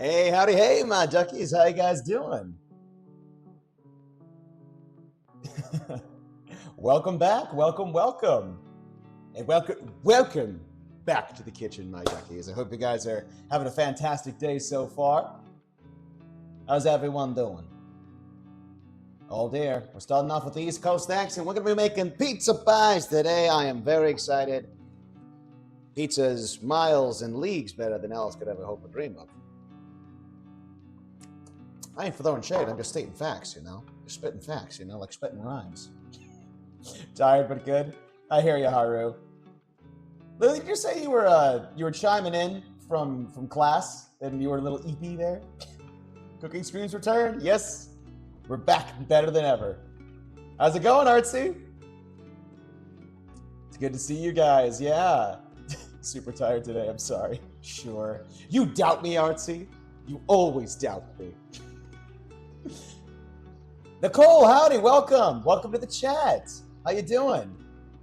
Hey, howdy, hey, my duckies. How you guys doing? Welcome back. Welcome. And welcome back to the kitchen, my duckies. I hope you guys are having a fantastic day so far. How's everyone doing? Oh dear, we're starting off with the East Coast accent. We're going to be making pizza pies today. I am very excited. Pizza is miles and leagues better than Alice could ever hope or dream of. I ain't for throwing shade. I'm just stating facts, Just spitting facts, like spitting rhymes. Tired but good. I hear you, Haru. Lily, did you say you were chiming in from class and you were a little EP there? Cooking streams return. Yes, we're back better than ever. How's it going, Artsy? It's good to see you guys. Yeah. Super tired today. I'm sorry. Sure. You doubt me, Artsy. You always doubt me. Nicole, howdy, welcome to the chat. How you doing?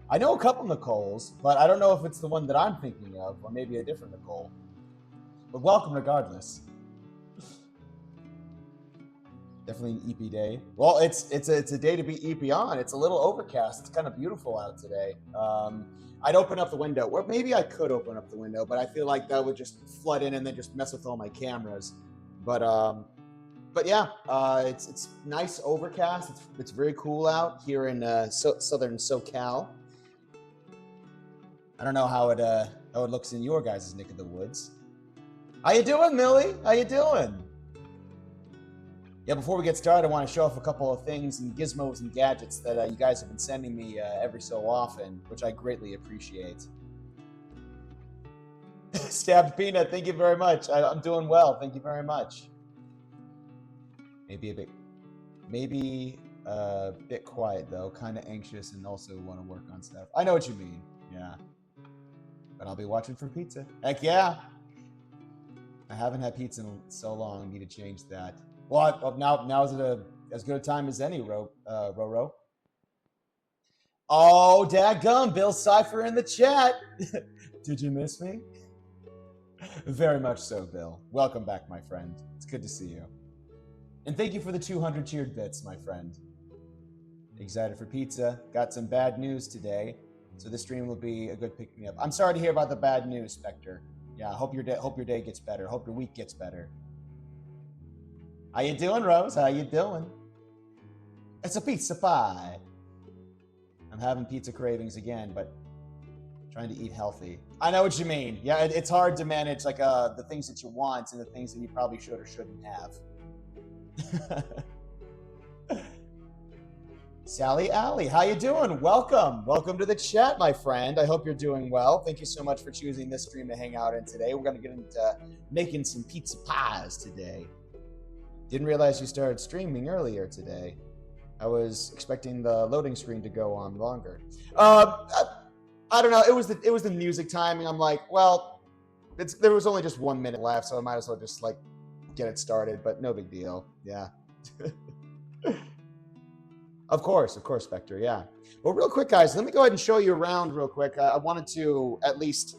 I know a couple Nicoles, but I don't know if it's the one that I'm thinking of, or maybe a different Nicole. But welcome regardless. Definitely an EP day. Well, it's a day to be EP on. It's a little overcast. It's kind of beautiful out today. I'd open up the window, or maybe I could open up the window, but I feel like that would just flood in and then just mess with all my cameras. But yeah, it's nice overcast. It's very cool out here in southern SoCal. I don't know how it looks in your guys' neck of the woods. How you doing, Millie? How you doing? Yeah, before we get started, I want to show off a couple of things and gizmos and gadgets that you guys have been sending me every so often, which I greatly appreciate. Stabbed Peanut, thank you very much. I'm doing well. Thank you very much. Maybe a bit quiet though, kind of anxious and also want to work on stuff. I know what you mean, yeah. But I'll be watching for pizza. Heck yeah! I haven't had pizza in so long. Need to change that. Well, now is it as good a time as any, Roro? Oh, dadgum, Bill Cipher in the chat. Did you miss me? Very much so, Bill. Welcome back, my friend. It's good to see you. And thank you for the 200 cheered bits, my friend. Excited for pizza. Got some bad news today, so this stream will be a good pick-me-up. I'm sorry to hear about the bad news, Spectre. Yeah, hope your day gets better. Hope your week gets better. How you doing, Rose? How you doing? It's a pizza pie. I'm having pizza cravings again, but trying to eat healthy. I know what you mean. Yeah, it's hard to manage like the things that you want and the things that you probably should or shouldn't have. Sally Alley, how you doing? Welcome to the chat, my friend. I hope you're doing well. Thank you so much for choosing this stream to hang out in today. We're going to get into making some pizza pies today. Didn't realize you started streaming earlier today. I was expecting the loading screen to go on longer. I don't know. It was the music timing. I'm like, well, there was only just 1 minute left, so I might as well just like get it started. But no big deal. Yeah. Of course, Spectre. Yeah. Well, real quick, guys, let me go ahead and show you around real quick. I wanted to at least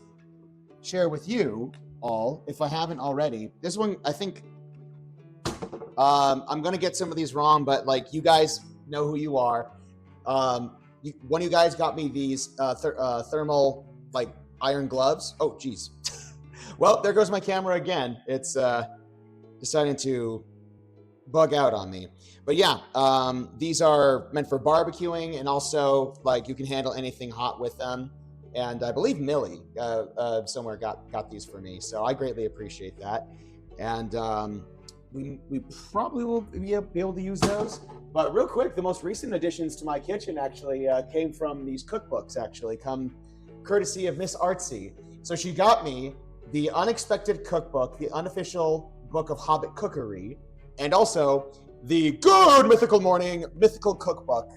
share with you all, if I haven't already. This one, I think. I'm gonna get some of these wrong, but like you guys know who you are. One of you guys got me these thermal like iron gloves. Oh, geez. Well, there goes my camera again. It's deciding to bug out on me. But yeah, these are meant for barbecuing, and also like you can handle anything hot with them. And I believe Millie somewhere got these for me, so I greatly appreciate that. And we probably will be able to use those. But real quick, the most recent additions to my kitchen actually came from these cookbooks, actually, come courtesy of Miss Artsy. So she got me the Unexpected Cookbook, the unofficial book of Hobbit cookery, and also the Good Mythical Cookbook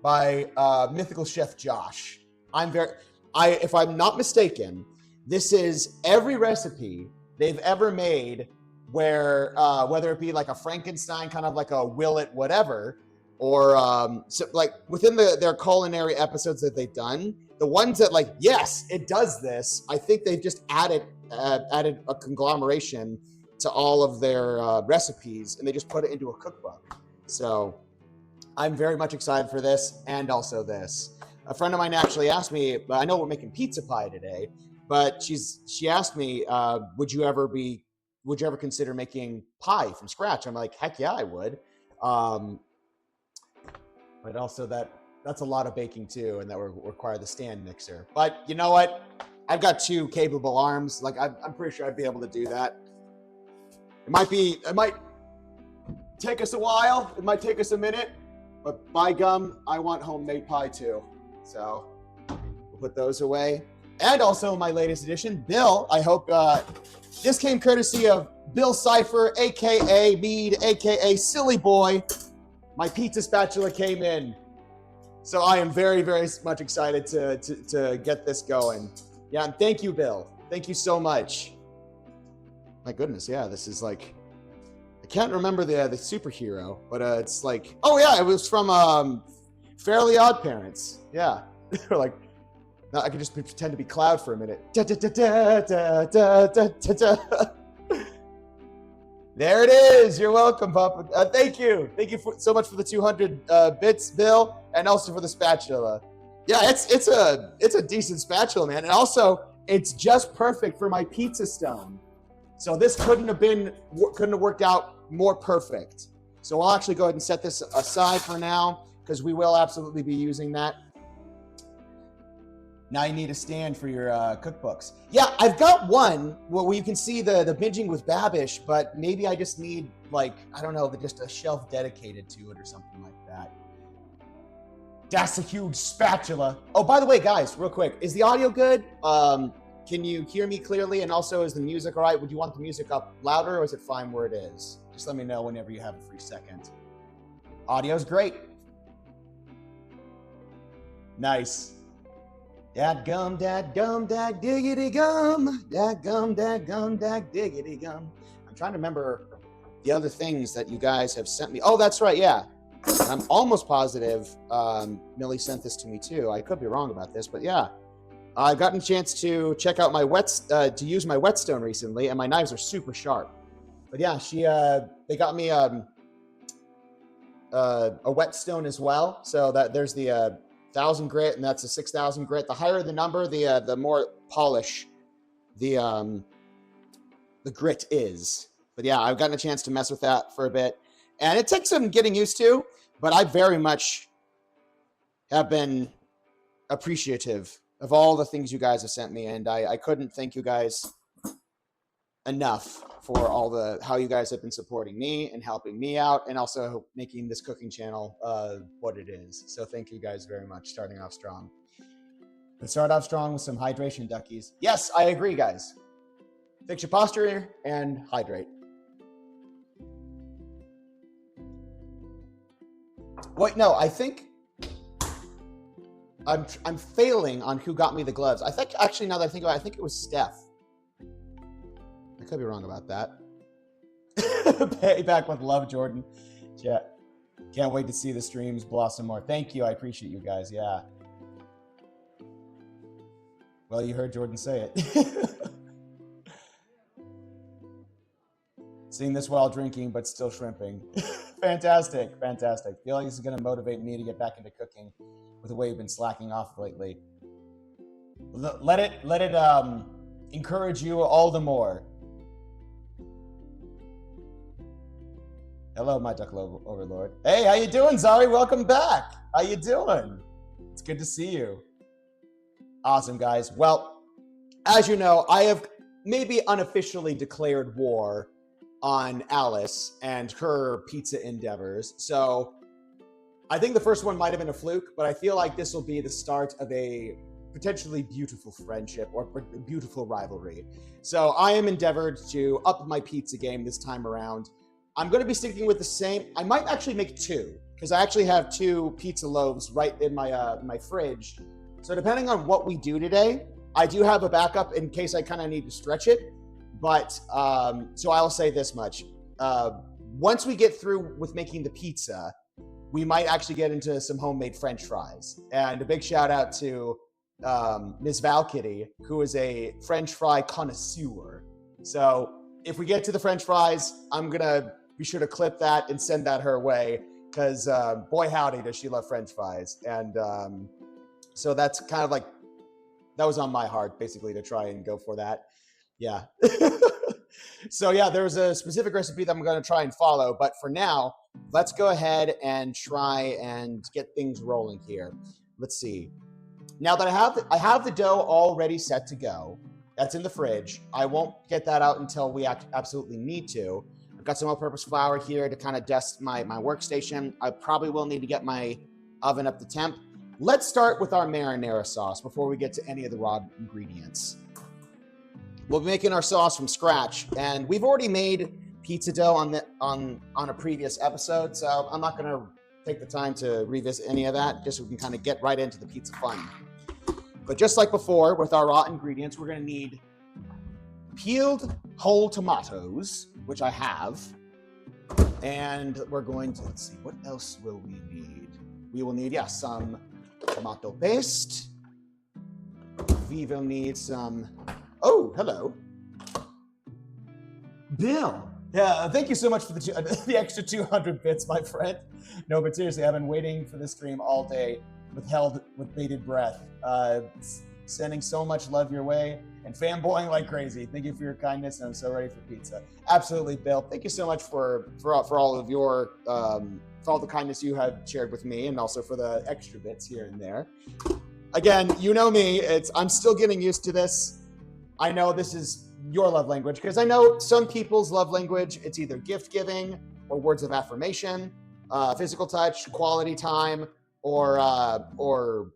by Mythical Chef Josh. If I'm not mistaken, this is every recipe they've ever made where whether it be like a Frankenstein, kind of like a Will It whatever, or so like within their culinary episodes that they've done, the ones that like, yes, it does this, I think they've just added a conglomeration to all of their recipes, and they just put it into a cookbook. So I'm very much excited for this, and also this. A friend of mine actually asked me, I know we're making pizza pie today, but she asked me, would you ever consider making pie from scratch? I'm like, heck yeah, I would. But also that's a lot of baking too, and that would require the stand mixer. But you know what? I've got 2 capable arms. Like I'm pretty sure I'd be able to do that. It might take us a while. It might take us a minute, but by gum, I want homemade pie too. So we'll put those away. And also my latest edition, Bill. I hope this came courtesy of Bill Cipher, aka Mead, aka Silly Boy. My pizza spatula came in. So I am very, very much excited to get this going. Yeah, and thank you, Bill. Thank you so much. My goodness, yeah, this is like, I can't remember the superhero, but it's like, oh yeah, it was from Fairly Odd Parents. Yeah, they're like, now I could just pretend to be Cloud for a minute. Da, da, da, da, da, da, da, da, da. There it is. You're welcome, Papa. Thank you. Thank you so much for the 200 bits, Bill, and also for the spatula. Yeah, it's a decent spatula, man. And also, it's just perfect for my pizza stone. So this couldn't have worked out more perfect. So I'll actually go ahead and set this aside for now, because we will absolutely be using that. Now you need a stand for your cookbooks. Yeah, I've got one where you can see the binging with Babish, but maybe I just need, like, I don't know, just a shelf dedicated to it or something like that. That's a huge spatula. Oh, by the way, guys, real quick, is the audio good? Can you hear me clearly? And also, is the music all right? Would you want the music up louder, or is it fine where it is? Just let me know whenever you have a free second. Audio's great. Nice. Dad gum, diggity gum. Dad gum, diggity gum. I'm trying to remember the other things that you guys have sent me. Oh, that's right, yeah. I'm almost positive Millie sent this to me too. I could be wrong about this, but yeah. I've gotten a chance to check out my to use my whetstone recently, and my knives are super sharp. But yeah, they got me a whetstone as well. So that there's the 1,000 grit, and that's a 6,000 grit. The higher the number, the more polish the grit is. But yeah, I've gotten a chance to mess with that for a bit, and it takes some getting used to. But I very much have been appreciative of all the things you guys have sent me, and I couldn't thank you guys enough for how you guys have been supporting me and helping me out, and also making this cooking channel what it is. So thank you guys very much. Starting off strong. Let's start off strong with some hydration duckies. Yes, I agree, guys. Fix your posture and hydrate. Wait, no, I think I'm failing on who got me the gloves. I think, actually, now that I think about it, I think it was Steph. I could be wrong about that. Payback with love, Jordan. Yeah. Can't wait to see the streams blossom more. Thank you. I appreciate you guys. Yeah. Well, you heard Jordan say it. Seeing this while drinking, but still shrimping. Fantastic. Fantastic. I feel like this is going to motivate me to get back into cooking with the way we've been slacking off lately. Let it encourage you all the more. Hello, my duck overlord. Hey, how you doing, Zari? Welcome back. How you doing? It's good to see you. Awesome, guys. Well, as you know, I have maybe unofficially declared war on Alice and her pizza endeavors. So I think the first one might have been a fluke, but I feel like this will be the start of a potentially beautiful friendship or beautiful rivalry. So I am endeavored to up my pizza game this time around. I'm going to be sticking with the same. I might actually make 2, because I actually have 2 pizza loaves right in my fridge. So depending on what we do today, I do have a backup in case I kind of need to stretch it. But so I'll say this much. Once we get through with making the pizza, we might actually get into some homemade French fries. And a big shout out to Ms. Valkitty, who is a French fry connoisseur. So if we get to the French fries, I'm going to be sure to clip that and send that her way because boy, howdy, does she love French fries. And so that's kind of like, that was on my heart, basically, to try and go for that. Yeah. So yeah, there's a specific recipe that I'm going to try and follow. But for now, let's go ahead and try and get things rolling here. Let's see. Now that I have the dough already set to go. That's in the fridge. I won't get that out until we absolutely need to. I've got some all-purpose flour here to kind of dust my workstation. I probably will need to get my oven up to temp. Let's start with our marinara sauce before we get to any of the raw ingredients. We'll be making our sauce from scratch, and we've already made pizza dough on a previous episode, so I'm not going to take the time to revisit any of that, just so we can kind of get right into the pizza fun. But just like before, with our raw ingredients, we're going to need peeled whole tomatoes, which I have. And we're going to, let's see, what else will we need? We will need, yeah, some tomato paste. We will need some, oh, hello. Bill. Yeah, thank you so much for the extra 200 bits, my friend. No, but seriously, I've been waiting for this stream all day, withheld with bated breath. Sending so much love your way and fanboying like crazy. Thank you for your kindness, and I'm so ready for pizza. Absolutely, Bill. Thank you so much for all of your for all the kindness you have shared with me, and also for the extra bits here and there. Again, you know me. I'm still getting used to this. I know this is your love language because I know some people's love language. It's either gift giving or words of affirmation, physical touch, quality time, or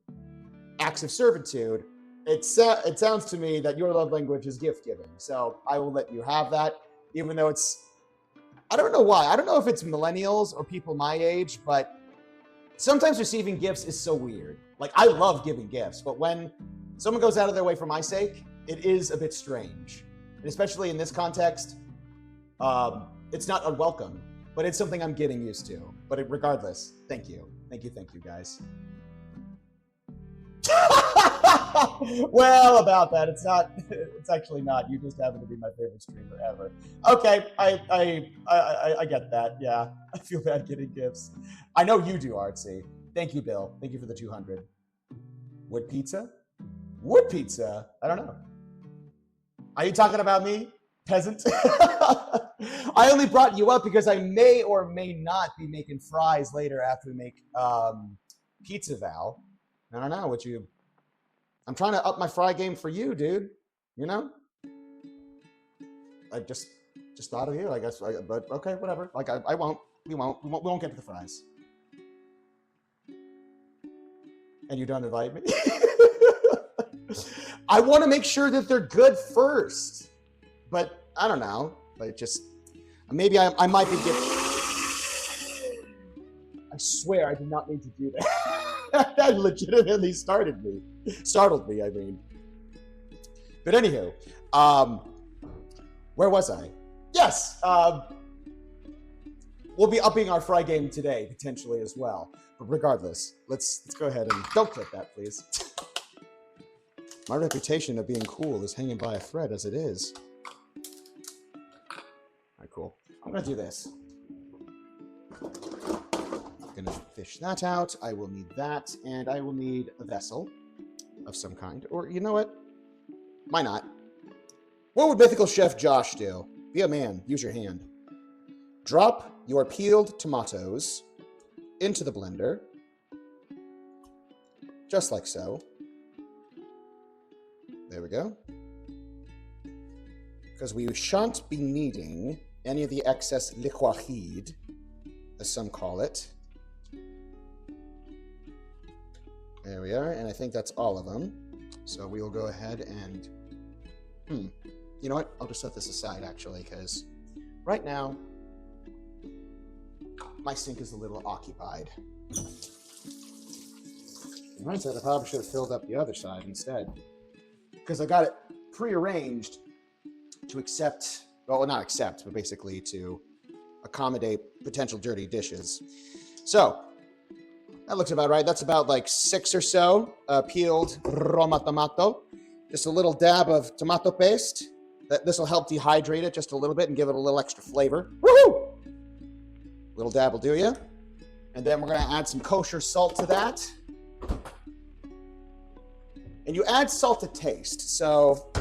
acts of servitude. It sounds to me that your love language is gift giving. So I will let you have that, even though I don't know why. I don't know if it's millennials or people my age, but sometimes receiving gifts is so weird. Like, I love giving gifts, but when someone goes out of their way for my sake, it is a bit strange. And especially in this context, it's not unwelcome, but it's something I'm getting used to. But regardless, thank you. Thank you, guys. Well, about that, it's not. It's actually not. You just happen to be my favorite streamer ever. Okay, I get that. Yeah, I feel bad getting gifts. I know you do, Artsy. Thank you, Bill. Thank you for the 200. Wood pizza? Wood pizza? I don't know. Are you talking about me, peasant? I only brought you up because I may or may not be making fries later after we make pizza, Val. I don't know what you. I'm trying to up my fry game for you, dude. You know? I just thought of you, I guess. But okay, whatever. Like I won't. We won't get to the fries. And you don't invite me. I want to make sure that they're good first. But I don't know. Like just maybe I might be getting. I swear I did not mean to do that. That legitimately startled me, I mean. But anywho, where was I? Yes, we'll be upping our fry game today, potentially as well. But regardless, let's go ahead and don't click that, please. My reputation of being cool is hanging by a thread as it is. All right, cool. I'm gonna do this. Gonna fish that out. I will need that, and I will need a vessel of some kind. Or you know what? Why not? What would mythical chef Josh do? Be a man. Use your hand. Drop your peeled tomatoes into the blender, just like so. There we go. Because we shan't be needing any of the excess liquide, as some call it. There we are, and I think that's all of them. So we will go ahead and, you know what? I'll just set this aside, actually, because right now, my sink is a little occupied. In hindsight, I probably should have filled up the other side instead, because I got it prearranged to accept, well, not accept, but basically to accommodate potential dirty dishes. So, that looks about right. That's about like 6 or so peeled Roma tomato. Just a little dab of tomato paste This will help dehydrate it just a little bit and give it a little extra flavor. Woohoo! Little dab will do ya. And then we're going to add some kosher salt to that. And you add salt to taste. So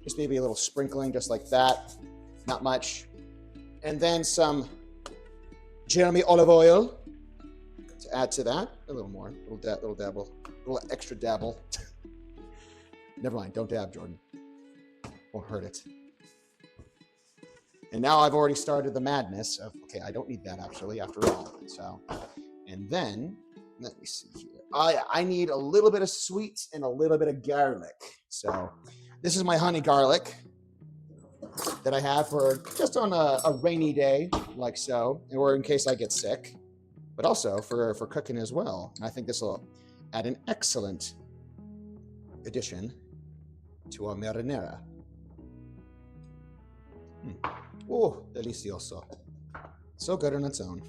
just maybe a little sprinkling just like that. Not much. And then some Jeremy olive oil to add to that. A little more. Little dabble. A little extra dabble. Never mind. Don't dab, Jordan. Won't hurt it. And now I've already started the madness of, okay, I don't need that actually after all. So, and then, let me see here. I need a little bit of sweet and a little bit of garlic. So this is my honey garlic that I have for just on a rainy day like so, or in case I get sick, but also for cooking as well. And I think this will add an excellent addition to our marinara. Oh, delicioso. So good on its own.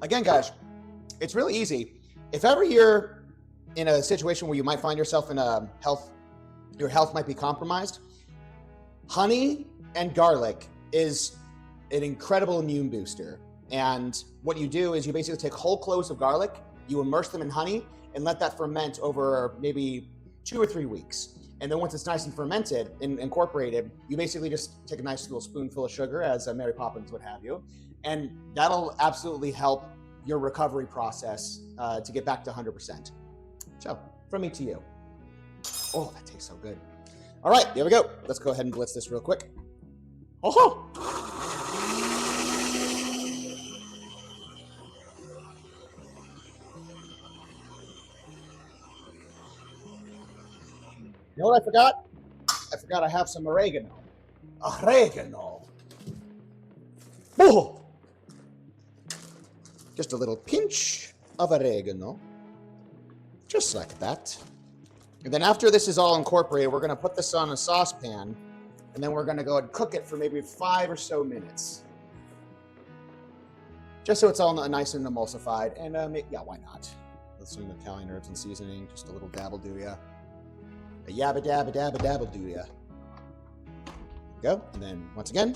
Again, guys, it's really easy. If ever you're in a situation where you might find yourself in your health might be compromised, honey and garlic is an incredible immune booster. And what you do is you basically take whole cloves of garlic, you immerse them in honey, and let that ferment over maybe 2 or 3 weeks. And then once it's nice and fermented and incorporated, you basically just take a nice little spoonful of sugar, as Mary Poppins would have you, and that'll absolutely help your recovery process to get back to 100%. So, from me to you. Oh, that tastes so good. All right, here we go. Let's go ahead and blitz this real quick. Oh! You know what I forgot? I forgot I have some oregano. Oregano. Oh! Just a little pinch of oregano. Just like that. And then after this is all incorporated, we're going to put this on a saucepan, and then we're going to go and cook it for maybe 5 or so minutes. Just so it's all nice and emulsified. And yeah, why not? With some Italian herbs and seasoning, just a little dabble do ya. A yabba dabba dabba dabble do ya. Go. And then once again.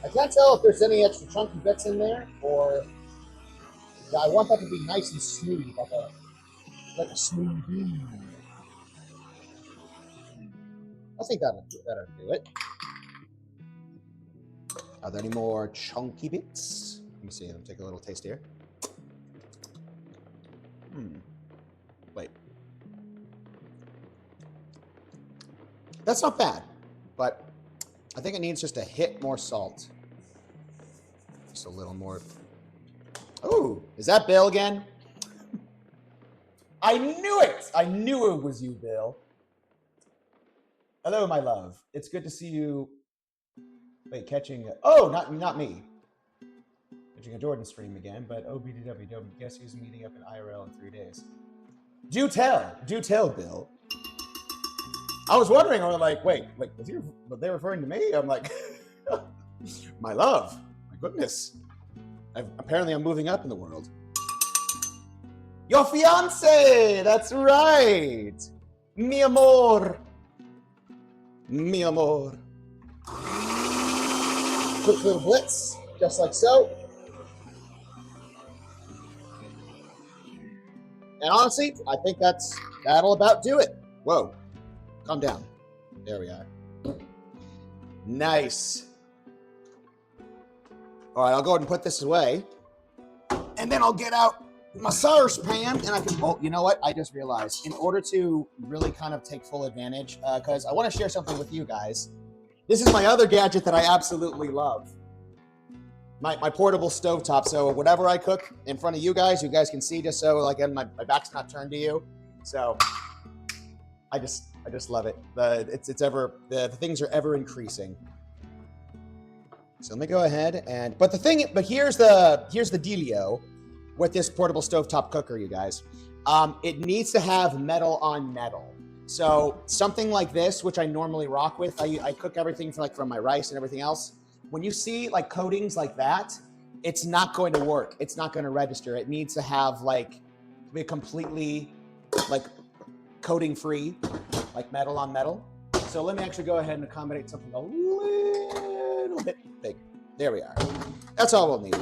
I can't tell if there's any extra chunky bits in there, or yeah, I want that to be nice and smooth, like a smoothie. I think that'll do it. Are there any more chunky bits? Let me see. Let me take a little taste here. Wait. That's not bad, but I think it needs just a hit more salt. Just a little more. Oh, is that Bill again? I knew it! I knew it was you, Bill. Hello, my love. It's good to see you. Wait, catching. Oh, not me. Catching a Jordan stream again, but OBDW. Guess who's meeting up in IRL in 3 days? Do tell, Bill. I was wondering, I was like, wait, were they referring to me? I'm like, my love, my goodness. Apparently I'm moving up in the world. Your fiance, that's right. Mi amor. Mi amor. Quick little blitz, just like so. And honestly, I think that'll about do it. Whoa. Calm down. There we are. Nice. All right, I'll go ahead and put this away. And then I'll get out my saucepan and I can, oh, you know what? I just realized, in order to really kind of take full advantage, because I want to share something with you guys. This is my other gadget that I absolutely love. My portable stovetop. So whatever I cook in front of you guys can see, just so like my back's not turned to you. So I just love it. The things are ever increasing. So let me go ahead and, but here's the dealio with this portable stovetop cooker, you guys. It needs to have metal on metal. So something like this, which I normally rock with, I cook everything from my rice and everything else. When you see like coatings like that, it's not going to work. It's not going to register. It needs to have like be completely like coating free, like metal on metal. So let me actually go ahead and accommodate something a little bit big. There we are. That's all we'll need.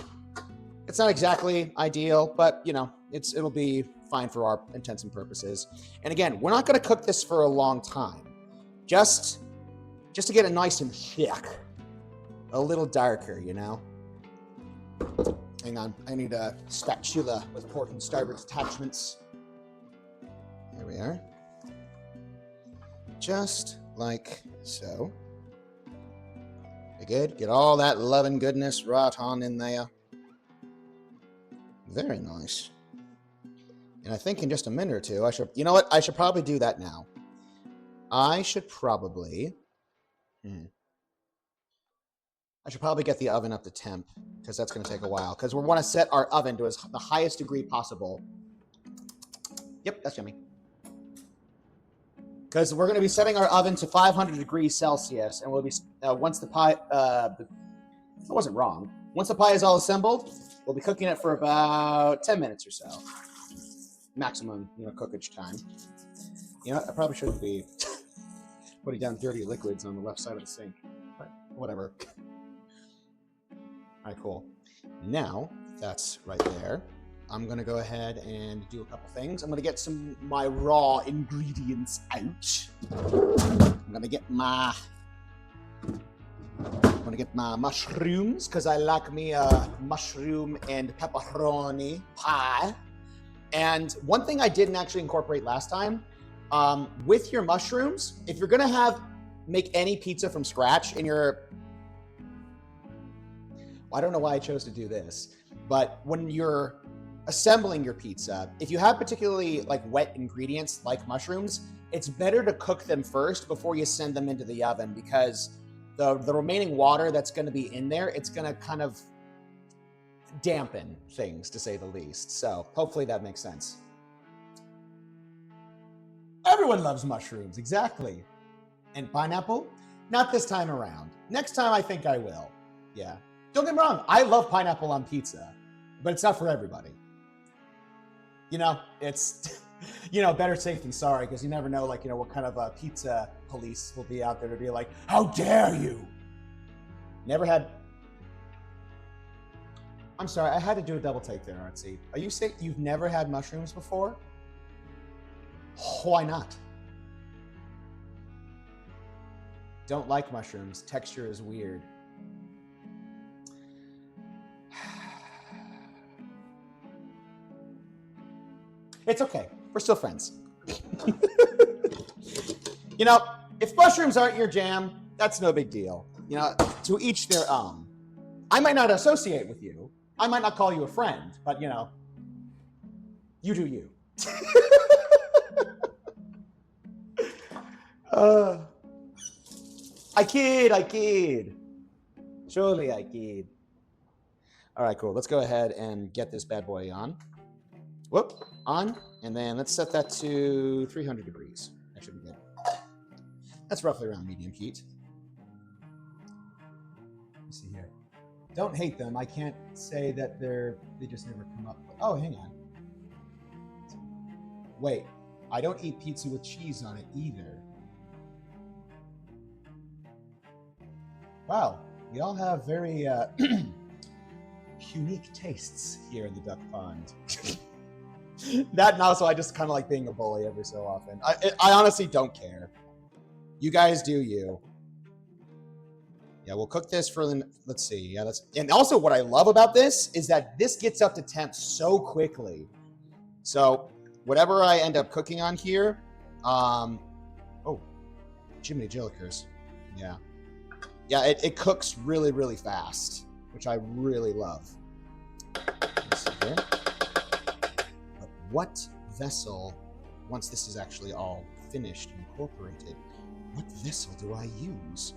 It's not exactly ideal, but you know, it'll be fine for our intents and purposes. And again, we're not going to cook this for a long time. Just to get it nice and thick. A little darker, you know? Hang on, I need a spatula with pork and starboard attachments. There we are. Just like so. Very good. Get all that love and goodness right on in there. Very nice. And I think in just a minute or two, you know what? I should probably do that now. I should probably get the oven up to temp, because that's going to take a while. Because we want to set our oven to the highest degree possible. Yep, that's yummy. Because we're going to be setting our oven to 500 degrees Celsius, and we'll be once the pie. I wasn't wrong. Once the pie is all assembled, we'll be cooking it for about 10 minutes or so, maximum, cookage time. You know, I probably shouldn't be putting down dirty liquids on the left side of the sink, but whatever. All right, cool. Now that's right there. I'm gonna go ahead and do a couple things. I'm gonna get my raw ingredients out. I'm gonna get my mushrooms, because I like me a mushroom and pepperoni pie. And one thing I didn't actually incorporate last time, with your mushrooms, if you're gonna make any pizza from scratch in your, I don't know why I chose to do this, but when you're assembling your pizza, if you have particularly like wet ingredients like mushrooms, it's better to cook them first before you send them into the oven, because the remaining water that's going to be in there, it's going to kind of dampen things, to say the least. So hopefully that makes sense. Everyone loves mushrooms, exactly. And pineapple? Not this time around. Next time I think I will. Yeah. Don't get me wrong, I love pineapple on pizza, but it's not for everybody. You know, it's, better safe than sorry, because you never know, what kind of a pizza police will be out there to be like, how dare you? I'm sorry, I had to do a double take there, Artsy. Are you saying you've never had mushrooms before? Why not? Don't like mushrooms. Texture is weird. It's okay. We're still friends. If mushrooms aren't your jam, that's no big deal. To each their own. I might not associate with you. I might not call you a friend, but, you do you. I kid. Surely I kid. All right, cool. Let's go ahead and get this bad boy on. On, and then let's set that to 300 degrees. That should be good. That's roughly around medium heat. Let's see here. Don't hate them. I can't say that they just never come up. Oh, hang on. Wait, I don't eat pizza with cheese on it either. Wow, we all have very unique tastes here in the duck pond. That and also I just kind of like being a bully every so often. I honestly don't care. You guys do you. Yeah, we'll cook this for let's see. Yeah, and also what I love about this is that this gets up to temp so quickly. So whatever I end up cooking on here, oh, Jiminy Jillikers. Yeah. Yeah, it cooks really, really fast, which I really love. Let's see here. What vessel, once this is actually all finished and incorporated, what vessel do I use?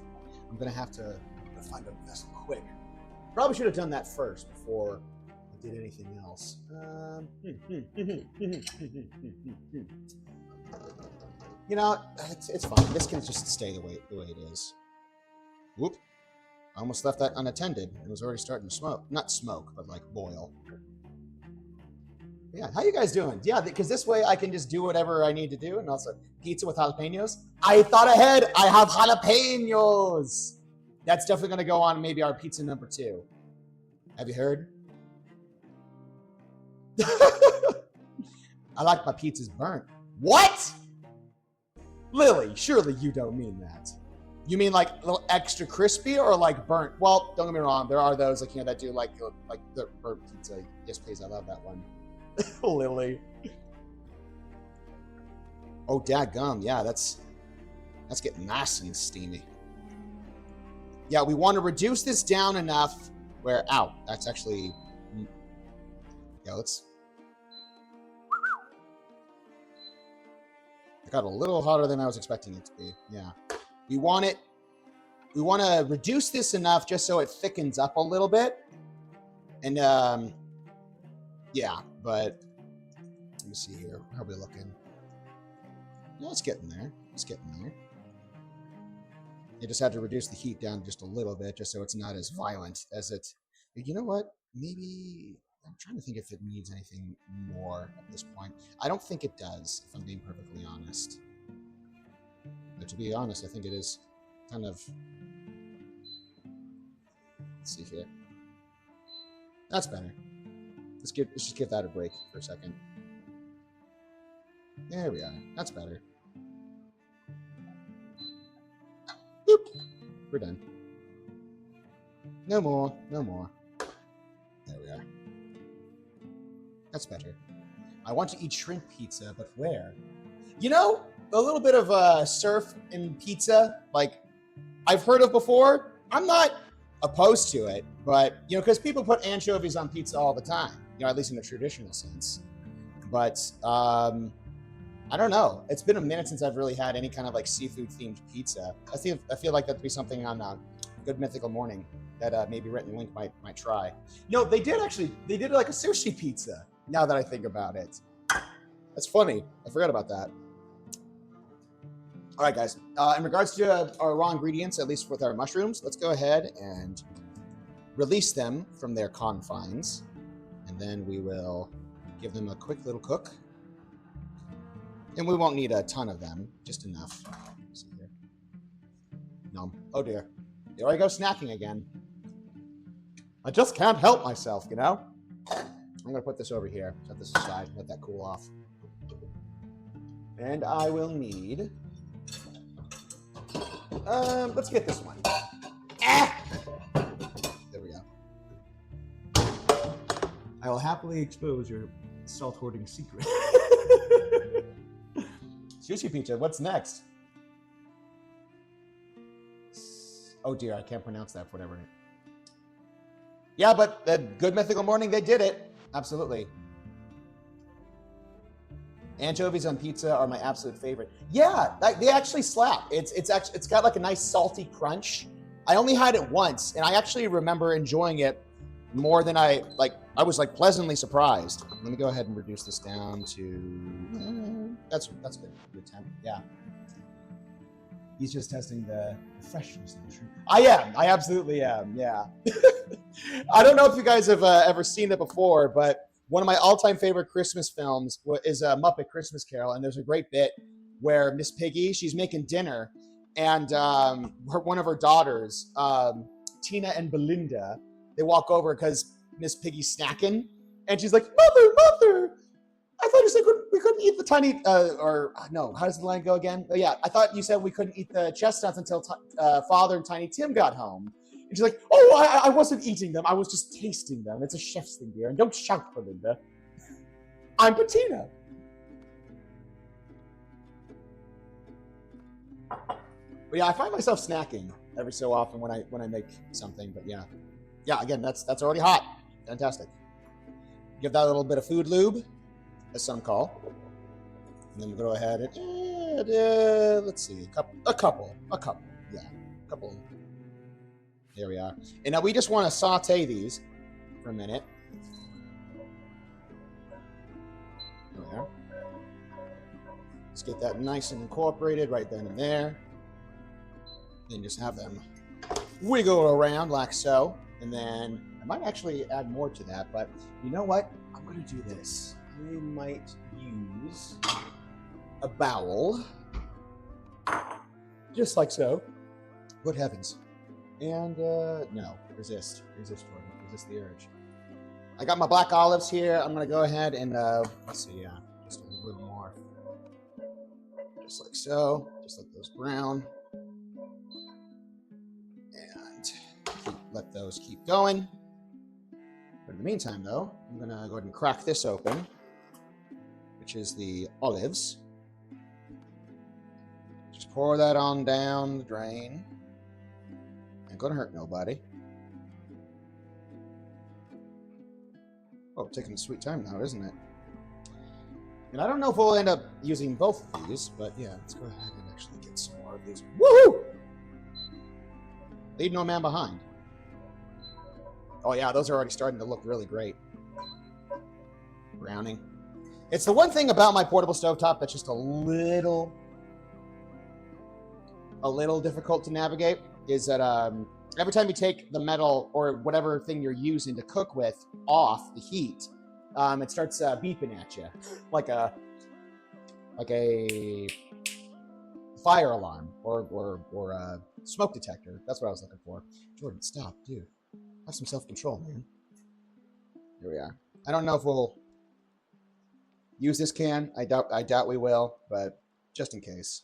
I'm going to have to find a vessel quick. Probably should have done that first before I did anything else. It's fine. This can just stay the way it is. Whoop. I almost left that unattended. It was already starting to smoke. Not smoke, but like boil. Yeah, how you guys doing? Yeah, because this way I can just do whatever I need to do. And also, pizza with jalapenos. I thought ahead. I have jalapenos. That's definitely going to go on maybe our pizza number 2. Have you heard? I like my pizzas burnt. What? Lily, surely you don't mean that. You mean like a little extra crispy or like burnt? Well, don't get me wrong. There are those like, that do like the burnt pizza. Yes, please. I love that one. Lily. Oh, dadgum. Yeah, that's getting nice and steamy. Yeah, we want to reduce this down enough where, ow, that's actually, yeah, let's, it got a little hotter than I was expecting it to be. Yeah. We want to reduce this enough just so it thickens up a little bit. And, yeah, but let me see here. How are we looking? No, it's getting there. It's getting there. You just had to reduce the heat down just a little bit just so it's not as violent as it. You know what? Maybe I'm trying to think if it needs anything more at this point. I don't think it does, if I'm being perfectly honest. But to be honest, I think it is kind of. Let's see here. That's better. Let's just give that a break for a second. There we are. That's better. Boop. We're done. No more. No more. There we are. That's better. I want to eat shrimp pizza, but where? You know, a little bit of surf in pizza, like I've heard of before. I'm not opposed to it, but, because people put anchovies on pizza all the time, at least in a traditional sense. But, I don't know. It's been a minute since I've really had any kind of like seafood-themed pizza. I feel like that'd be something on Good Mythical Morning that maybe Rhett and Link might try. They did like a sushi pizza, now that I think about it. That's funny. I forgot about that. All right, guys. In regards to our raw ingredients, at least with our mushrooms, let's go ahead and release them from their confines. And then we will give them a quick little cook. And we won't need a ton of them, just enough. Let's see here. No. Oh, dear. There I go snacking again. I just can't help myself, I'm going to put this over here. Set this aside. Let that cool off. And I will need... let's get this one. Ah! There we go. I will happily expose your salt hoarding secret. Sushi pizza, what's next? Oh dear, I can't pronounce that for whatever. Yeah, but the Good Mythical Morning, they did it. Absolutely. Anchovies on pizza are my absolute favorite. Yeah, they actually slap. It's got like a nice salty crunch. I only had it once, and I actually remember enjoying it more than I was like pleasantly surprised. Let me go ahead and reduce this down to that's good. Good temp. Yeah. He's just testing the freshness of the shrimp. I am. I absolutely am. Yeah. I don't know if you guys have ever seen it before, but one of my all-time favorite Christmas films is Muppet Christmas Carol, and there's a great bit where Miss Piggy, she's making dinner, and one of her daughters, Tina and Belinda, they walk over because Miss Piggy's snacking, and she's like, Mother, I thought you said we couldn't eat the tiny, no, how does the line go again? Oh, yeah, I thought you said we couldn't eat the chestnuts until Father and Tiny Tim got home. And she's like, oh, I wasn't eating them. I was just tasting them. It's a chef's thing, dear. And don't shout, Belinda. I'm Bettina. But yeah, I find myself snacking every so often when I make something. But yeah, again, that's already hot. Fantastic. Give that a little bit of food lube, as some call, and then we'll go ahead and add, let's see, a couple. Yeah, a couple. There we are. And now we just want to saute these for a minute. There. Let's get that nice and incorporated right then and there. Then just have them wiggle around like so. And then I might actually add more to that, but you know what? I'm going to do this. I might use a bowel, just like so. Good heavens. And no, resist, Jordan, resist the urge. I got my black olives here. I'm going to go ahead and, let's see, yeah, just a little more. Just like so, just like those brown. And let those keep going. But in the meantime, though, I'm going to go ahead and crack this open, which is the olives. Just pour that on down the drain. Ain't going to hurt nobody. Oh, taking a sweet time now, isn't it? And I don't know if we'll end up using both of these, but yeah, let's go ahead and actually get some more of these. Woohoo! Leave no man behind. Oh yeah, those are already starting to look really great. Browning. It's the one thing about my portable stovetop that's just a little difficult to navigate, is that every time you take the metal or whatever thing you're using to cook with off the heat, it starts beeping at you like a fire alarm or a smoke detector. That's what I was looking for. Jordan, stop, dude. Have some self-control, man. Here we are. I don't know if we'll use this can. I doubt we will, but just in case.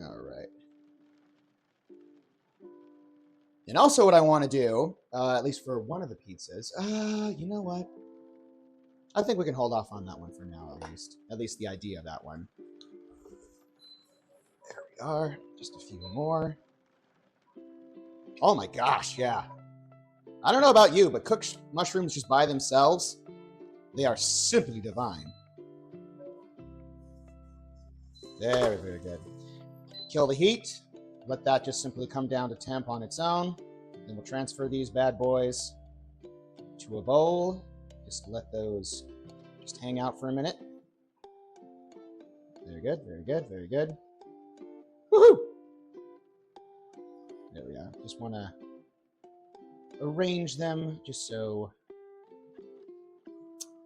All right. And also what I want to do, at least for one of the pizzas, you know what? I think we can hold off on that one for now, at least. At least the idea of that one. There we are. Just a few more. Oh my gosh, yeah. I don't know about you, but cooked mushrooms just by themselves, they are simply divine. Very, very good. Kill the heat. Let that just simply come down to temp on its own. Then we'll transfer these bad boys to a bowl. Just let those just hang out for a minute. Very good, very good, very good. Woohoo! There we are. Just want to arrange them just so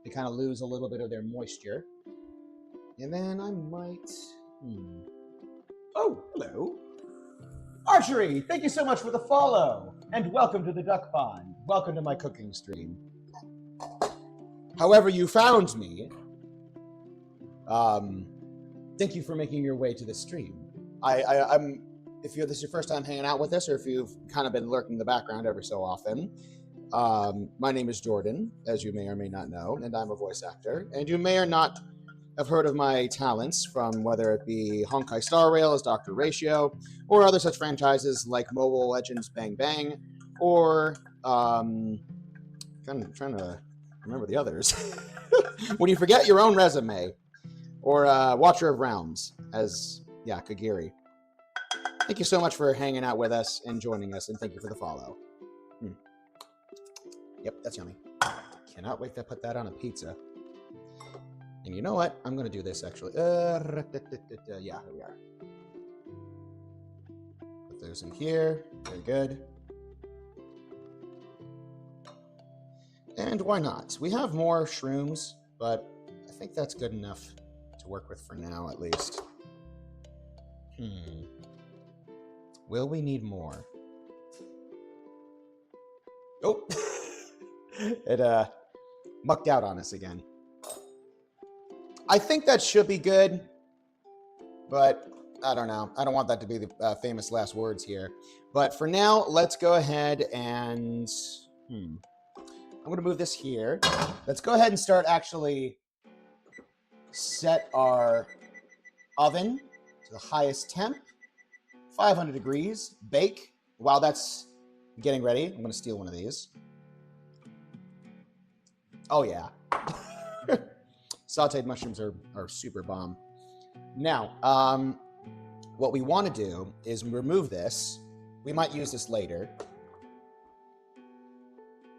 they kind of lose a little bit of their moisture. And then I might... Oh, hello. Archery, thank you so much for the follow. And welcome to the Duck Pond. Welcome to my cooking stream. However you found me, thank you for making your way to the stream. I'm if this is your first time hanging out with us, or if you've kind of been lurking in the background every so often, my name is Jordan, as you may or may not know, and I'm a voice actor. And you may or not have heard of my talents from whether it be Honkai Star Rail as Dr. Ratio, or other such franchises like Mobile Legends Bang Bang, or kind of trying to remember the others. When you forget your own resume, or Watcher of Realms as Kagiri. Thank you so much for hanging out with us and joining us, and thank you for the follow. Yep, that's yummy. Cannot wait to put that on a pizza. And you know what? I'm going to do this, actually. Yeah, here we are. Put those in here. Very good. And why not? We have more shrooms, but I think that's good enough to work with for now, at least. Will we need more? Oh! It mucked out on us again. I think that should be good, but I don't know. I don't want that to be the famous last words here. But for now, let's go ahead and... I'm going to move this here. Let's go ahead and start actually set our oven to the highest temp. 500 degrees. Bake. While that's getting ready, I'm going to steal one of these. Oh, yeah. Sauteed mushrooms are super bomb. Now, what we want to do is remove this. We might use this later.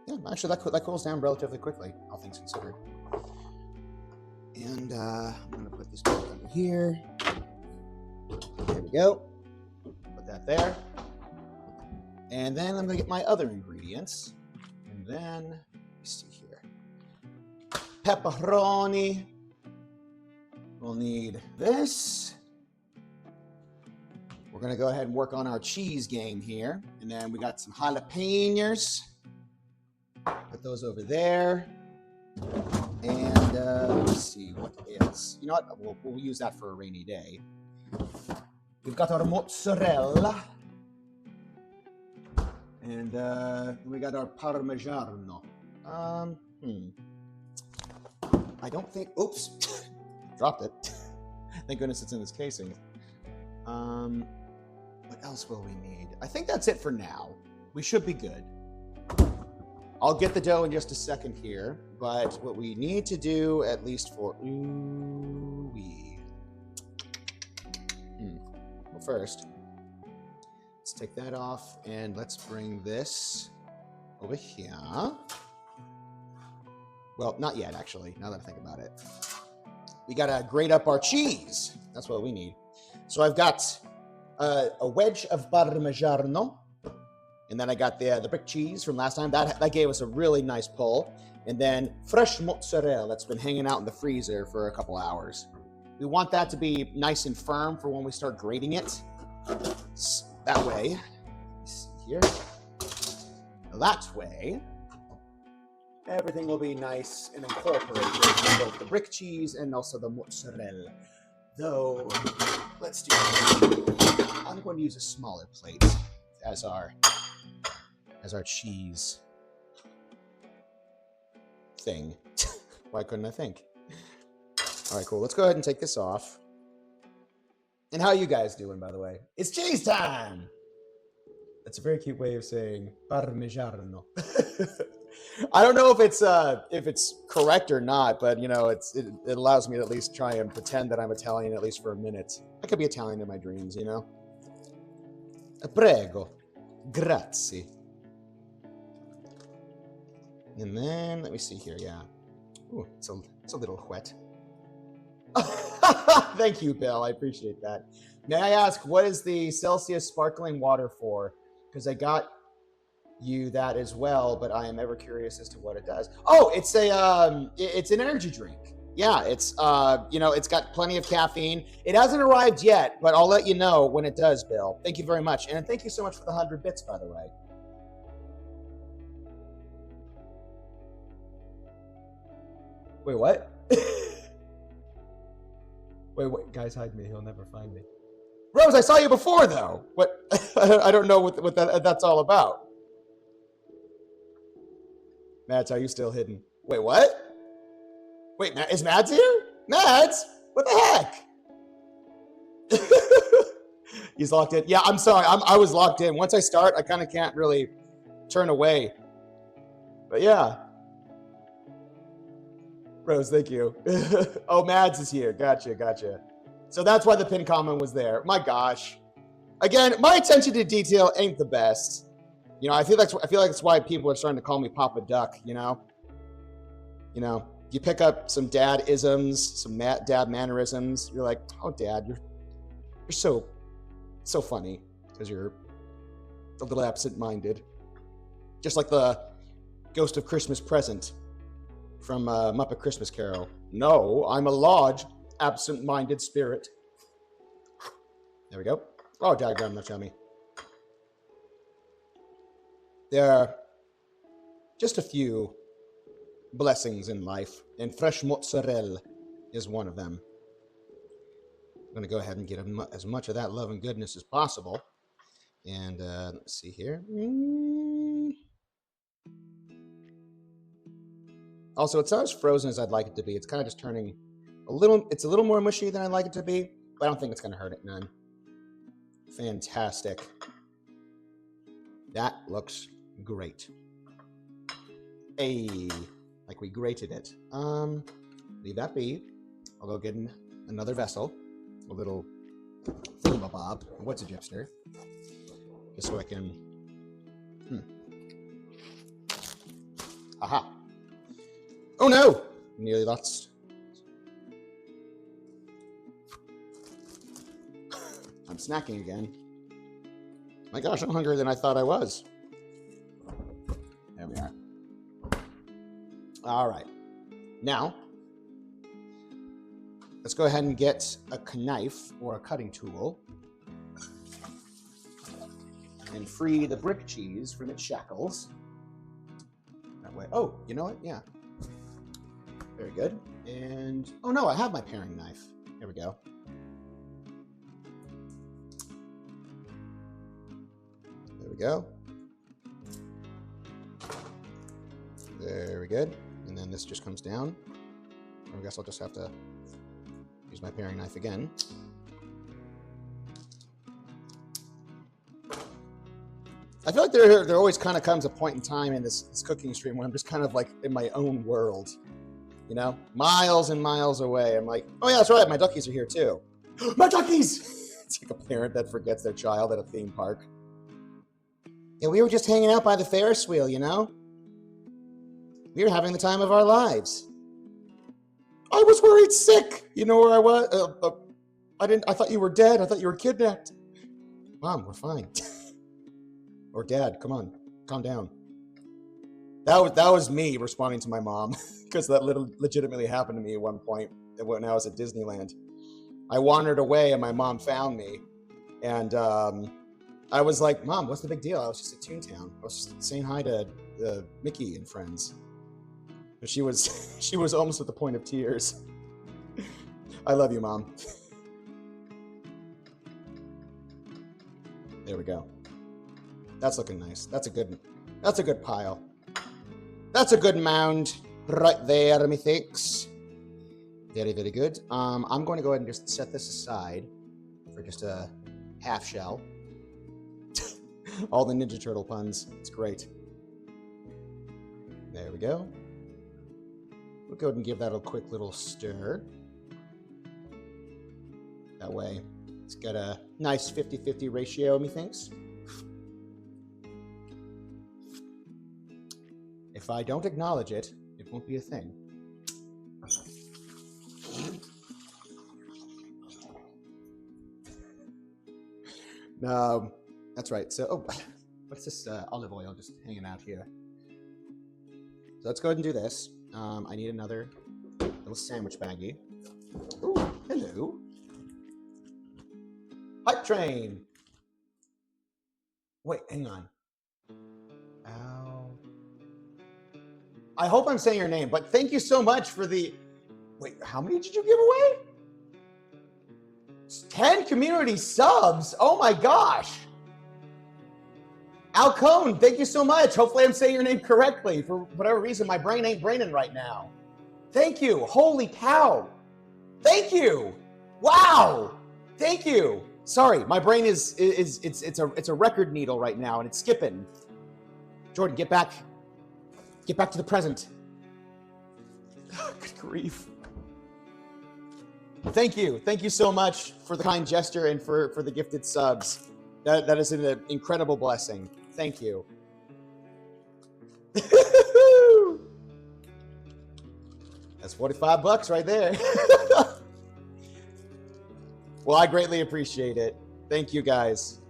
Yeah, actually, that cools down relatively quickly, all things considered. And I'm going to put this back under here. There we go. Put that there. And then I'm going to get my other ingredients. And then, let me see here. Pepperoni. We'll need this. We're going to go ahead and work on our cheese game here. And then we got some jalapenos. Put those over there. And let's see what else. You know what? We'll use that for a rainy day. We've got our mozzarella. And we got our parmigiano. I don't think, oops, dropped it. Thank goodness it's in this casing. What else will we need? I think that's it for now. We should be good. I'll get the dough in just a second here, but what we need to do, at least for, well, first, let's take that off and let's bring this over here. Well, not yet, actually, now that I think about it. We gotta grate up our cheese. That's what we need. So I've got a wedge of parmigiano, and then I got the brick cheese from last time. That gave us a really nice pull. And then fresh mozzarella that's been hanging out in the freezer for a couple hours. We want that to be nice and firm for when we start grating it. That way, let's see here. That way, everything will be nice and incorporated in both the brick cheese and also the mozzarella. Though, let's do this. I'm going to use a smaller plate as our cheese thing. Why couldn't I think? All right, cool. Let's go ahead and take this off. And how are you guys doing, by the way? It's cheese time! That's a very cute way of saying parmigiano. I don't know if it's correct or not, but you know, it allows me to at least try and pretend that I'm Italian at least for a minute. I could be Italian in my dreams, you know. Prego, grazie. And then let me see here. Yeah, ooh, it's a little wet. Thank you, Bill. I appreciate that. May I ask, what is the Celsius sparkling water for? Because I got you that as well, but I am ever curious as to what it does. Oh, it's an energy drink. Yeah, it's it's got plenty of caffeine. It hasn't arrived yet, but I'll let you know when it does, Bill. Thank you very much, and thank you so much for the 100 bits, by the way. Wait, what? Wait, guys, hide me. He'll never find me. Rose, I saw you before, though. What? I don't know what that's all about. Mads, are you still hidden? Wait, what? Wait, is Mads here? Mads? What the heck? He's locked in. Yeah, I'm sorry. I was locked in. Once I start, I kind of can't really turn away. But yeah. Rose, thank you. Oh, Mads is here. Gotcha. So that's why the pin comment was there. My gosh. Again, my attention to detail ain't the best. You know, I feel like that's why people are starting to call me Papa Duck, you know? You know, you pick up some dad isms, some dad mannerisms. You're like, oh, Dad, you're so funny because you're a little absent-minded. Just like the Ghost of Christmas Present from Muppet Christmas Carol. No, I'm a large, absent-minded spirit. There we go. Oh, diagram, not yummy. There are just a few blessings in life, and fresh mozzarella is one of them. I'm going to go ahead and get as much of that love and goodness as possible. And let's see here. Also, it's not as frozen as I'd like it to be. It's kind of just turning it's a little more mushy than I'd like it to be, but I don't think it's going to hurt it none. Fantastic. That looks great. Hey, like we grated it. Leave that be. I'll go get another vessel, a little thingamabob. What's a gypster? Just so I can. Aha. Oh no! Nearly lost I'm snacking again. My gosh, I'm hungrier than I thought I was. There we are. All right. Now, let's go ahead and get a knife or a cutting tool and free the brick cheese from its shackles. That way. Oh, you know what? Yeah. Very good. And, oh no, I have my paring knife. There we go. There we go. Very good. And then this just comes down. I guess I'll just have to use my paring knife again. I feel like there always kind of comes a point in time in this cooking stream when I'm just kind of like in my own world, you know, miles and miles away. I'm like, oh yeah, that's right, my duckies are here too. My duckies! It's like a parent that forgets their child at a theme park. Yeah, we were just hanging out by the Ferris wheel, you know? We were having the time of our lives. I was worried sick. You know where I was? I thought you were dead. I thought you were kidnapped. Mom, we're fine. Or Dad, come on, calm down. That was me responding to my mom because that legitimately happened to me at one point when I was at Disneyland. I wandered away and my mom found me, and I was like, Mom, what's the big deal? I was just at Toontown. I was just saying hi to Mickey and friends. But she was almost at the point of tears. I love you, Mom. There we go. That's looking nice. That's a good pile. That's a good mound right there, methinks. Very, very good. I'm going to go ahead and just set this aside for just a half shell. All the Ninja Turtle puns. It's great. There we go. We'll go ahead and give that a quick little stir. That way, it's got a nice 50-50 ratio, methinks. If I don't acknowledge it, it won't be a thing. No, that's right. So, oh, what's this olive oil just hanging out here? So let's go ahead and do this. I need another little sandwich baggie. Ooh, hello. Hype train. Wait, hang on. Ow. I hope I'm saying your name, but thank you so much for the... Wait, how many did you give away? 10 community subs. Oh my gosh. Alcone, thank you so much. Hopefully I'm saying your name correctly. For whatever reason, my brain ain't braining right now. Thank you. Holy cow. Thank you. Wow. Thank you. Sorry, my brain it's a record needle right now and it's skipping. Jordan, get back to the present. Good grief. Thank you so much for the kind gesture and for the gifted subs. That is an incredible blessing. Thank you. That's $45 right there. Well, I greatly appreciate it. Thank you, guys.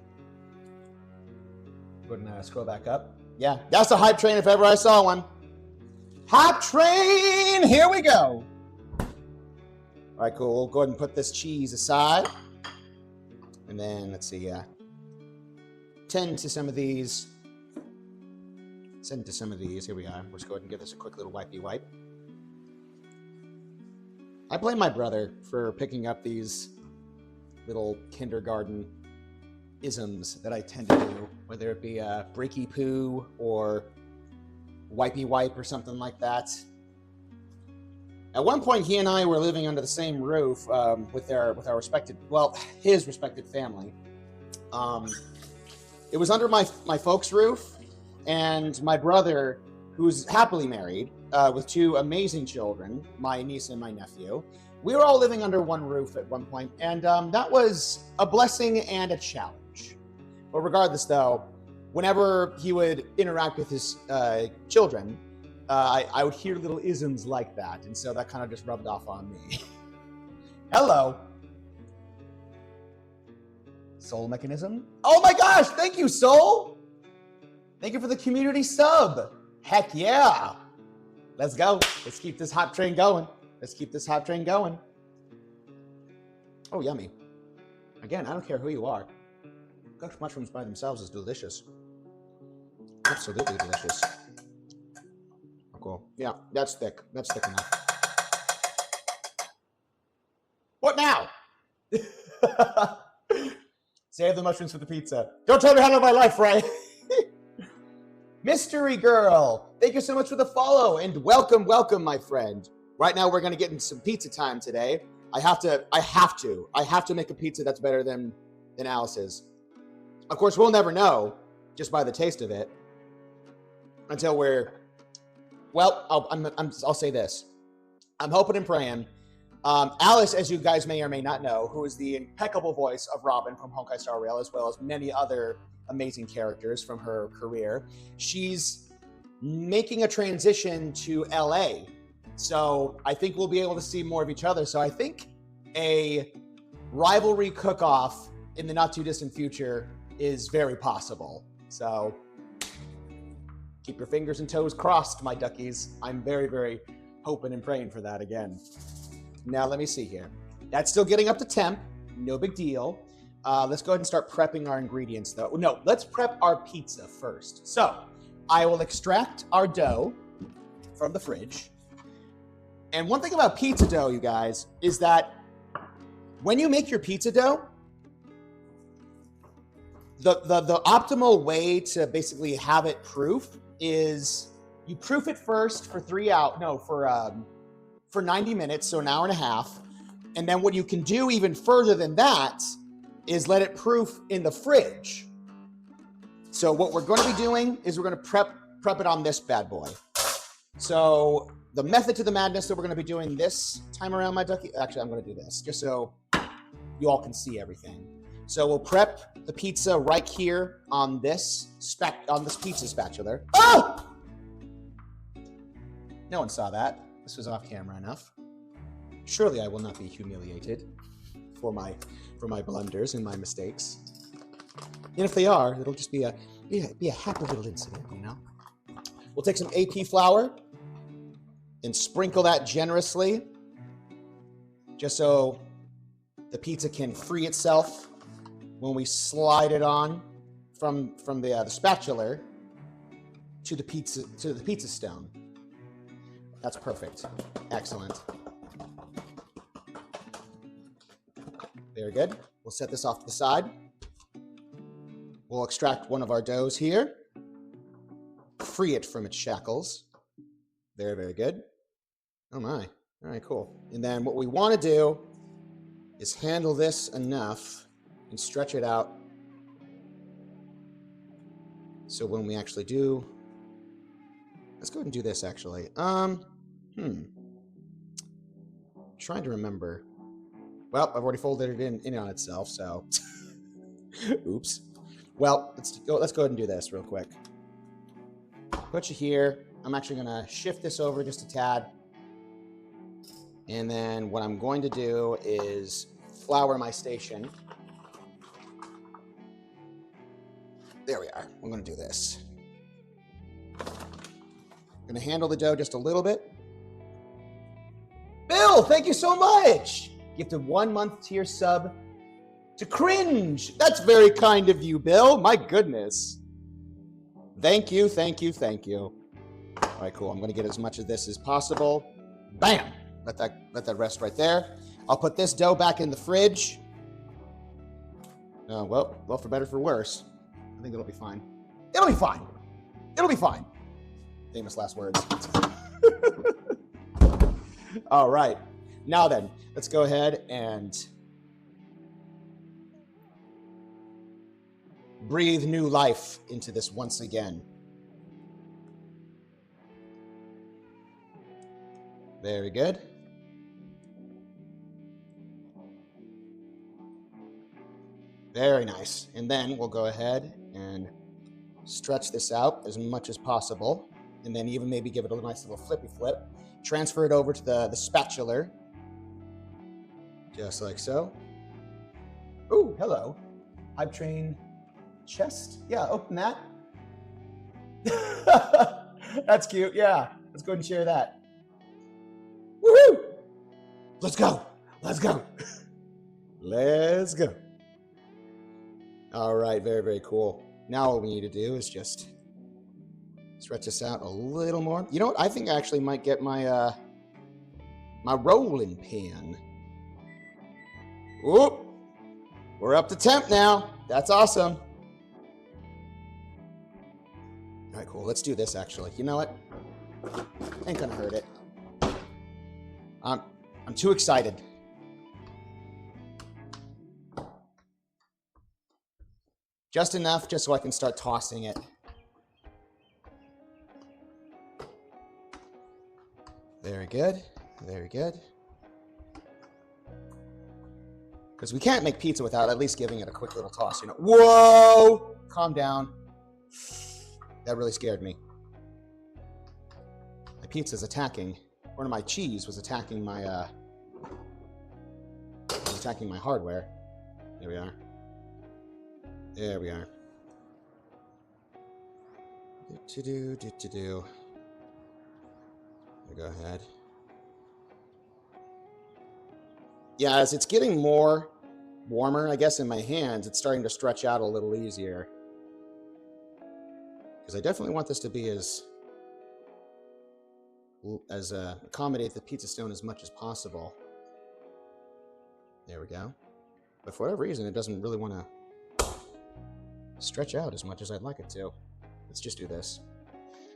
Go ahead and scroll back up. Yeah, that's a hype train if ever I saw one. Hype train, here we go. All right, cool. We'll go ahead and put this cheese aside. And then, let's see, tend to some of these. Send to some of these. Here we are. Let's go ahead and give this a quick little wipey wipe. I blame my brother for picking up these little kindergarten isms that I tend to do, whether it be a breaky poo or wipey wipe or something like that. At one point, he and I were living under the same roof with our respected, well, his respected family. It was under my folks' roof, and my brother, who's happily married with two amazing children, my niece and my nephew, we were all living under one roof at one point, and that was a blessing and a challenge. But regardless, though, whenever he would interact with his children, I would hear little isms like that, and so that kind of just rubbed off on me. Hello. Soul Mechanism. Oh my gosh, thank you, Soul. Thank you for the community sub. Heck yeah. Let's go. Let's keep this hot train going. Let's keep this hot train going. Oh, yummy. Again, I don't care who you are. Gosh, mushrooms by themselves is delicious. Absolutely delicious. Oh, cool. Yeah, that's thick. That's thick enough. What now? Save the mushrooms for the pizza. Don't tell me how to live my life, Ray. Mystery Girl, thank you so much for the follow and welcome, welcome, my friend. Right now, we're gonna get in some pizza time today. I have to make a pizza that's better than Alice's. Of course, we'll never know just by the taste of it until we're. Well, I'll say this. I'm hoping and praying. Alice, as you guys may or may not know, who is the impeccable voice of Robin from Honkai Star Rail, as well as many other amazing characters from her career, she's making a transition to LA. So I think we'll be able to see more of each other. So I think a rivalry cook-off in the not too distant future is very possible. So keep your fingers and toes crossed, my duckies. I'm very, very hoping and praying for that again. Now let me see here. That's still getting up to temp. No big deal. Let's go ahead and start prepping our ingredients, though. No, let's prep our pizza first. So I will extract our dough from the fridge. And one thing about pizza dough, you guys, is that when you make your pizza dough, the optimal way to basically have it proof is you proof it first for for 90 minutes, so an hour and a half. And then what you can do even further than that is let it proof in the fridge. So what we're going to be doing is we're going to prep it on this bad boy. So the method to the madness that we're going to be doing this time around, my ducky. Actually, I'm going to do this just so you all can see everything. So we'll prep the pizza right here on this pizza spatula. Oh! No one saw that. This was off camera enough. Surely I will not be humiliated for my blunders and my mistakes. And if they are, it'll just be a happy little incident, you know? We'll take some AP flour and sprinkle that generously, just so the pizza can free itself when we slide it on from the spatula to the pizza stone. That's perfect. Excellent. Very good. We'll set this off to the side. We'll extract one of our doughs here. Free it from its shackles. Very, very good. Oh my. All right, cool. And then what we want to do is handle this enough and stretch it out. So when we actually do, let's go ahead and do this actually. Trying to remember. Well, I've already folded it in on itself, so oops. Well, let's go ahead and do this real quick. Put you here. I'm actually gonna shift this over just a tad. And then what I'm going to do is flour my station. There we are. I'm gonna do this. I'm gonna handle the dough just a little bit. Bill, thank you so much. Gifted 1 month tier sub to Cringe. That's very kind of you, Bill. My goodness. Thank you, thank you, thank you. All right, cool. I'm going to get as much of this as possible. Bam! Let that rest right there. I'll put this dough back in the fridge. Well, for better, for worse. I think it'll be fine. It'll be fine. It'll be fine. Famous last words. All right. Now then, let's go ahead and breathe new life into this once again. Very good. Very nice. And then we'll go ahead and stretch this out as much as possible. And then even maybe give it a nice little flippy flip. Transfer it over to the spatula. Just like so. Ooh, hello. Hype train chest. Yeah, open that. That's cute. Yeah, let's go ahead and share that. Woohoo! Let's go. Let's go. Let's go. All right, very, very cool. Now what we need to do is just stretch this out a little more. You know what? I think I actually might get my my rolling pin. Whoop! We're up to temp now. That's awesome. All right, cool. Let's do this actually. You know what? Ain't gonna hurt it. I'm too excited. Just enough, just so I can start tossing it. Very good. Very good. Because we can't make pizza without at least giving it a quick little toss, you know. Whoa! Calm down. That really scared me. My pizza's attacking. One of my cheese was attacking my hardware. There we are. There we are. Do. Go ahead. Yeah, as it's getting more warmer, I guess, in my hands, it's starting to stretch out a little easier. Because I definitely want this to be as accommodate the pizza stone as much as possible. There we go. But for whatever reason, it doesn't really want to stretch out as much as I'd like it to. Let's just do this.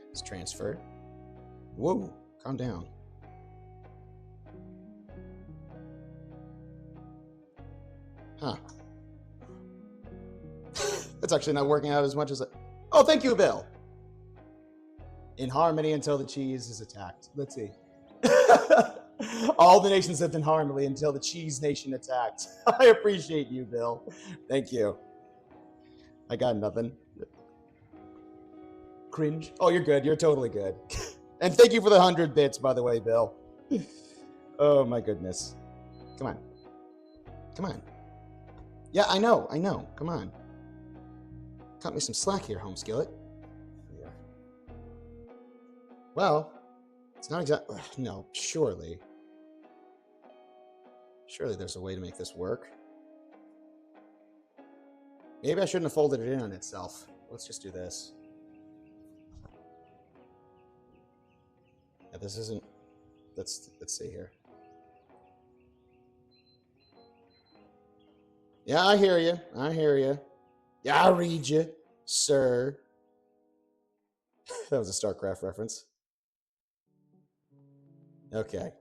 Let's transfer. Whoa, calm down. Huh. That's actually not working out as much as Oh, thank you, Bill. In harmony until the cheese is attacked. Let's see. All the nations lived in harmony until the cheese nation attacked. I appreciate you, Bill. Thank you. I got nothing. Cringe. Oh, you're good. You're totally good. And thank you for the 100 bits, by the way, Bill. Oh, my goodness. Come on. Come on. Yeah, I know. Come on. Cut me some slack here, Home Skillet. Yeah. Well, it's not exactly... No, surely. Surely there's a way to make this work. Maybe I shouldn't have folded it in on itself. Let's just do this. Yeah, this isn't... Let's see here. Yeah, I hear you. I hear you. Yeah, I read you, sir. That was a StarCraft reference. Okay.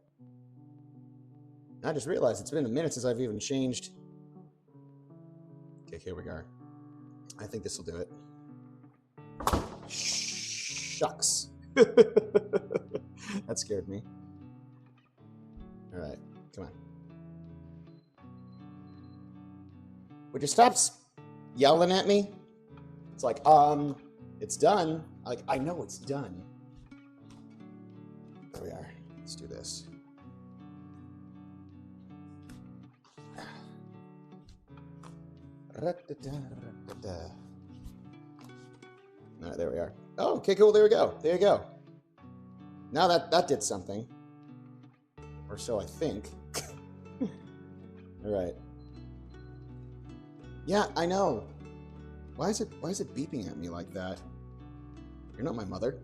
I just realized it's been a minute since I've even changed. Okay, here we go. I think this will do it. Shucks. That scared me. All right, come on. Would you stop yelling at me? It's like, it's done. Like, I know it's done. There we are. Let's do this. All right, there we are. Oh, okay, cool. There we go. There you go. Now that did something. Or so I think. All right. Yeah, I know. Why is it beeping at me like that? You're not my mother.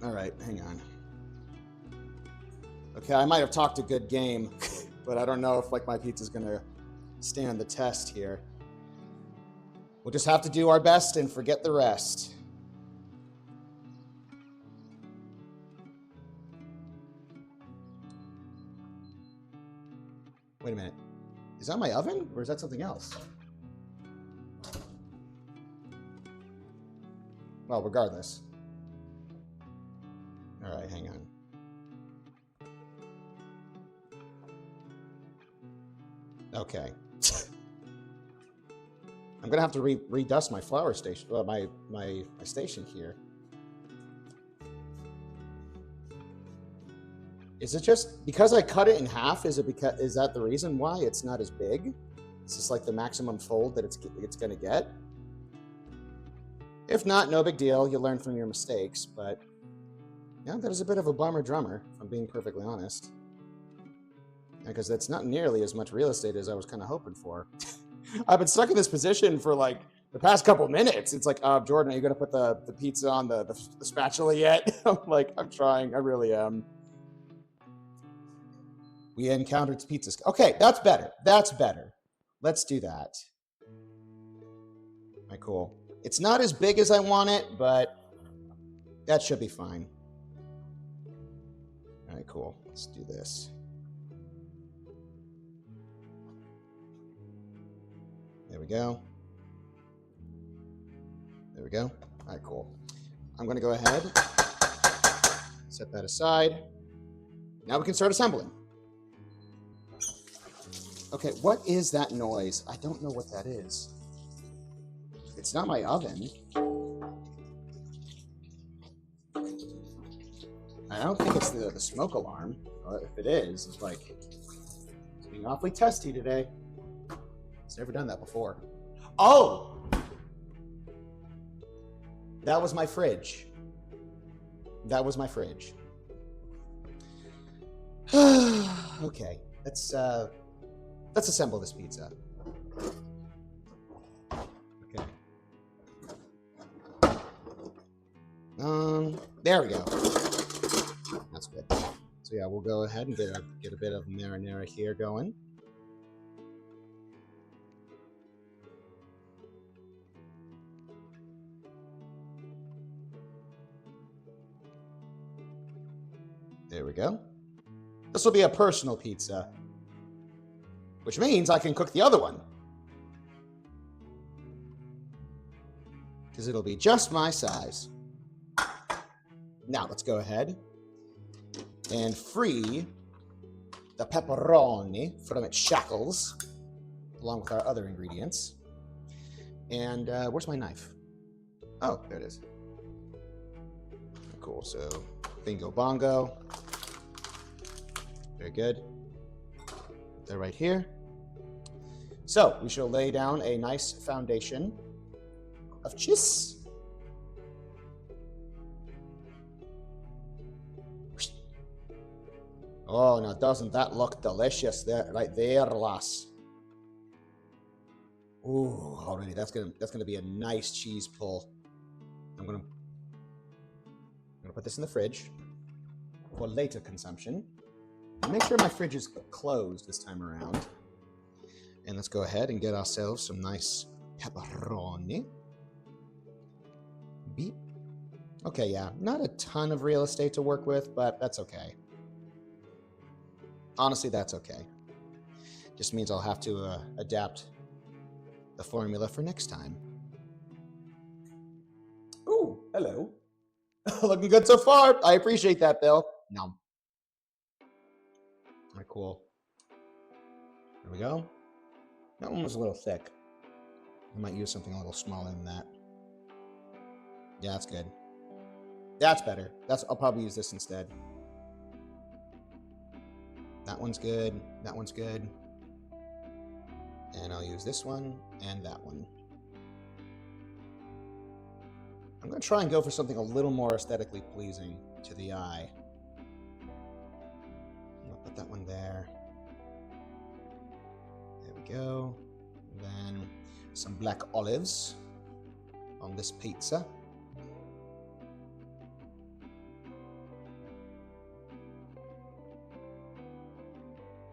All right, hang on. Okay, I might have talked a good game, but I don't know if like my pizza's gonna stand the test here. We'll just have to do our best and forget the rest. Wait a minute. Is that my oven or is that something else? Well, regardless. All right, hang on. Okay. I'm gonna have to redust my flour station, my station here. Is it just because I cut it in half? Is that the reason why it's not as big? Is this like the maximum fold that it's going to get? If not, no big deal. You learn from your mistakes, but yeah, that is a bit of a bummer drummer, if I'm being perfectly honest. Because that's not nearly as much real estate as I was kind of hoping for. I've been stuck in this position for like the past couple minutes. It's like, Jordan, are you going to put the pizza on the spatula yet? I'm like, I'm trying. I really am. We encountered pizza. Okay, that's better. That's better. Let's do that. All right, cool. It's not as big as I want it, but that should be fine. All right, cool. Let's do this. There we go. There we go. All right, cool. I'm going to go ahead, set that aside. Now we can start assembling. Okay, what is that noise? I don't know what that is. It's not my oven. I don't think it's the smoke alarm. If it is, it's like, it's being awfully testy today. It's never done that before. Oh! That was my fridge. That was my fridge. Okay, let's assemble this pizza. Okay. There we go. That's good. So yeah, we'll go ahead and get a bit of marinara here going. There we go. This will be a personal pizza, which means I can cook the other one, because it'll be just my size. Now let's go ahead and free the pepperoni from its shackles, along with our other ingredients. And where's my knife? Oh, there it is. Cool, so bingo bongo. Very good. They're right here. So we shall lay down a nice foundation of cheese. Oh, now doesn't that look delicious there, right there, lass? Ooh, already that's gonna be a nice cheese pull. I'm gonna put this in the fridge for later consumption. Make sure my fridge is closed this time around. And let's go ahead and get ourselves some nice pepperoni. Beep. Okay, yeah, not a ton of real estate to work with, but that's okay. Honestly, that's okay. Just means I'll have to adapt the formula for next time. Ooh, hello. Looking good so far. I appreciate that, Bill. Nom. All right, cool. There we go. That one was a little thick. I might use something a little smaller than that. Yeah, that's good. That's better. I'll probably use this instead. That one's good. That one's good. And I'll use this one and that one. I'm going to try and go for something a little more aesthetically pleasing to the eye. I'll put that one there. There we go. And then some black olives on this pizza.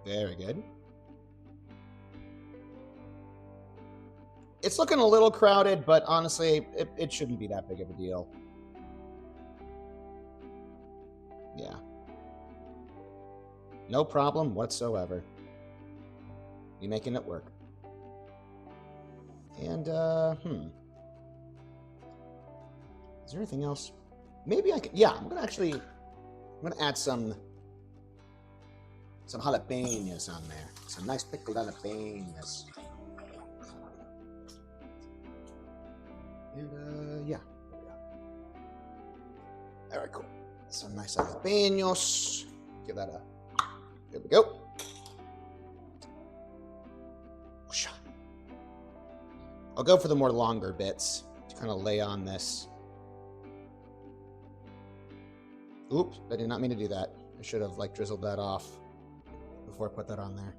Very good. It's looking a little crowded, but honestly, it shouldn't be that big of a deal. Yeah. No problem whatsoever. You making it work. And, is there anything else? Maybe I could, yeah, I'm gonna add some jalapenos on there. Some nice pickled jalapenos. And, yeah. All right, cool. Some nice jalapenos. give that a... There we go. I'll go for the more longer bits to kind of lay on this. Oops, I did not mean to do that. I should have like drizzled that off before I put that on there.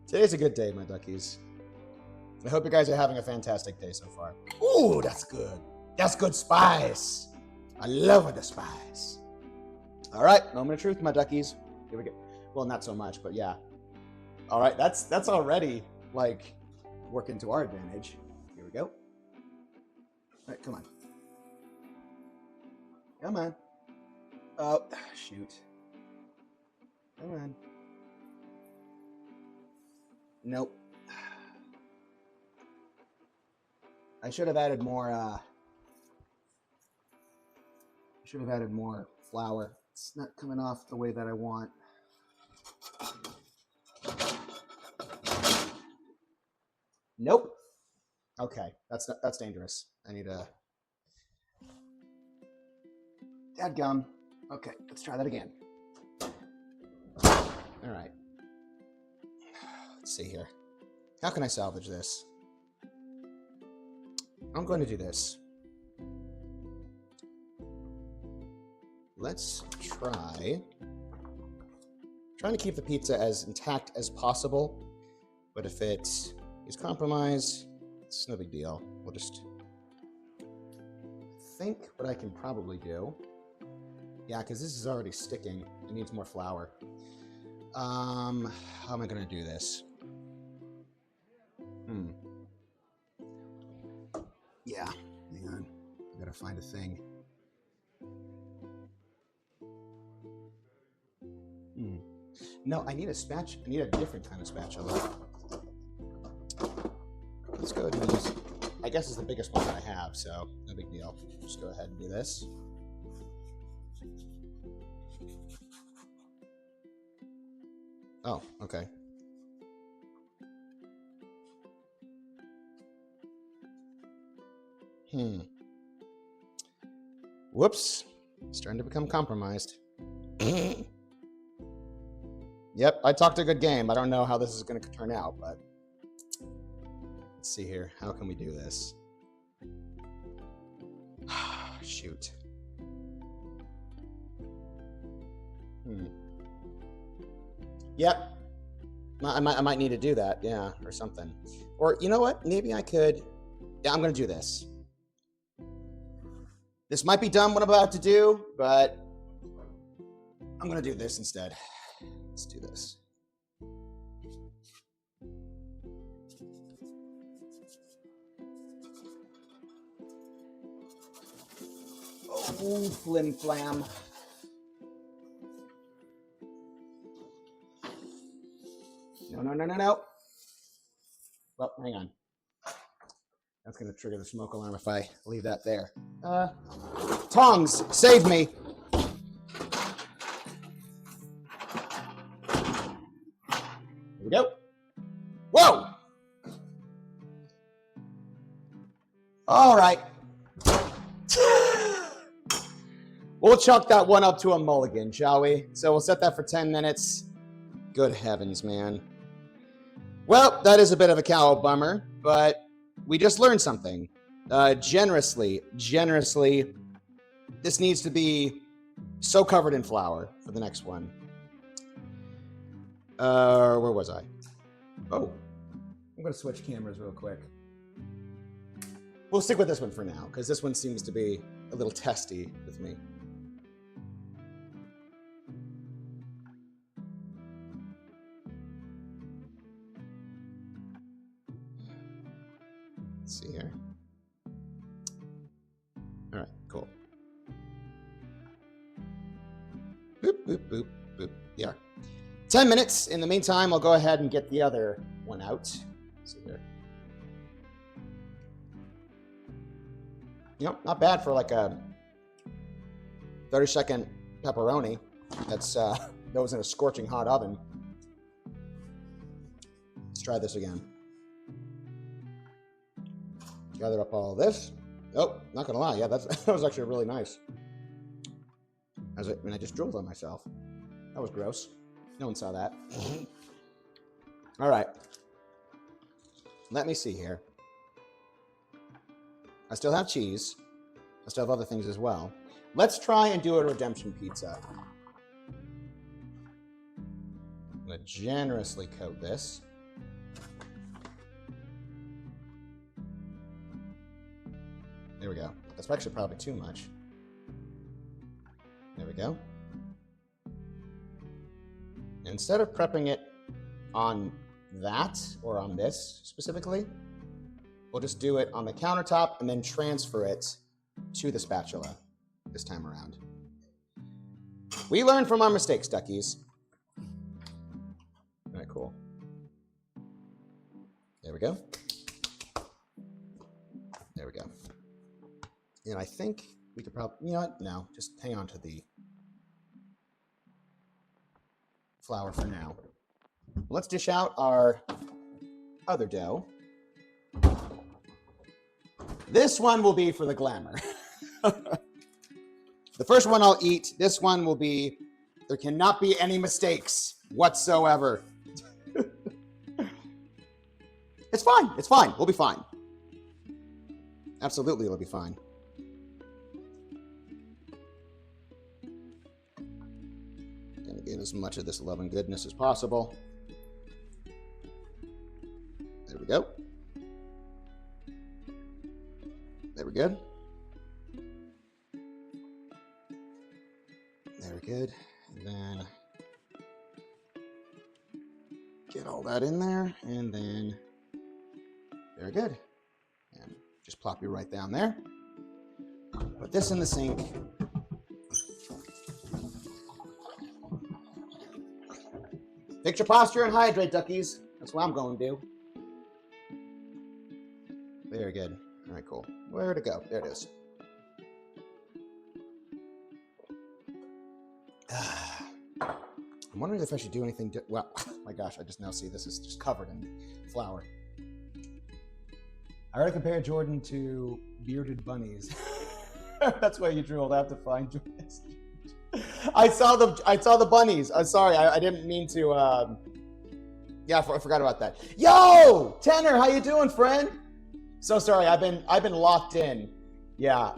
Today's a good day, my duckies. I hope you guys are having a fantastic day so far. Ooh, that's good. That's good spice. I love the spice. All right, moment of truth, my duckies. Here we go. Well, not so much, but yeah. All right, that's already like working to our advantage. Here we go. All right, come on. Come on. Oh, shoot. Come on. Nope. I should have added more flour. It's not coming off the way that I want. Nope. Okay, that's dangerous. I need a dadgum. Okay, let's try that again. All right. Let's see here. How can I salvage this? I'm going to do this. Let's trying to keep the pizza as intact as possible, but if it is compromised, it's no big deal. We'll just think what I can probably do. Yeah, because this is already sticking. It needs more flour. How am I going to do this? Yeah, hang on. I gotta find a thing. No, I need a spatula. I need a different kind of spatula. Let's go ahead and use, I guess it's the biggest one that I have, so no big deal. Just go ahead and do this. Oh, okay. Whoops. Starting to become compromised. Yep, I talked a good game. I don't know how this is going to turn out, but let's see here. How can we do this? Shoot. Yep. I might need to do that, yeah, or something. Or, you know what? Maybe I could... Yeah, I'm going to do this. This might be dumb what I'm about to do, but I'm going to do this instead. Let's do this. Oh, flim flam. No. Well, hang on. That's going to trigger the smoke alarm if I leave that there. Tongs, save me. Here we go. Whoa! All right. We'll chalk that one up to a mulligan, shall we? So we'll set that for 10 minutes. Good heavens, man. Well, that is a bit of a cow bummer, but we just learned something. Generously, this needs to be so covered in flour for the next one. Where was I? Oh, I'm going to switch cameras real quick. We'll stick with this one for now, because this one seems to be a little testy with me. Let's see here. All right, cool. Boop, boop, boop, boop. Yeah. 10 minutes. In the meantime, I'll go ahead and get the other one out. Let's see here. You know, not bad for like a 30-second pepperoni that's goes in a scorching hot oven. Let's try this again. Gather up all this. Oh, not gonna lie, yeah, that was actually really nice. I just drooled on myself. That was gross. No one saw that. All right. Let me see here. I still have cheese. I still have other things as well. Let's try and do a redemption pizza. I'm going to generously coat this. There we go. That's actually probably too much. There we go. Instead of prepping it on that or on this specifically, we'll just do it on the countertop and then transfer it to the spatula this time around. We learn from our mistakes, duckies. All right, cool. There we go. There we go. And I think we could probably, you know what? No, just hang on to the flour for now. Let's dish out our other dough. This one will be for the glamour. The first one I'll eat. This one will be, there cannot be any mistakes whatsoever. It's fine. It's fine. We'll be fine. Absolutely, it'll be fine. Gonna get as much of this love and goodness as possible. There we go. Very good. Very good. And then get all that in there, and then very good. And just plop you right down there. Put this in the sink. Fix your posture and hydrate, duckies. That's what I'm going to do. Very good. All right, cool. Where to go? There it is. I'm wondering if I should do anything. Well, my gosh, I just now see this is just covered in flour. I already compared Jordan to bearded bunnies. That's why you drooled. I have to find Jordan. I saw the bunnies. I'm sorry. I didn't mean to. Yeah, I forgot about that. Yo, Tanner, how you doing, friend? So sorry. I've been locked in. Yeah.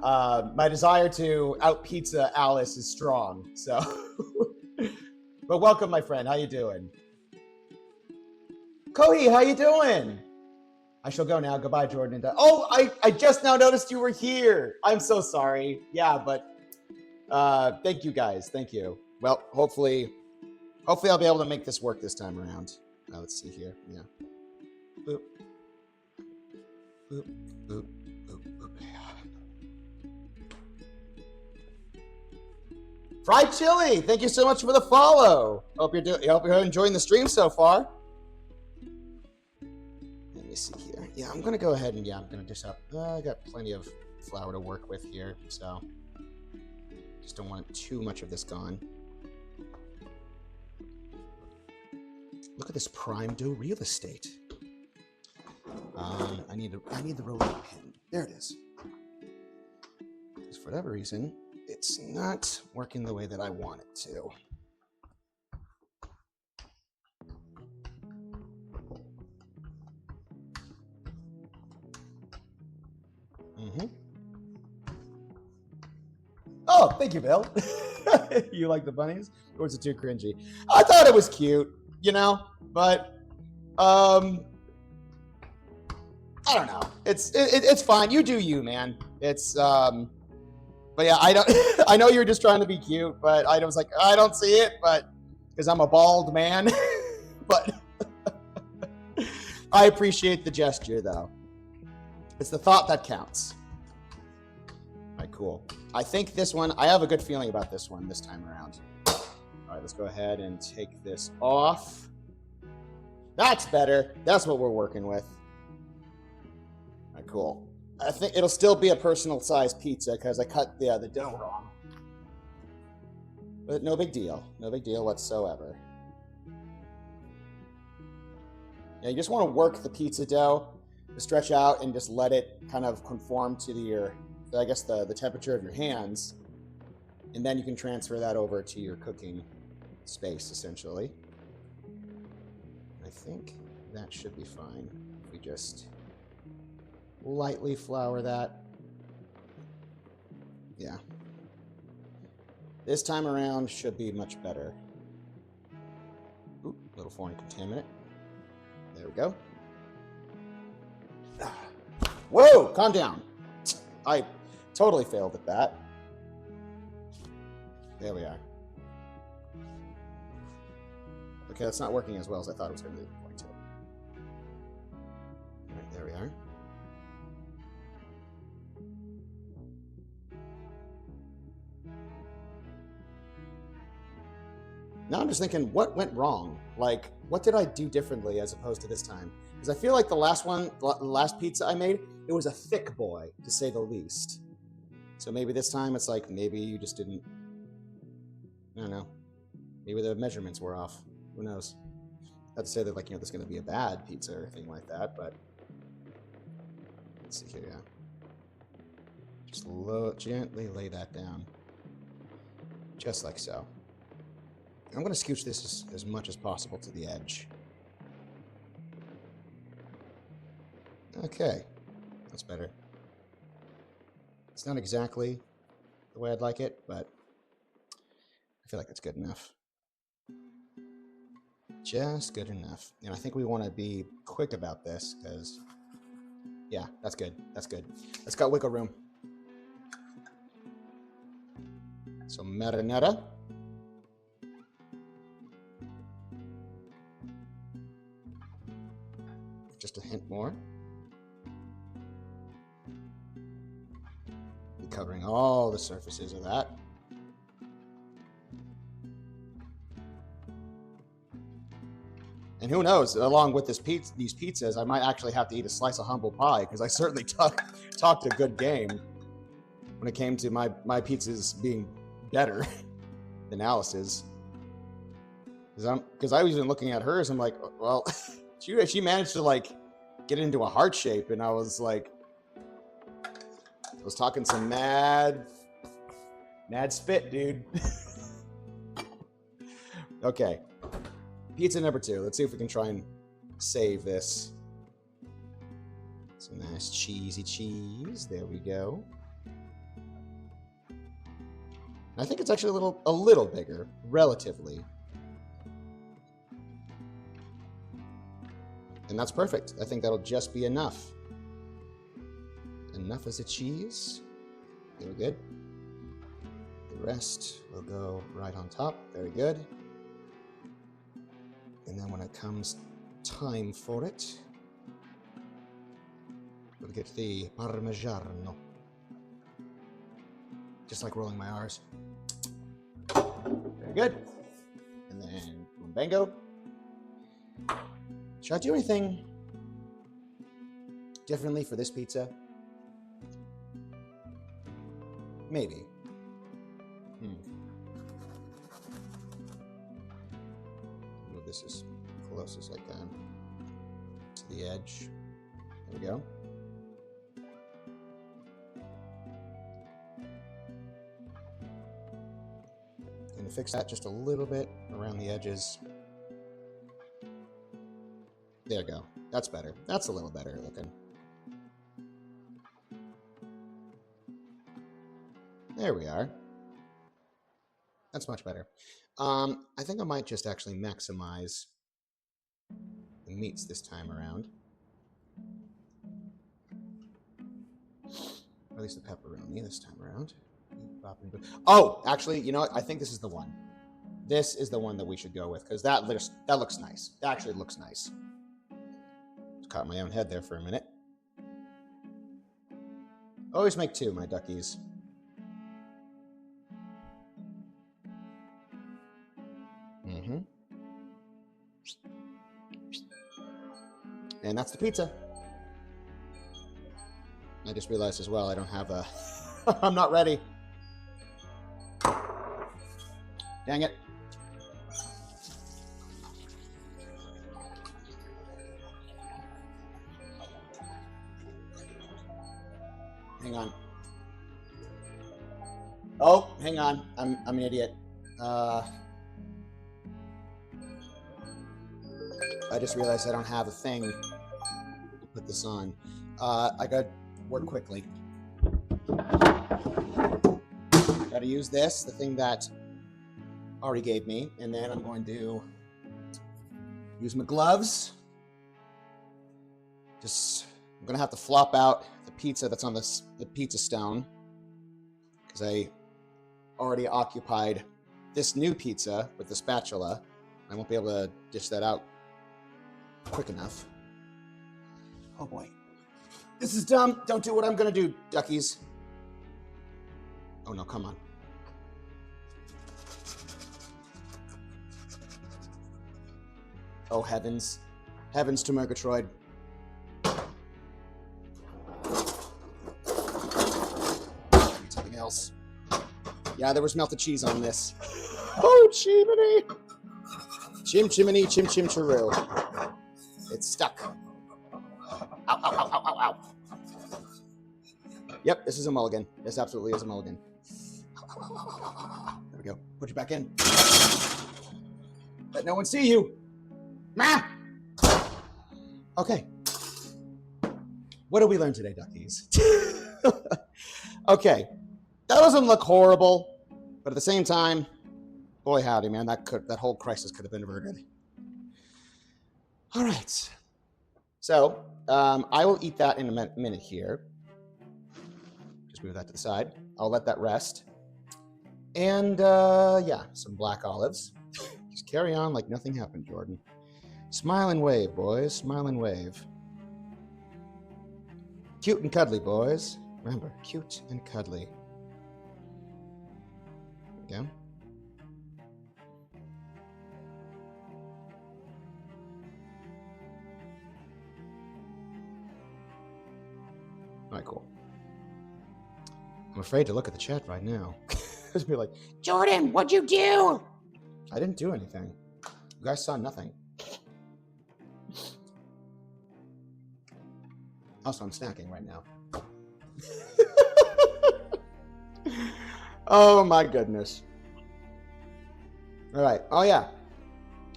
My desire to out pizza Alice is strong. So, but welcome, my friend. How you doing? Cody, how you doing? I shall go now. Goodbye, Jordan. Oh, I just now noticed you were here. I'm so sorry. Yeah, but thank you guys. Thank you. Well, hopefully I'll be able to make this work this time around. Let's see here. Yeah. Boop. Boop. Boop. Boop. Boop. Fried chili. Thank you so much for the follow. Hope you're enjoying the stream so far. Let me see here. Yeah, I'm gonna go ahead and I'm gonna dish up. I got plenty of flour to work with here, so just don't want too much of this gone. Look at this prime dough real estate. I need the rolling pin. There it is. Because for whatever reason, it's not working the way that I want it to. Oh, thank you, Bill. You like the bunnies? Or is it too cringy? I thought it was cute, but I don't know. It's fine. You do you, man. It's but yeah, I don't. I know you're just trying to be cute, but I was like, I don't see it, but because I'm a bald man. But I appreciate the gesture, though. It's the thought that counts. All right, cool. I think this one, I have a good feeling about this one this time around. All right, let's go ahead and take this off. That's better. That's what we're working with. All right, cool. I think it'll still be a personal size pizza because I cut the dough wrong. But no big deal. No big deal whatsoever. Yeah, you just want to work the pizza dough stretch out and just let it kind of conform to I guess the temperature of your hands, and then you can transfer that over to your cooking space essentially. I think that should be fine if we just lightly flour that. Yeah. This time around should be much better. Oop, little foreign contaminant. There we go. Whoa, calm down. I totally failed at that. There we are. Okay, that's not working as well as I thought it was going to. All right, there we are. Now I'm just thinking, what went wrong? Like, what did I do differently as opposed to this time? Because I feel like the last pizza I made, it was a thick boy, to say the least. So maybe this time it's like, maybe you just didn't, I don't know. Maybe the measurements were off. Who knows? Not to say that, like, you know, there's going to be a bad pizza or anything like that, but let's see here, yeah. Just gently lay that down. Just like so. I'm going to scooch this as much as possible to the edge. Okay, that's better. It's not exactly the way I'd like it, but I feel like it's good enough. Just good enough. And I think we want to be quick about this because, yeah, that's good. That's good. It's got wiggle room. So marinara. Just a hint more. Be covering all the surfaces of that. And who knows, along with these pizzas, I might actually have to eat a slice of humble pie because I certainly talked a good game when it came to my pizzas being better than Alice's. Because I was even looking at hers, I'm like, well, she managed to like get it into a heart shape, and I was like, I was talking some mad spit, dude. Okay. Pizza number 2. Let's see if we can try and save this. Some nice cheesy cheese. There we go. I think it's actually a little bigger, relatively. And that's perfect. I think that'll just be enough. Enough as a cheese. Very good. The rest will go right on top. Very good. And then when it comes time for it, we'll get the Parmigiano. Just like rolling my R's. Very good. And then Bango. Should I do anything differently for this pizza? Maybe. Move this as close as I can to the edge. There we go. Gonna fix that just a little bit around the edges. There we go. That's better. That's a little better looking. There we are. That's much better. I think I might just actually maximize the meats this time around. Or at least the pepperoni this time around. Oh, actually, you know what? I think this is the one. This is the one that we should go with because that looks nice. That actually looks nice. Just caught my own head there for a minute. Always make 2, my duckies. And that's the pizza. I just realized as well I don't have a... I'm not ready. Dang it. Hang on. Oh, hang on. I'm an idiot. I just realized I don't have a thing to put this on. I gotta work quickly. Gotta use this, the thing that already gave me, and then I'm going to use my gloves. I'm gonna have to flop out the pizza that's on the pizza stone because I already occupied this new pizza with the spatula. I won't be able to dish that out quick enough. Oh boy. This is dumb. Don't do what I'm gonna do, duckies. Oh no, come on. Oh heavens. Heavens to Murgatroyd. Something else. Yeah, there was melted cheese on this. Oh, chimney! Chim chimney, chim chim chiroo. It's stuck. Ow, ow, ow, ow, ow, ow. Yep, this is a mulligan. This absolutely is a mulligan. There we go. Put you back in. Let no one see you. Ma! Okay. What did we learn today, duckies? Okay. That doesn't look horrible, but at the same time, boy howdy, man, that whole crisis could have been averted. All right. So, I will eat that in a minute here. Just move that to the side. I'll let that rest. And, yeah, some black olives. Just carry on like nothing happened, Jordan. Smile and wave, boys. Smile and wave. Cute and cuddly, boys. Remember, cute and cuddly. There we go. All right, cool. I'm afraid to look at the chat right now. Just be like, Jordan, what'd you do? I didn't do anything. You guys saw nothing. Also, I'm snacking right now. Oh my goodness. All right. Oh yeah.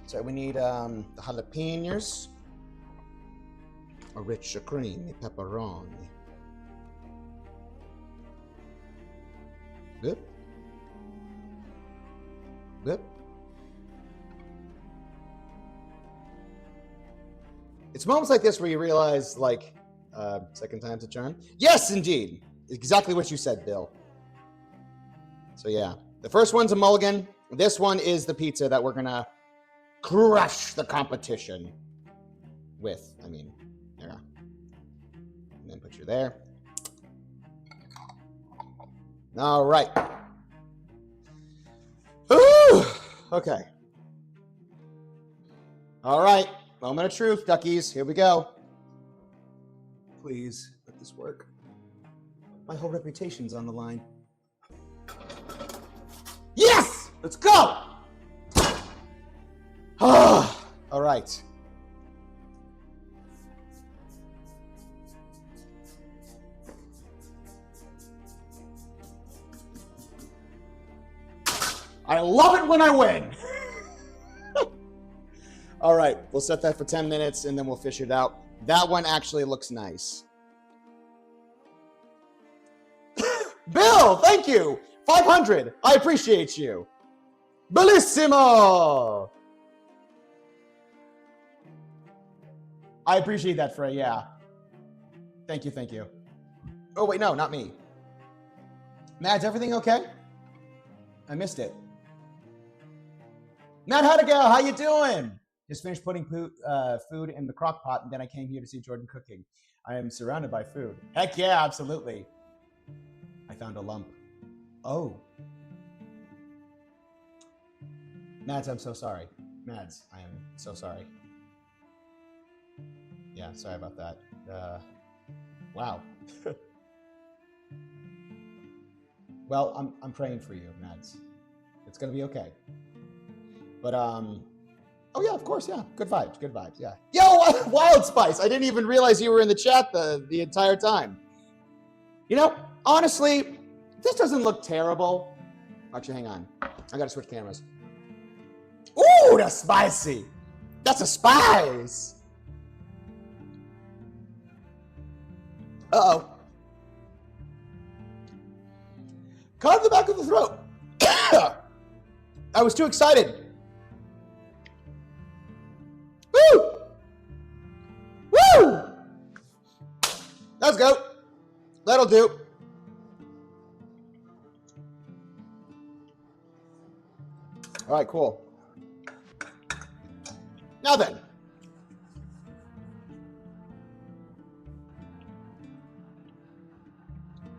So we need the jalapenos, a rich creamy pepperoni. Good. Good. It's moments like this where you realize, like, second time's a charm. Yes, indeed. Exactly what you said, Bill. So yeah, the first one's a mulligan. This one is the pizza that we're gonna crush the competition with. I mean, there. And then put you there. All right. Ooh, okay. All right. Moment of truth, duckies. Here we go. Please let this work. My whole reputation's on the line. Yes! Let's go! All right. I love it when I win. All right, we'll set that for 10 minutes and then we'll fish it out. That one actually looks nice. Bill, thank you. 500. I appreciate you. Bellissimo. I appreciate that, Frey. Yeah. Thank you. Thank you. Oh, wait, no, not me. Mads, everything okay? I missed it. Matt Hudigal, how you doing? Just finished putting food in the crock pot, and then I came here to see Jordan cooking. I am surrounded by food. Heck yeah, absolutely. I found a lump. Oh. Mads, I'm so sorry. Mads, I am so sorry. Yeah, sorry about that. Wow. Well, I'm praying for you, Mads. It's gonna be okay. But oh yeah, of course, yeah. Good vibes, yeah. Yo, Wild Spice! I didn't even realize you were in the chat the entire time. You know, honestly, this doesn't look terrible. Actually, hang on. I gotta switch cameras. Ooh, that's spicy. That's a spice. Uh-oh. Caught in the back of the throat. I was too excited. Woo! Woo! Let's go. That'll do. All right, cool. Now then.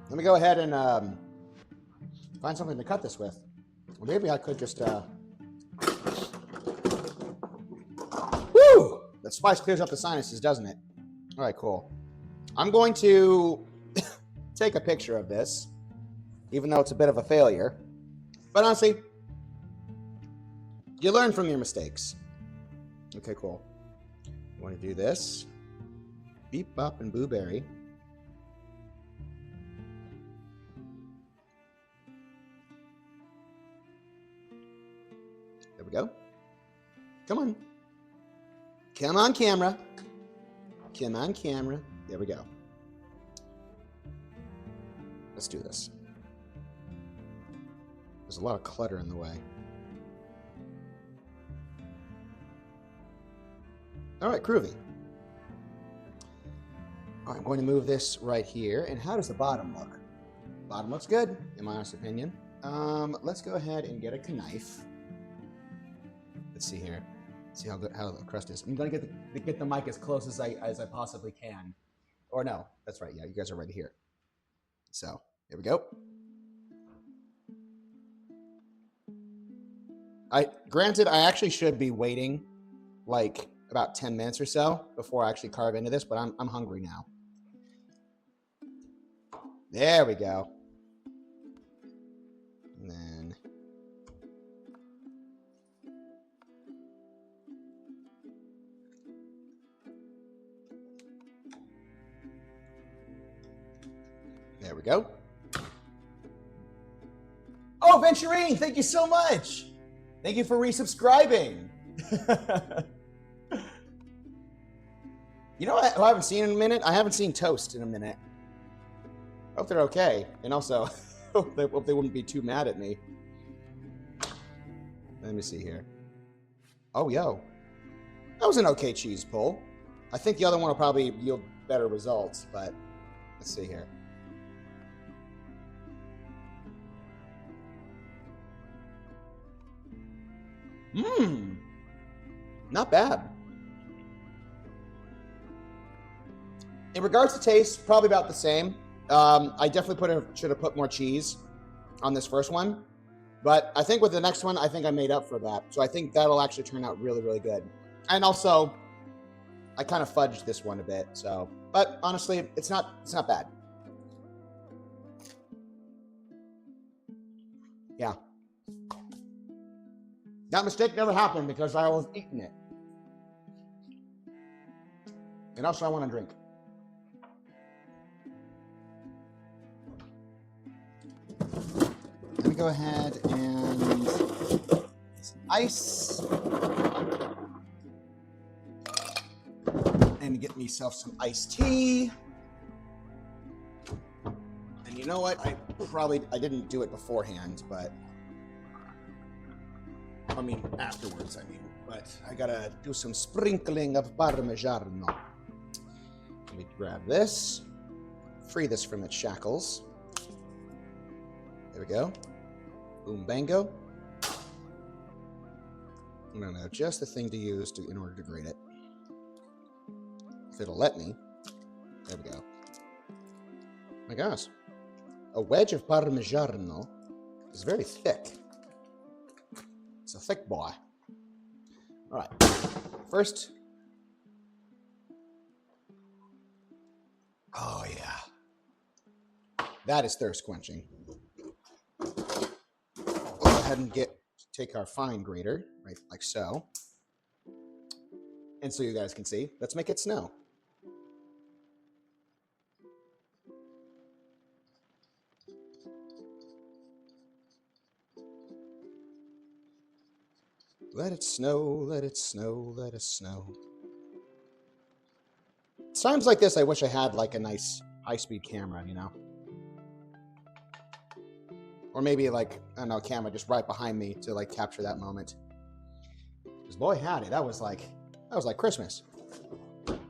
Let me go ahead and find something to cut this with. Or maybe I could just... Woo! That spice clears up the sinuses, doesn't it? All right, cool. I'm going to take a picture of this, even though it's a bit of a failure. But honestly, you learn from your mistakes. Okay, cool. I want to do this. Beep, bop, and blueberry. There we go. Come on. Come on, camera. Come on, camera. There we go. Let's do this. There's a lot of clutter in the way. All right, groovy. All right, I'm going to move this right here. And how does the bottom look? Bottom looks good, in my honest opinion. Let's go ahead and get a knife. Let's see here. See how the crust is. I'm going to get the mic as close as I possibly can. Or no, that's right. Yeah, you guys are right here. So here we go. Granted, I actually should be waiting like about 10 minutes or so before I actually carve into this, but I'm hungry now. There we go. And then there we go. Oh, Venturine, thank you so much. Thank you for resubscribing. You know what I haven't seen in a minute? I haven't seen Toast in a minute. Hope they're okay. And also, hope they wouldn't be too mad at me. Let me see here. Oh, yo. That was an okay cheese pull. I think the other one will probably yield better results, but let's see here. Mmm. Not bad. In regards to taste, probably about the same. I definitely should have put more cheese on this first one. But I think with the next one, I think I made up for that. So I think that'll actually turn out really, really good. And also, I kind of fudged this one a bit. So, but honestly, it's not bad. Yeah. That mistake never happened because I was eating it. And also, I want to drink. Let me go ahead and some ice. And get myself some iced tea. And you know what? I didn't do it beforehand, but I mean afterwards, but I gotta do some sprinkling of Parmigiano. Let me grab this, free this from its shackles. There we go. Boom, bango. I don't know, just the thing to use in order to grate it. If it'll let me. There we go. My gosh. A wedge of Parmigiano is very thick. It's a thick boy. All right. First. Oh, yeah. That is thirst quenching. We'll go ahead and take our fine grater, right, like so. And so you guys can see, let's make it snow. Let it snow, let it snow, let it snow. Times like this, I wish I had like a nice high-speed camera, you know? Or maybe like, I don't know, a camera just right behind me to like capture that moment. Because boy howdy, that was like Christmas. And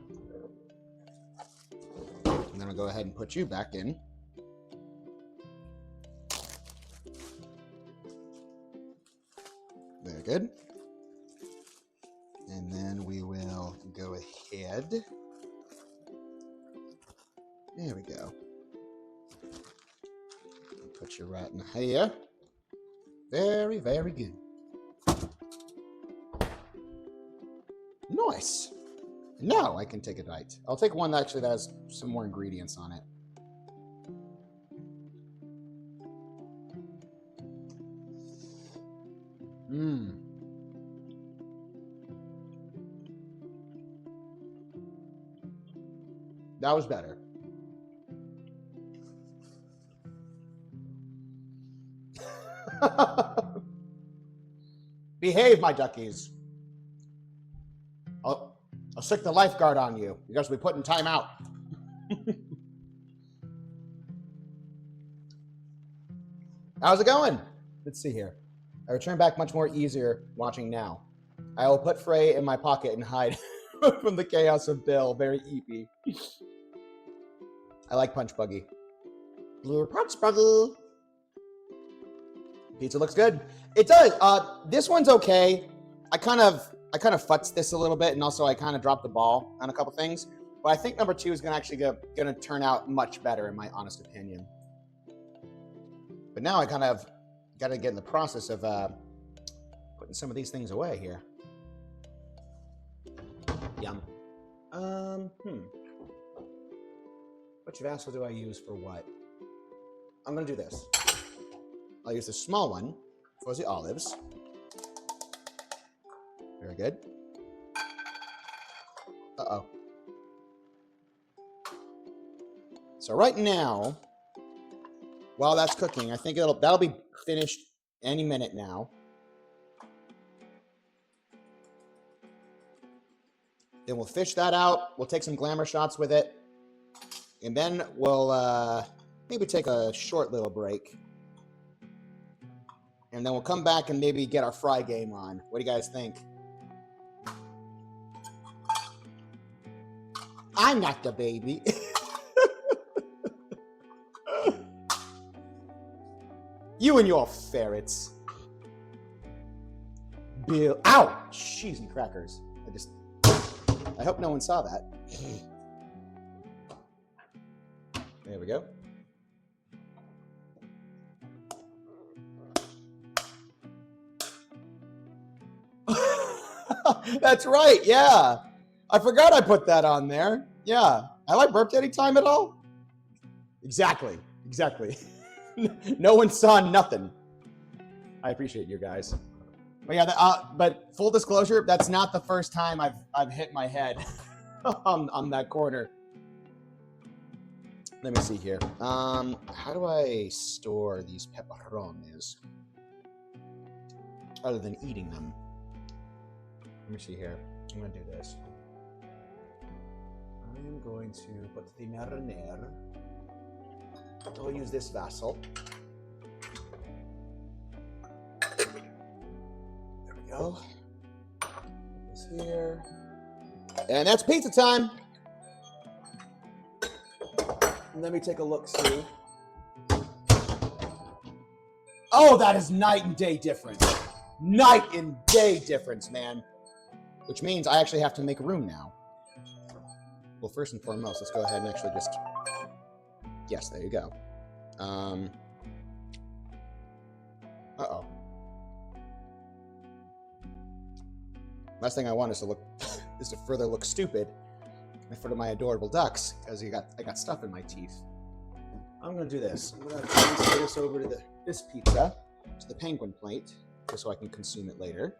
then I'll go ahead and put you back in. Very good. And then we will go ahead. There we go. Put you right in here. Very, very good. Nice. Now I can take a bite. I'll take one that actually has some more ingredients on it. Mmm. That was better. Behave, my duckies. I'll stick the lifeguard on you. You guys will be put in timeout. How's it going? Let's see here. I return back much more easier watching now. I will put Frey in my pocket and hide from the chaos of Bill. Very eepy. I like Punch Buggy. Blue Punch Buggy. Pizza looks good. It does. This one's okay. I kind of futzed this a little bit, and also I kind of dropped the ball on a couple things. But I think number 2 is gonna turn out much better, in my honest opinion. But now I kind of got to get in the process of putting some of these things away here. Yum. Which vassal do I use for what? I'm gonna do this. I'll use the small one for the olives. Very good. Uh-oh. So right now, while that's cooking, I think that'll be finished any minute now. Then we'll fish that out. We'll take some glamour shots with it. And then we'll maybe take a short little break. And then we'll come back and maybe get our fry game on. What do you guys think? I'm not the baby. You and your ferrets. Bill. Ow! Cheese and crackers. I hope no one saw that. There we go. That's right, yeah. I forgot I put that on there. Yeah. Have I burped any time at all? Exactly. No one saw nothing. I appreciate you guys. But yeah, but full disclosure, that's not the first time I've hit my head on that corner. Let me see here. How do I store these pepperonis other than eating them? Let me see here. I'm gonna do this. I'm going to put the marinara. I'll use this vessel. There we go. Put this here. And that's pizza time. Let me take a look, see. Oh, that is night and day difference. Night and day difference, man. Which means I actually have to make room now. Well, first and foremost, let's go ahead and actually just... Yes, there you go. Uh-oh. Last thing I want is to look... is to further look stupid in front of my adorable ducks, because I got stuff in my teeth. I'm going to do this. I'm going to transfer this over to this pizza, to the penguin plate, just so I can consume it later.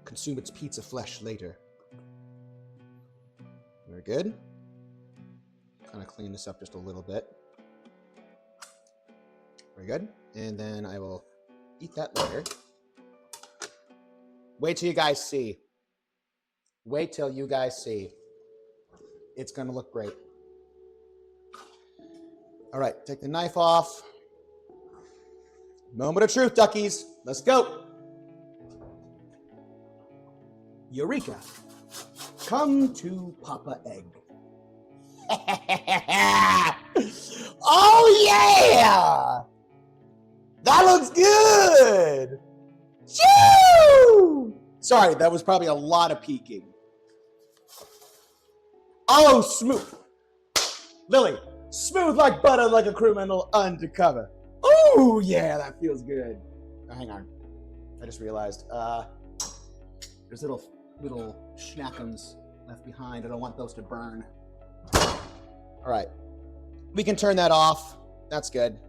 Consume its pizza flesh later. Very good. Kind of clean this up just a little bit. Very good. And then I will eat that later. Wait till you guys see. Wait till you guys see. It's going to look great. All right, take the knife off. Moment of truth, duckies. Let's go. Eureka. Come to Papa Egg. Oh, yeah! That looks good! Shoo! Sorry, that was probably a lot of peeking. Oh, smooth. Lily, smooth like butter, like a criminal undercover. Oh, yeah, that feels good. Oh, hang on. I just realized there's little schnackums left behind. I don't want those to burn. All right. We can turn that off. That's good.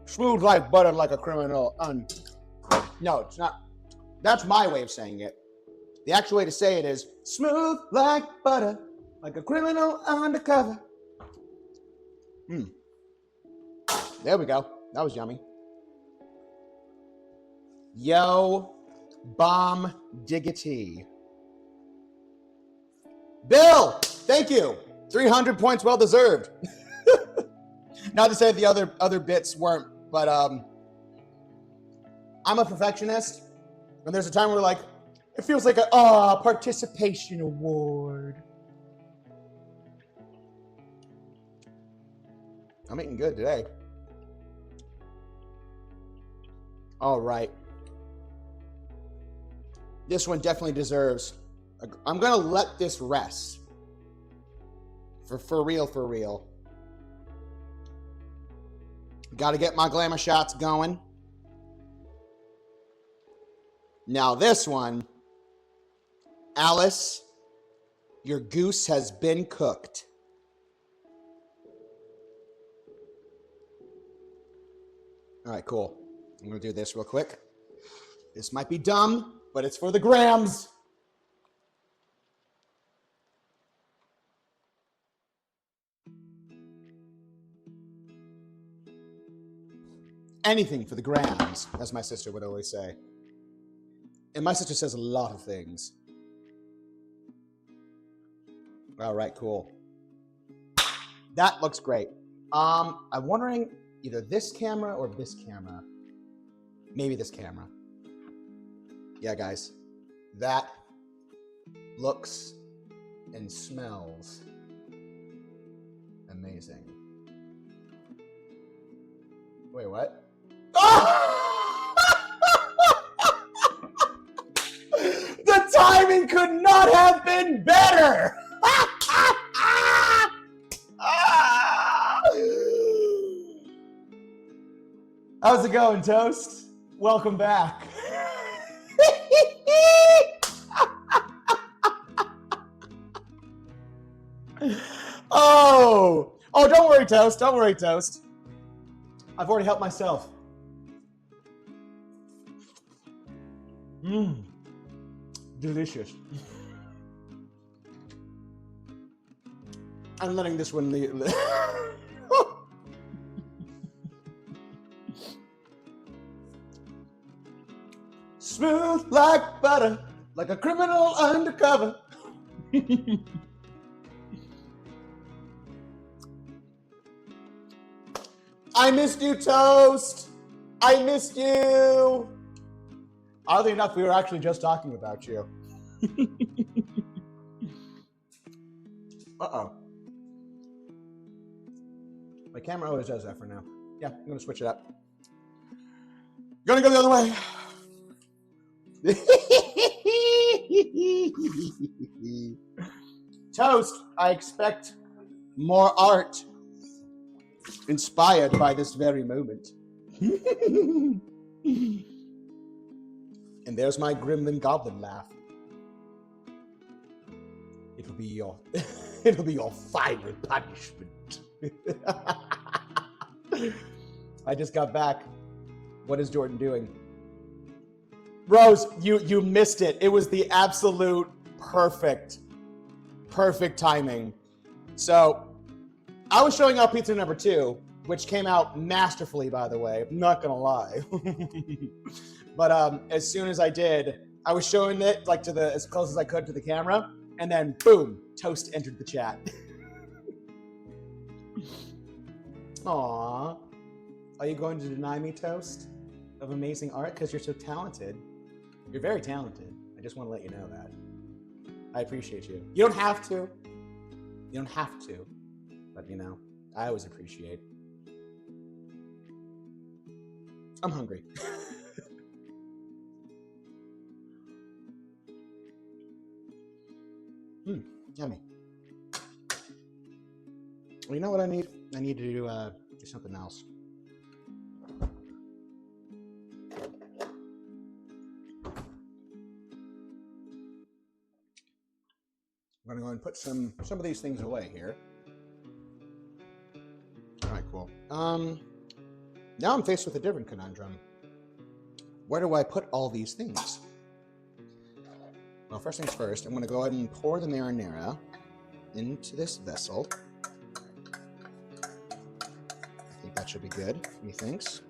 Smooth like butter, like a criminal No, it's not. That's my way of saying it. The actual way to say it is smooth like butter, like a criminal undercover. There we go. That was yummy. Yo, bomb diggity. Bill, thank you. 300 points well deserved. Not to say the other bits weren't, but I'm a perfectionist. And there's a time where like, it feels like a participation award. I'm eating good today. All right. This one definitely deserves. I'm gonna let this rest. For real. Got to get my glamour shots going. Now this one, Alice, your goose has been cooked. All right, cool. I'm gonna do this real quick. This might be dumb, but it's for the grams. Anything for the grams, as my sister would always say. And my sister says a lot of things. All right, cool. That looks great. I'm wondering either this camera or this camera. Maybe this camera. Yeah, guys. That looks and smells amazing. Wait, what? The timing could not have been better. How's it going, Toast? Welcome back. Oh, don't worry, Toast. Don't worry, Toast. I've already helped myself. Delicious. I'm letting this one leave. Smooth like butter, like a criminal undercover. I missed you, Toast. I missed you. Oddly enough, we were actually just talking about you. Uh-oh. My camera always does that for now. Yeah, I'm gonna switch it up. Gonna go the other way. Toast, I expect more art inspired by this very moment. And there's my gremlin goblin laugh. It'll be your final punishment. I just got back. What is Jordan doing? Rose, you missed it. It was the absolute perfect timing. So I was showing out pizza number 2, which came out masterfully, by the way. I'm not gonna lie. But as soon as I did, I was showing it like to the as close as I could to the camera, and then boom, toast entered the chat. Aww. Are you going to deny me, Toast, of amazing art because you're so talented? You're very talented. I just want to let you know that. I appreciate you. You don't have to. You don't have to. But, you know, I always appreciate. I'm hungry. Yummy. Well, you know what I need? I need to do something else. I'm gonna go and put some of these things away here. All right, cool. Now I'm faced with a different conundrum. Where do I put all these things? Well, first things first, I'm gonna go ahead and pour the marinara into this vessel. I think that should be good, methinks.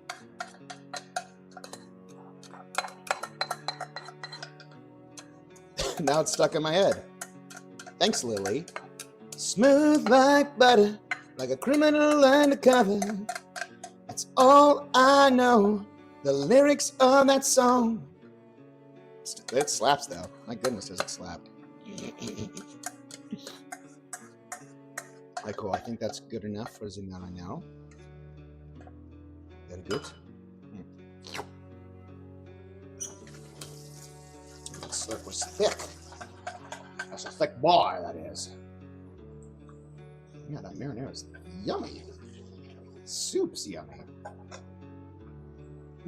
Now it's stuck in my head. Thanks, Lily. Smooth like butter, like a criminal undercover. That's all I know. The lyrics of that song. It slaps, though. My goodness, does it slap. Alright, cool. I think that's good enough for the amount I know. Very good. That slurp was thick. That's a thick boy, that is. Yeah, that marinara is yummy. Soup's yummy.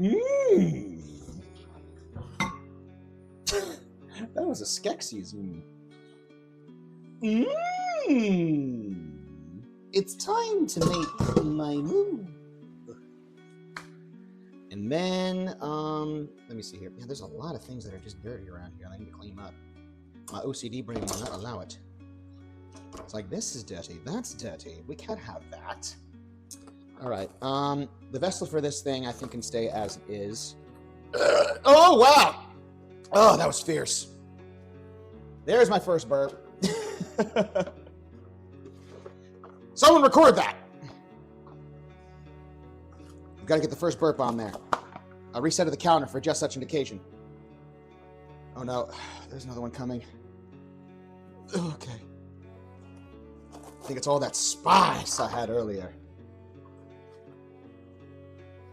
Mmm. That was a Skeksis. Mmm. It's time to make my move. And then, let me see here. Yeah, there's a lot of things that are just dirty around here. I need to clean them up. My OCD brain will not allow it. It's like, this is dirty, that's dirty. We can't have that. All right. The vessel for this thing, I think, can stay as it is. Oh, wow! Oh, that was fierce. There's my first burp. Someone record that! We've got to get the first burp on there. I resetted the counter for just such an occasion. Oh no, there's another one coming. Okay. I think it's all that spice I had earlier.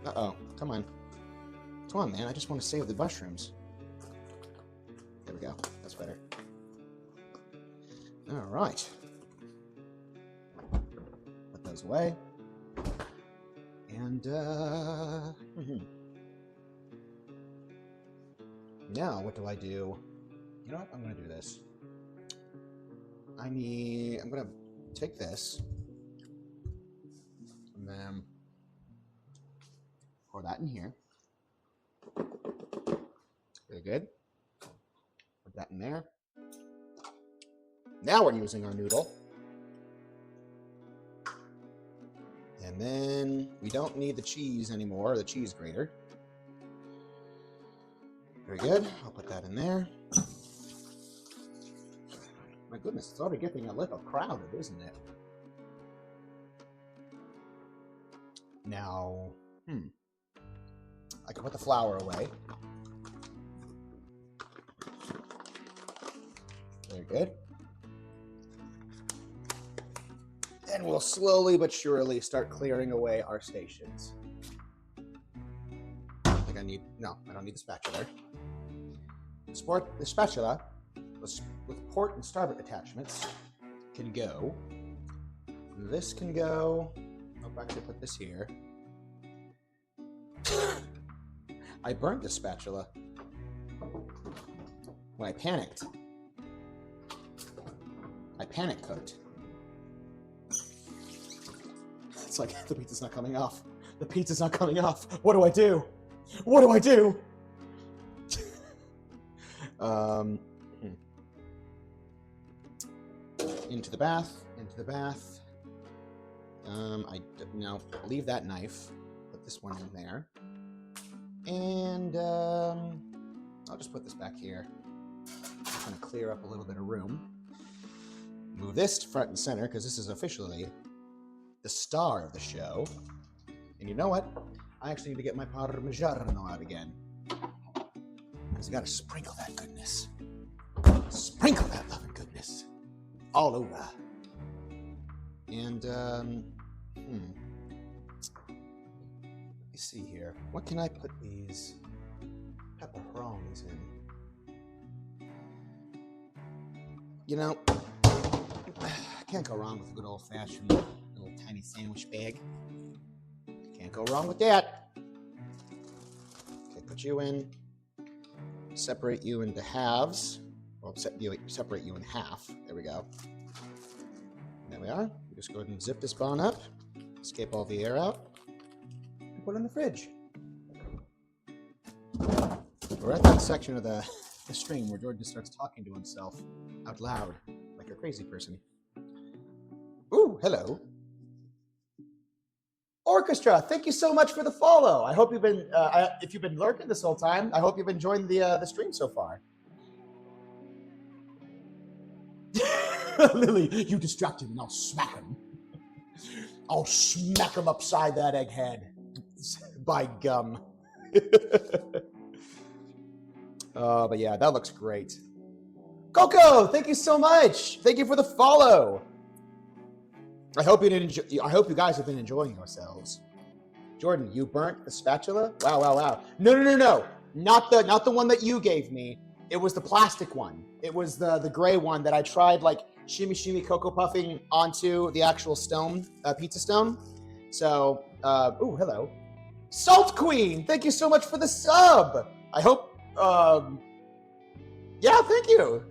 Uh-oh, come on. Come on, man, I just want to save the mushrooms. There we go, that's better. All right. Put those away. And, now, what do I do? You know what? I'm going to do this. I'm going to take this. And then pour that in here. Very good. Put that in there. Now we're using our noodle. And then we don't need the cheese anymore, the cheese grater. Very good. I'll put that in there. My goodness, it's already getting a little crowded, isn't it? Now, I can put the flour away. Very good. And we'll slowly but surely start clearing away our stations. I think I need, no, I don't need the spatula. The spatula with port and starboard attachments can go. This can go. I'll actually put this here. I burnt the spatula when I panicked. I panic cooked. It's like, the pizza's not coming off. The pizza's not coming off. What do I do? What do I do? Into the bath, Now leave that knife. Put this one in there. And I'll just put this back here. Just gonna clear up a little bit of room. Move this to front and center because this is officially the star of the show. And you know what? I actually need to get my Parmigiano out again. Because you gotta sprinkle that goodness. Sprinkle that loving goodness all over. And, let me see here. What can I put these pepperonis in? You know, I can't go wrong with a good old-fashioned little tiny sandwich bag. Can't go wrong with that. Okay, put you in. Separate you into halves. Well, separate you in half. There we go. There we are. We just go ahead and zip this bun up. Escape all the air out. And put it in the fridge. We're at that section of the stream where Jordan starts talking to himself out loud, like a crazy person. Ooh, hello. Orchestra, thank you so much for the follow. I hope you've been, if you've been lurking this whole time, I hope you've enjoyed the stream so far. Lily, you distract him and I'll smack him. I'll smack him upside that egghead. By gum. But yeah, that looks great. Coco, thank you so much. Thank you for the follow. I hope you guys have been enjoying yourselves. Jordan, you burnt the spatula? Wow. No. Not the one that you gave me. It was the plastic one. It was the gray one that I tried like shimmy Cocoa Puffing onto the actual stone, pizza stone. So, ooh, hello. Salt Queen, thank you so much for the sub. I hope, yeah, thank you.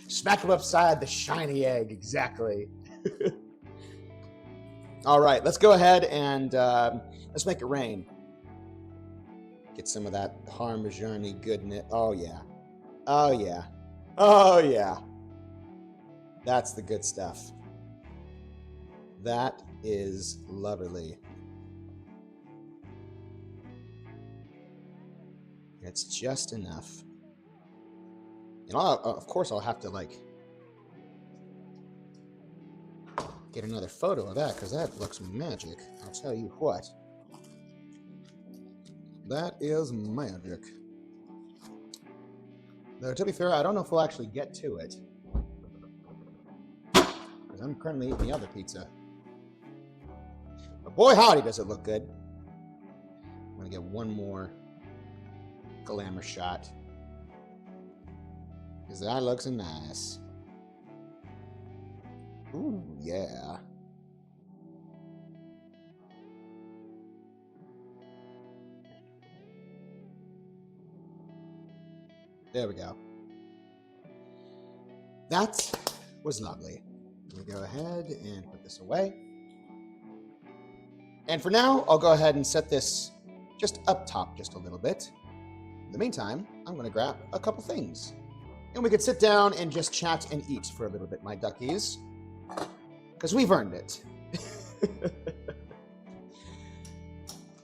Smack him upside the shiny egg, exactly. All right, let's go ahead and let's make it rain. Get some of that Parmigiani goodness. Oh yeah. That's the good stuff. That is lovely. It's just enough. And of course I'll have to like get another photo of that because that looks magic. I'll tell you what. That is magic. Though, to be fair, I don't know if we'll actually get to it. Because I'm currently eating the other pizza. But boy, howdy, does it look good. I'm going to get one more glamour shot. Because that looks nice. Ooh, yeah. There we go. That was lovely. Let me go ahead and put this away. And for now, I'll go ahead and set this just up top just a little bit. In the meantime, I'm going to grab a couple things. And we could sit down and just chat and eat for a little bit, my duckies. Because we've earned it.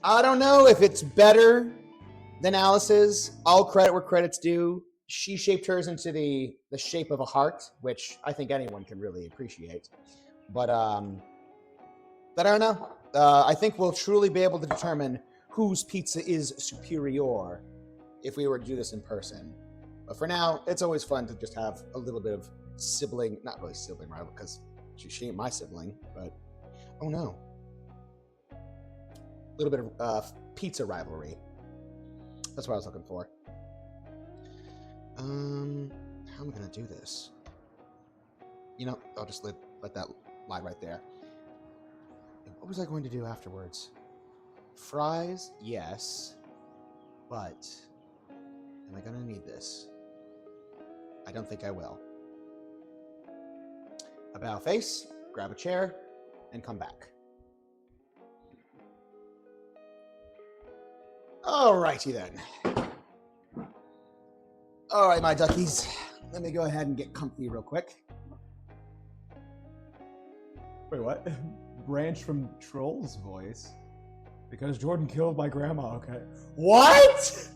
I don't know if it's better than Alice's. All credit where credit's due. She shaped hers into the shape of a heart, which I think anyone can really appreciate. But I don't know. I think we'll truly be able to determine whose pizza is superior if we were to do this in person. But for now, it's always fun to just have a little bit of sibling, not really sibling rival, because she ain't my sibling, but oh no. A little bit of pizza rivalry. That's what I was looking for. How am I gonna do this? You know, I'll just let that lie right there. What was I going to do afterwards? Fries, yes, but am I gonna need this? I don't think I will. About face, grab a chair, and come back. Alrighty then. All right, my duckies. Let me go ahead and get comfy real quick. Wait, what? branch from Troll's voice. Because Jordan killed my grandma, okay? What?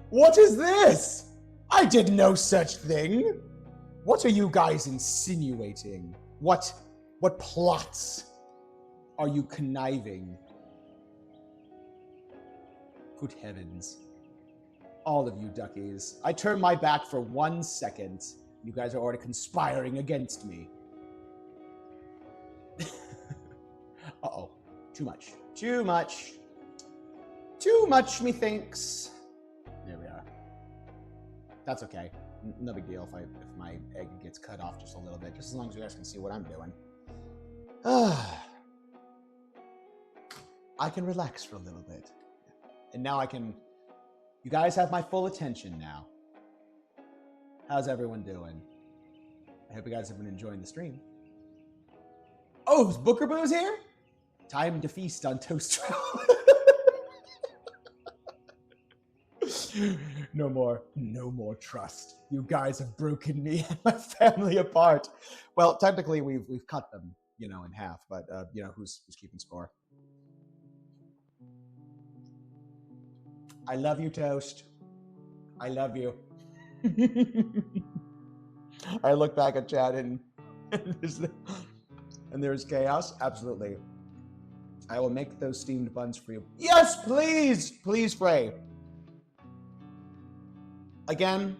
What is this? I did no such thing. What are you guys insinuating? What plots are you conniving? Good heavens. All of you duckies. I turn my back for 1 second. You guys are already conspiring against me. Uh-oh. Too much. Too much. Too much, methinks. There we are. That's okay. No big deal if my egg gets cut off just a little bit, just as long as you guys can see what I'm doing. I can relax for a little bit. And now you guys have my full attention now. How's everyone doing? I hope you guys have been enjoying the stream. Oh, is Booker Boo's here? Time to feast on toast. No more trust. You guys have broken me and my family apart. Well, technically we've cut them, in half, but who's keeping score? I love you, Toast. I love you. I look back at chat and there's chaos. Absolutely. I will make those steamed buns for you. Yes, please. Please, Frey. Again,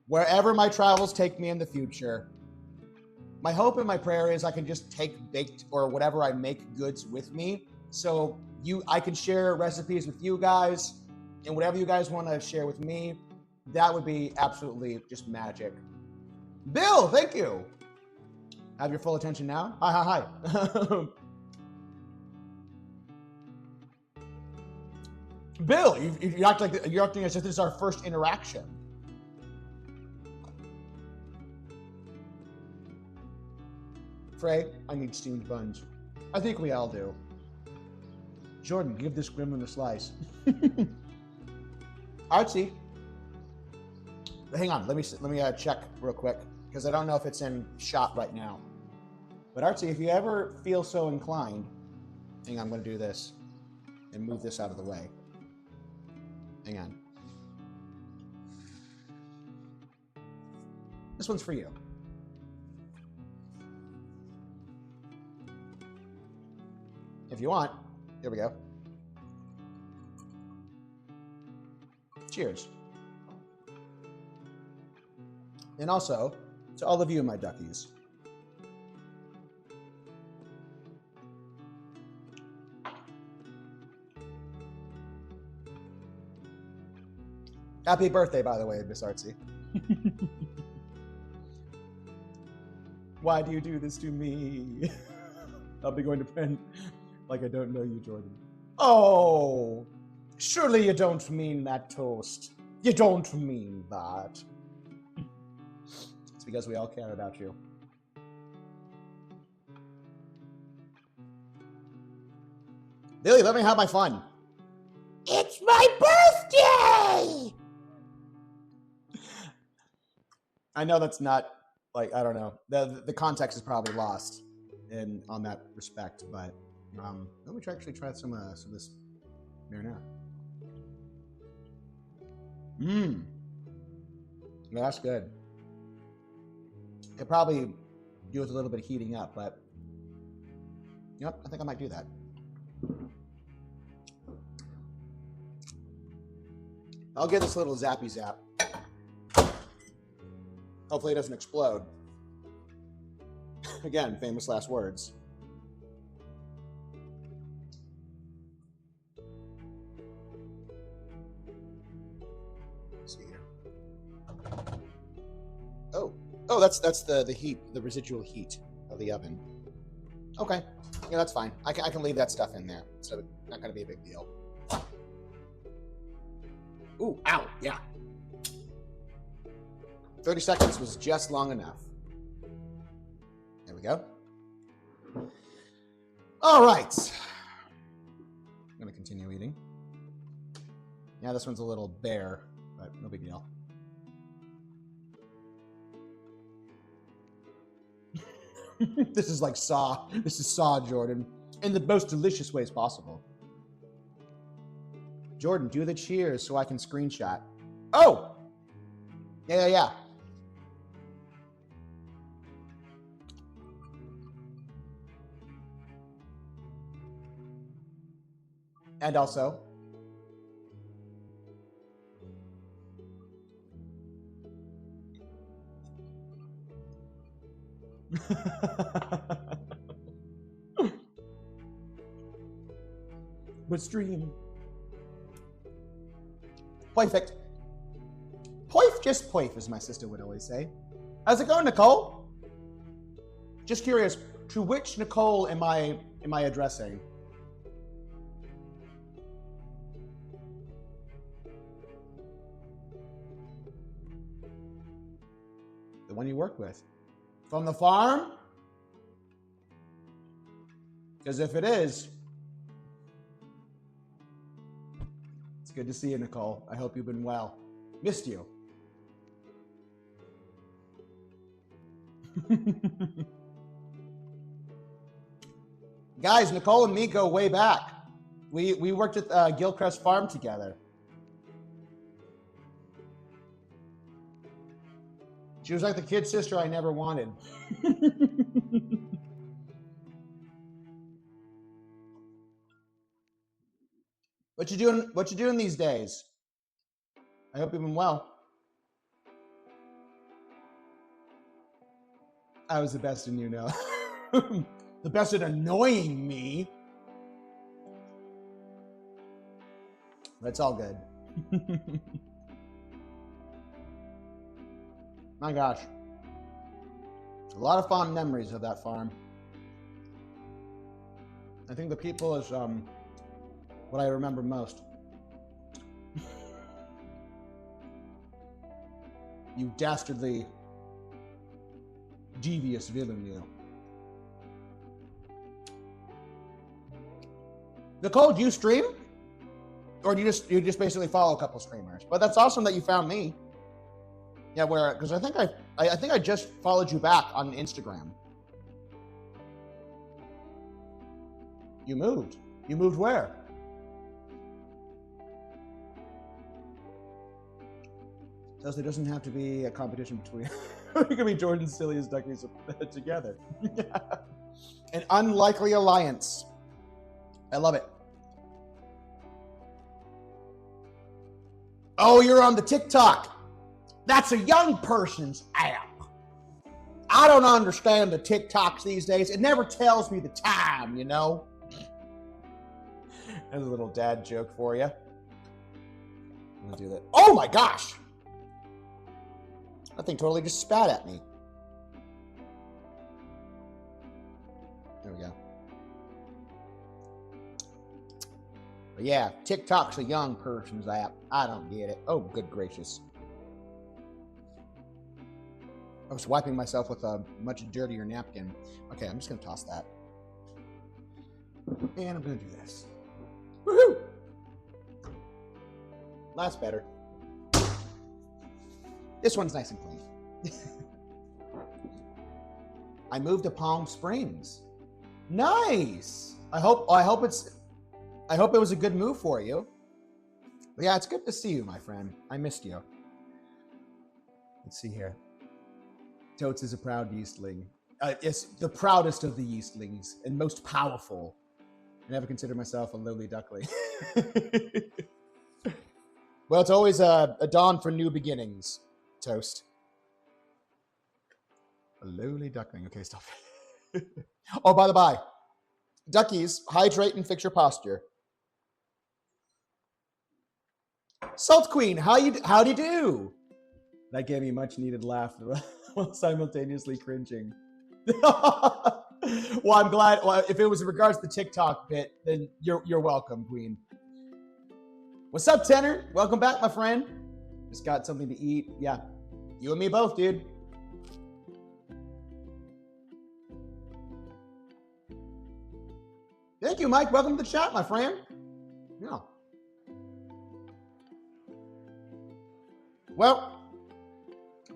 wherever my travels take me in the future, my hope and my prayer is I can just take baked or whatever I make goods with me. So I can share recipes with you guys, and whatever you guys want to share with me, that would be absolutely just magic. Bill, thank you. Have your full attention now. Hi. Bill, you're acting as if this is our first interaction. Frey, I need steamed buns. I think we all do. Jordan, give this gremlin a slice. Artsy. Hang on, let me check real quick, because I don't know if it's in shot right now. But Artsy, if you ever feel so inclined, hang on, I'm going to do this and move this out of the way. Hang on. This one's for you. If you want, here we go. Cheers. And also, to all of you, my duckies. Happy birthday, by the way, Miss Artsy. Why do you do this to me? I'll be going to pen like I don't know you, Jordan. Oh, surely you don't mean that, Toast. You don't mean that. It's because we all care about you. Billy, let me have my fun. It's my birthday! I know that's not, like, I don't know. The context is probably lost on that respect, but let me actually try some of this marinara. Yeah, that's good. Could probably do with a little bit of heating up, but yep, I think I might do that. I'll give this a little zappy zap. Hopefully it doesn't explode. Again, famous last words. Let's see here. Oh, that's the heat, the residual heat of the oven. Okay, yeah, that's fine. I can leave that stuff in there, so it's not gonna be a big deal. Ooh, ow, yeah. 30 seconds was just long enough. There we go. All right. I'm gonna continue eating. Yeah, this one's a little bare, but no big deal. This is like Saw. This is Saw, Jordan. in the most delicious ways possible. Jordan, do the cheers so I can screenshot. Oh! Yeah. And also... But stream. Perfect. Poif, just poif, as my sister would always say. How's it going, Nicole? Just curious, to which Nicole am I addressing? The one you work with. From the farm? Because if it is, it's good to see you, Nicole. I hope you've been well. Missed you. Guys, Nicole and me go way back. We worked at Gilcrest Farm together. She was like the kid sister I never wanted. What you doing these days? I hope you've been well. I was the best in you know. The best at annoying me. That's all good. My gosh. A lot of fond memories of that farm. I think the people is what I remember most. You dastardly, devious villain, you. Nicole, do you stream? Or do you just basically follow a couple streamers? But that's awesome that you found me. Yeah, where? Because I think I just followed you back on Instagram. You moved. You moved where? Thus, there doesn't have to be a competition between. It could be Jordan's silliest duckies together. An unlikely alliance. I love it. Oh, you're on the TikTok. That's a young person's app. I don't understand the TikToks these days. It never tells me the time, you know? There's a little dad joke for you. I'm gonna do that. Oh my gosh! That thing totally just spat at me. There we go. But yeah, TikTok's a young person's app. I don't get it. Oh, good gracious. I was wiping myself with a much dirtier napkin. Okay, I'm just going to toss that. And I'm going to do this. Woohoo! That's better. This one's nice and clean. I moved to Palm Springs. Nice. I hope it was a good move for you. But yeah, it's good to see you, my friend. I missed you. Let's see here. Totes is a proud yeastling. Yes, the proudest of the yeastlings and most powerful. I never considered myself a lowly duckling. Well, it's always a dawn for new beginnings, Toast. A lowly duckling. Okay, stop. Oh, by the by, duckies, hydrate and fix your posture. Salt Queen, how'd you do? That gave me a much needed laugh while simultaneously cringing. Well, I'm glad. Well, if it was in regards to the TikTok bit, then you're welcome, Queen. What's up, Tenor? Welcome back, my friend. Just got something to eat. Yeah, you and me both, dude. Thank you, Mike. Welcome to the chat, my friend. Yeah. Well,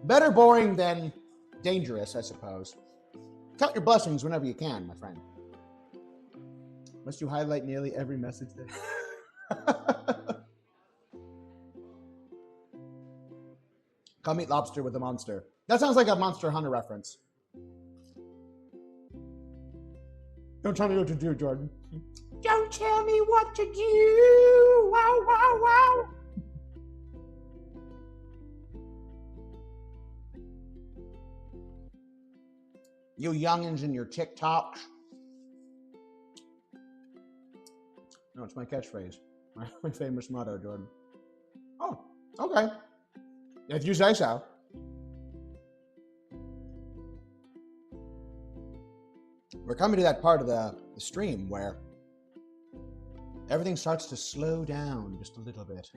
better boring than dangerous, I suppose. Count your blessings whenever you can, my friend. Must you highlight nearly every message there? Come eat lobster with a monster. That sounds like a Monster Hunter reference. Don't tell me what to do, Jordan. Don't tell me what to do. Wow, wow, wow. You youngins and your TikToks. No, it's my catchphrase. My famous motto, Jordan. Oh, okay. If you say so. We're coming to that part of the stream where everything starts to slow down just a little bit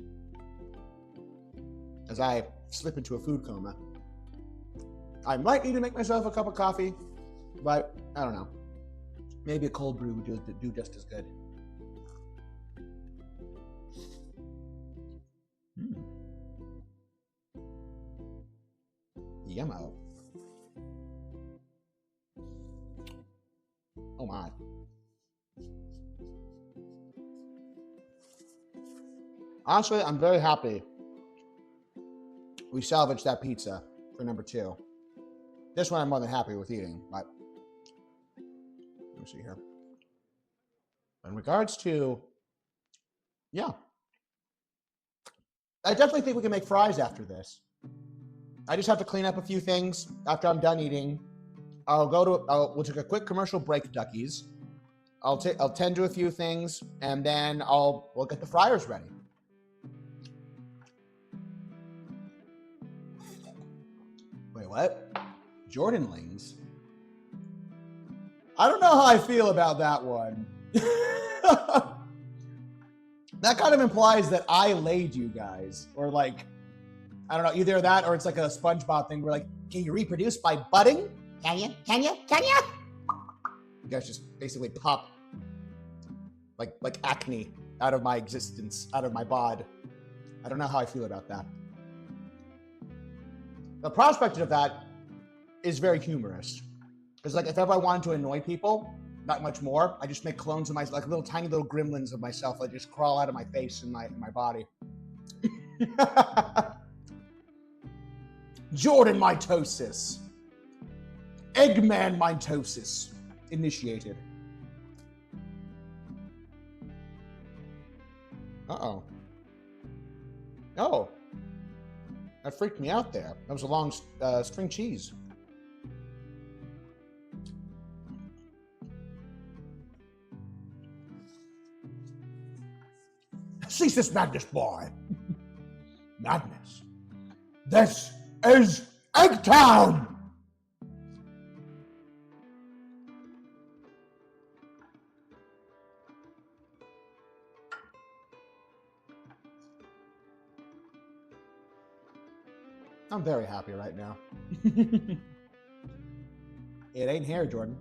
as I slip into a food coma. I might need to make myself a cup of coffee, but I don't know. Maybe a cold brew would do just as good. Yummo. Oh my. Honestly, I'm very happy we salvaged that pizza for number 2. This one I'm more than happy with eating, but let me see here. In regards to, yeah, I definitely think we can make fries after this. I just have to clean up a few things after I'm done eating. We'll take a quick commercial break, duckies. I'll tend to a few things, and then we'll get the fryers ready. Wait, what? Jordanlings? I don't know how I feel about that one. That kind of implies that I laid you guys, or like, I don't know, either that or it's like a SpongeBob thing where like, can you reproduce by budding? Can you? Can you? Can you? You guys just basically pop like acne out of my existence, out of my bod. I don't know how I feel about that. The prospect of that is very humorous. Because like if ever I wanted to annoy people, not much more, I just make clones of myself, like little tiny little gremlins of myself that just crawl out of my face and my body. Jordan mitosis. Eggman mitosis initiated. Uh-oh. Oh. That freaked me out there. That was a long string cheese. Cease this madness, boy. Madness. This is Eggtown! I'm very happy right now. It ain't here, Jordan.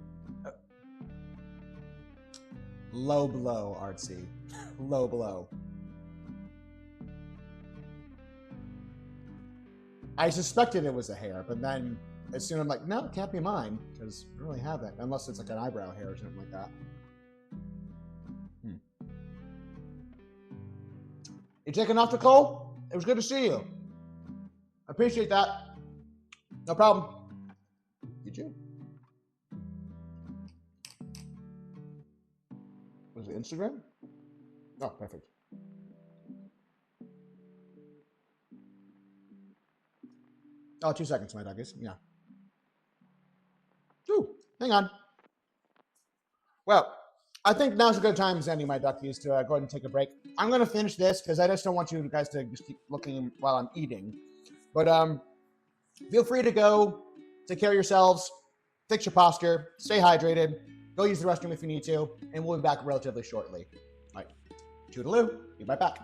Low blow, artsy. Low blow. I suspected it was a hair, but then as soon as I'm like, no, it can't be mine, because I don't really have that, unless it's like an eyebrow hair or something like that. You taking off the coal? It was good to see you. I appreciate that. No problem. Did you? Was it Instagram? Oh, perfect. Oh, 2 seconds, my duckies. Yeah. Ooh, hang on. Well, I think now's a good time, Zandy, my duckies, to go ahead and take a break. I'm going to finish this because I just don't want you guys to just keep looking while I'm eating. But feel free to go take care of yourselves, fix your posture, stay hydrated, go use the restroom if you need to, and we'll be back relatively shortly. All right. Toodaloo. Be right back.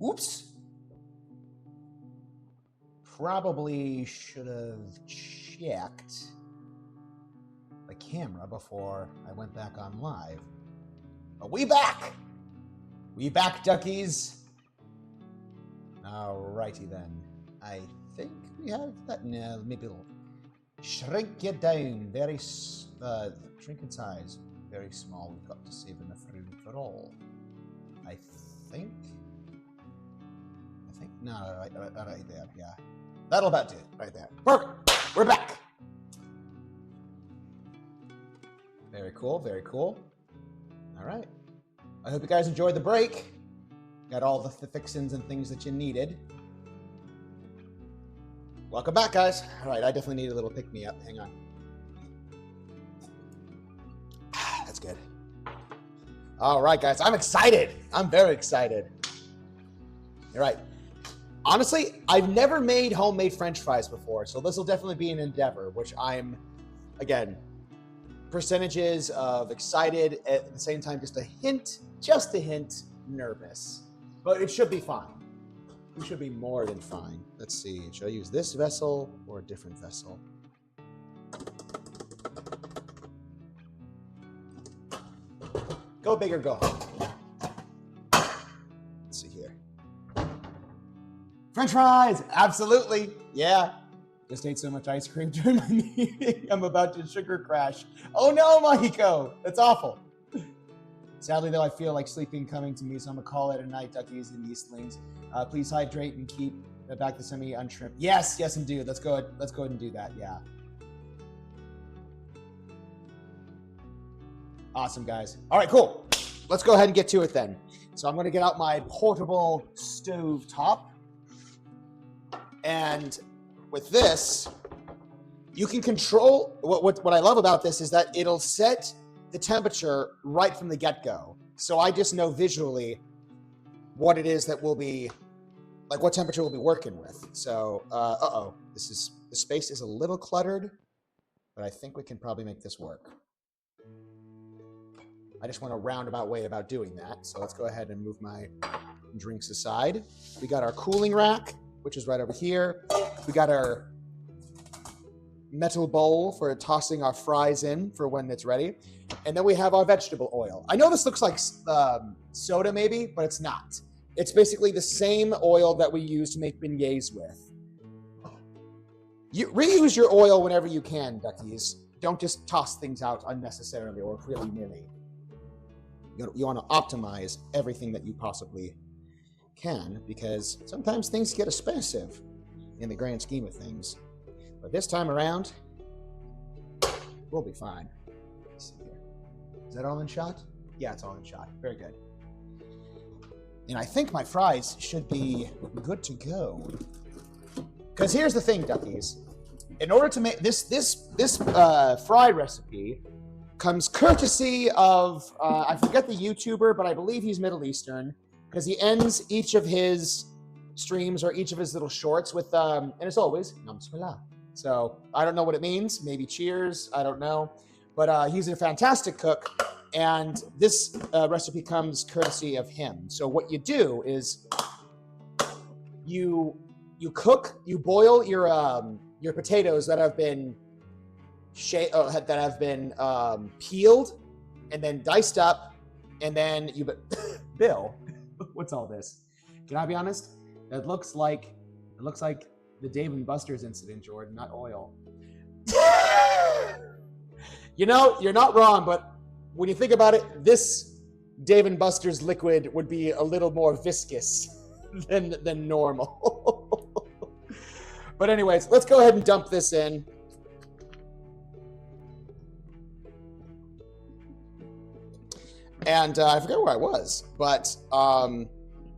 Oops. Probably should have checked the camera before I went back on live. But we back! We back, duckies! Alrighty then. I think we have that. No, maybe we'll shrink you down. Shrink in size. Very small. We've got to save enough room for all. I think. No, right there. Yeah. That'll about do it. Right there. Perfect. We're back. Very cool. Very cool. All right. I hope you guys enjoyed the break. Got all the fixins and things that you needed. Welcome back, guys. All right, I definitely need a little pick-me-up. Hang on. That's good. All right, guys. I'm excited. I'm very excited. All right. Honestly, I've never made homemade French fries before, so this will definitely be an endeavor, which I'm, again, percentages of excited, at the same time just a hint, nervous. But it should be fine. It should be more than fine. Let's see, should I use this vessel or a different vessel? Go big or go home. Let's see here. French fries, absolutely, yeah. Just ate so much ice cream during my meeting. I'm about to sugar crash. Oh no, Mahiko, that's awful. Sadly, though, I feel like sleeping coming to me, so I'm gonna call it a night, duckies and yeastlings. Please hydrate and keep back the semi untrimmed. Yes, yes, indeed. Let's go ahead and do that. Yeah. Awesome, guys. All right, cool. Let's go ahead and get to it then. So I'm gonna get out my portable stove top, and with this, you can control. What I love about this is that it'll set the temperature right from the get-go. So I just know visually what it is that we'll be, like what temperature we'll be working with. So, the space is a little cluttered, but I think we can probably make this work. I just went a roundabout way about doing that. So let's go ahead and move my drinks aside. We got our cooling rack, which is right over here. We got our metal bowl for tossing our fries in for when it's ready. And then we have our vegetable oil. I know this looks like soda maybe, but it's not. It's basically the same oil that we use to make beignets with. You reuse your oil whenever you can, duckies. Don't just toss things out unnecessarily or willy-nilly. You want to optimize everything that you possibly can, because sometimes things get expensive in the grand scheme of things. But this time around, we'll be fine. Let's see here. Is that all in shot? Yeah, it's all in shot. Very good. And I think my fries should be good to go. Because here's the thing, duckies. In order to make this fry recipe comes courtesy of, I forget the YouTuber, but I believe he's Middle Eastern, because he ends each of his streams or each of his little shorts with, and as always, Namswala. So I don't know what it means. Maybe cheers. I don't know. But he's a fantastic cook. And this recipe comes courtesy of him. So what you do is you boil your potatoes that have been peeled and then diced up, and then you Bill, what's all this? Can I be honest? It looks like the Dave and Buster's incident, Jordan, not oil. You know, you're not wrong, but when you think about it, this Dave and Buster's liquid would be a little more viscous than normal. But anyways, let's go ahead and dump this in. And I forget where I was, but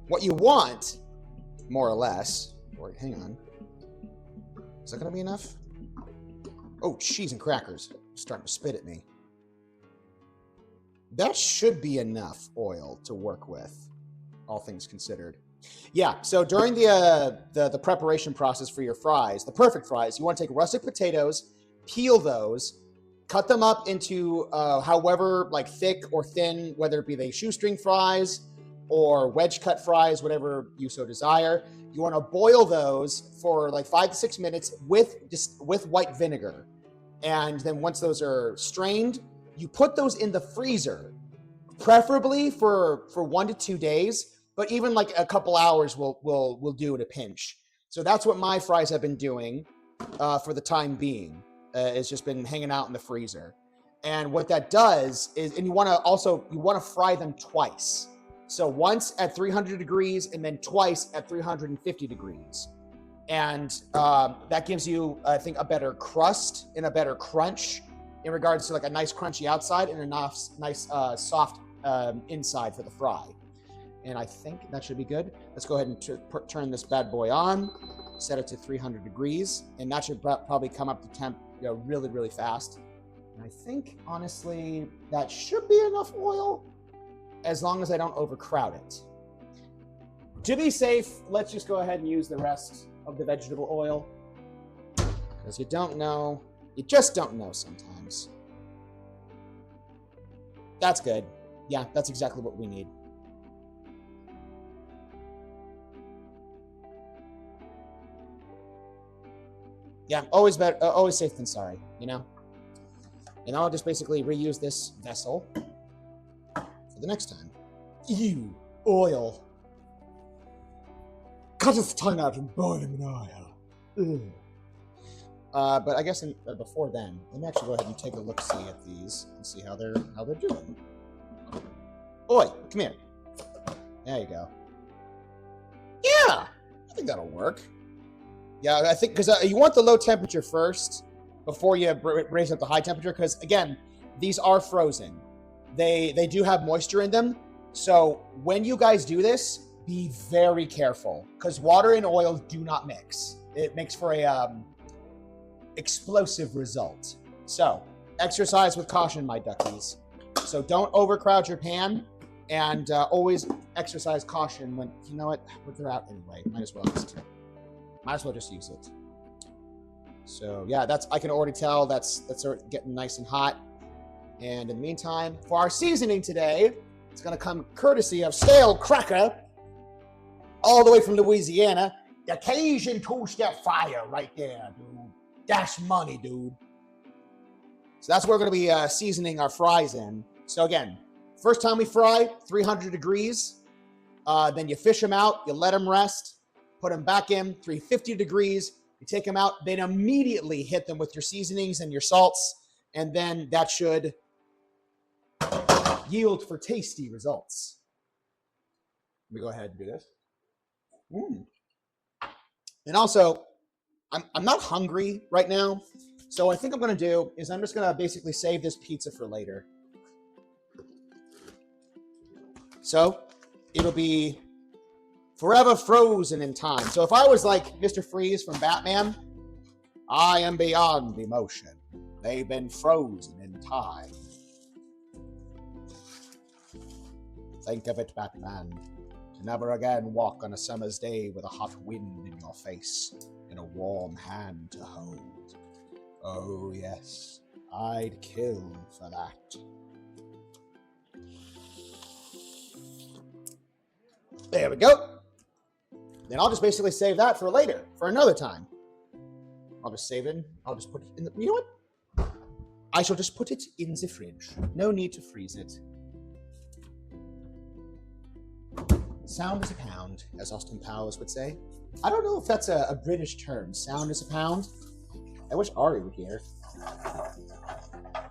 what you want, more or less, or hang on, is that going to be enough? Oh, cheese and crackers. Starting to spit at me. That should be enough oil to work with, all things considered. Yeah, so during the preparation process for your fries, the perfect fries, you want to take rustic potatoes, peel those, cut them up into however like thick or thin, whether it be the shoestring fries or wedge cut fries, whatever you so desire. You want to boil those for like 5 to 6 minutes with white vinegar. And then once those are strained, you put those in the freezer, preferably for 1 to 2 days, but even like a couple hours will do at a pinch. So that's what my fries have been doing for the time being. It's just been hanging out in the freezer. And what that does is, and you want to fry them twice. So once at 300 degrees and then twice at 350 degrees. And that gives you, I think, a better crust and a better crunch in regards to like a nice crunchy outside and a nice soft inside for the fry. And I think that should be good. Let's go ahead and turn this bad boy on, set it to 300 degrees, and that should probably come up to temp really, really fast. And I think, honestly, that should be enough oil as long as I don't overcrowd it. To be safe, let's just go ahead and use the rest of the vegetable oil, because you just don't know sometimes. That's good. Yeah, that's exactly what we need. Yeah, always better, always safe than sorry, you know? And I'll just basically reuse this vessel for the next time. Ew, oil. Cut his tongue out and boil him in oil. But I guess before then, let me actually go ahead and take a look-see at these and see how they're doing. Oi, come here. There you go. Yeah, I think that'll work. Yeah, I think because you want the low temperature first before you raise up the high temperature. Because again, these are frozen. They do have moisture in them. So when you guys do this, be very careful, because water and oil do not mix. It makes for a explosive result. So exercise with caution, my duckies. So don't overcrowd your pan, and always exercise caution when, you know what, they're out anyway. Might as well just use it. So yeah, I can already tell that's getting nice and hot. And in the meantime, for our seasoning today, it's gonna come courtesy of Stale Cracker, all the way from Louisiana. The Cajun two-step fire right there, dude. That's money, dude. So that's where we're going to be seasoning our fries in. So again, first time we fry, 300 degrees. Then you fish them out, you let them rest, put them back in, 350 degrees. You take them out, then immediately hit them with your seasonings and your salts, and then that should yield for tasty results. Let me go ahead and do this. And also, I'm not hungry right now, so what I think I'm going to do is I'm just going to basically save this pizza for later. So it'll be forever frozen in time. So if I was like Mr. Freeze from Batman, I am beyond emotion. They've been frozen in time. Think of it, Batman. To never again walk on a summer's day with a hot wind in your face and a warm hand to hold. Oh yes, I'd kill for that. There we go. Then I'll just basically save that for later, for another time. I'll just save it. I'll just put it in the... You know what? I shall just put it in the fridge. No need to freeze it. Sound is a pound, as Austin Powers would say. I don't know if that's a British term. Sound is a pound. I wish Ari were here.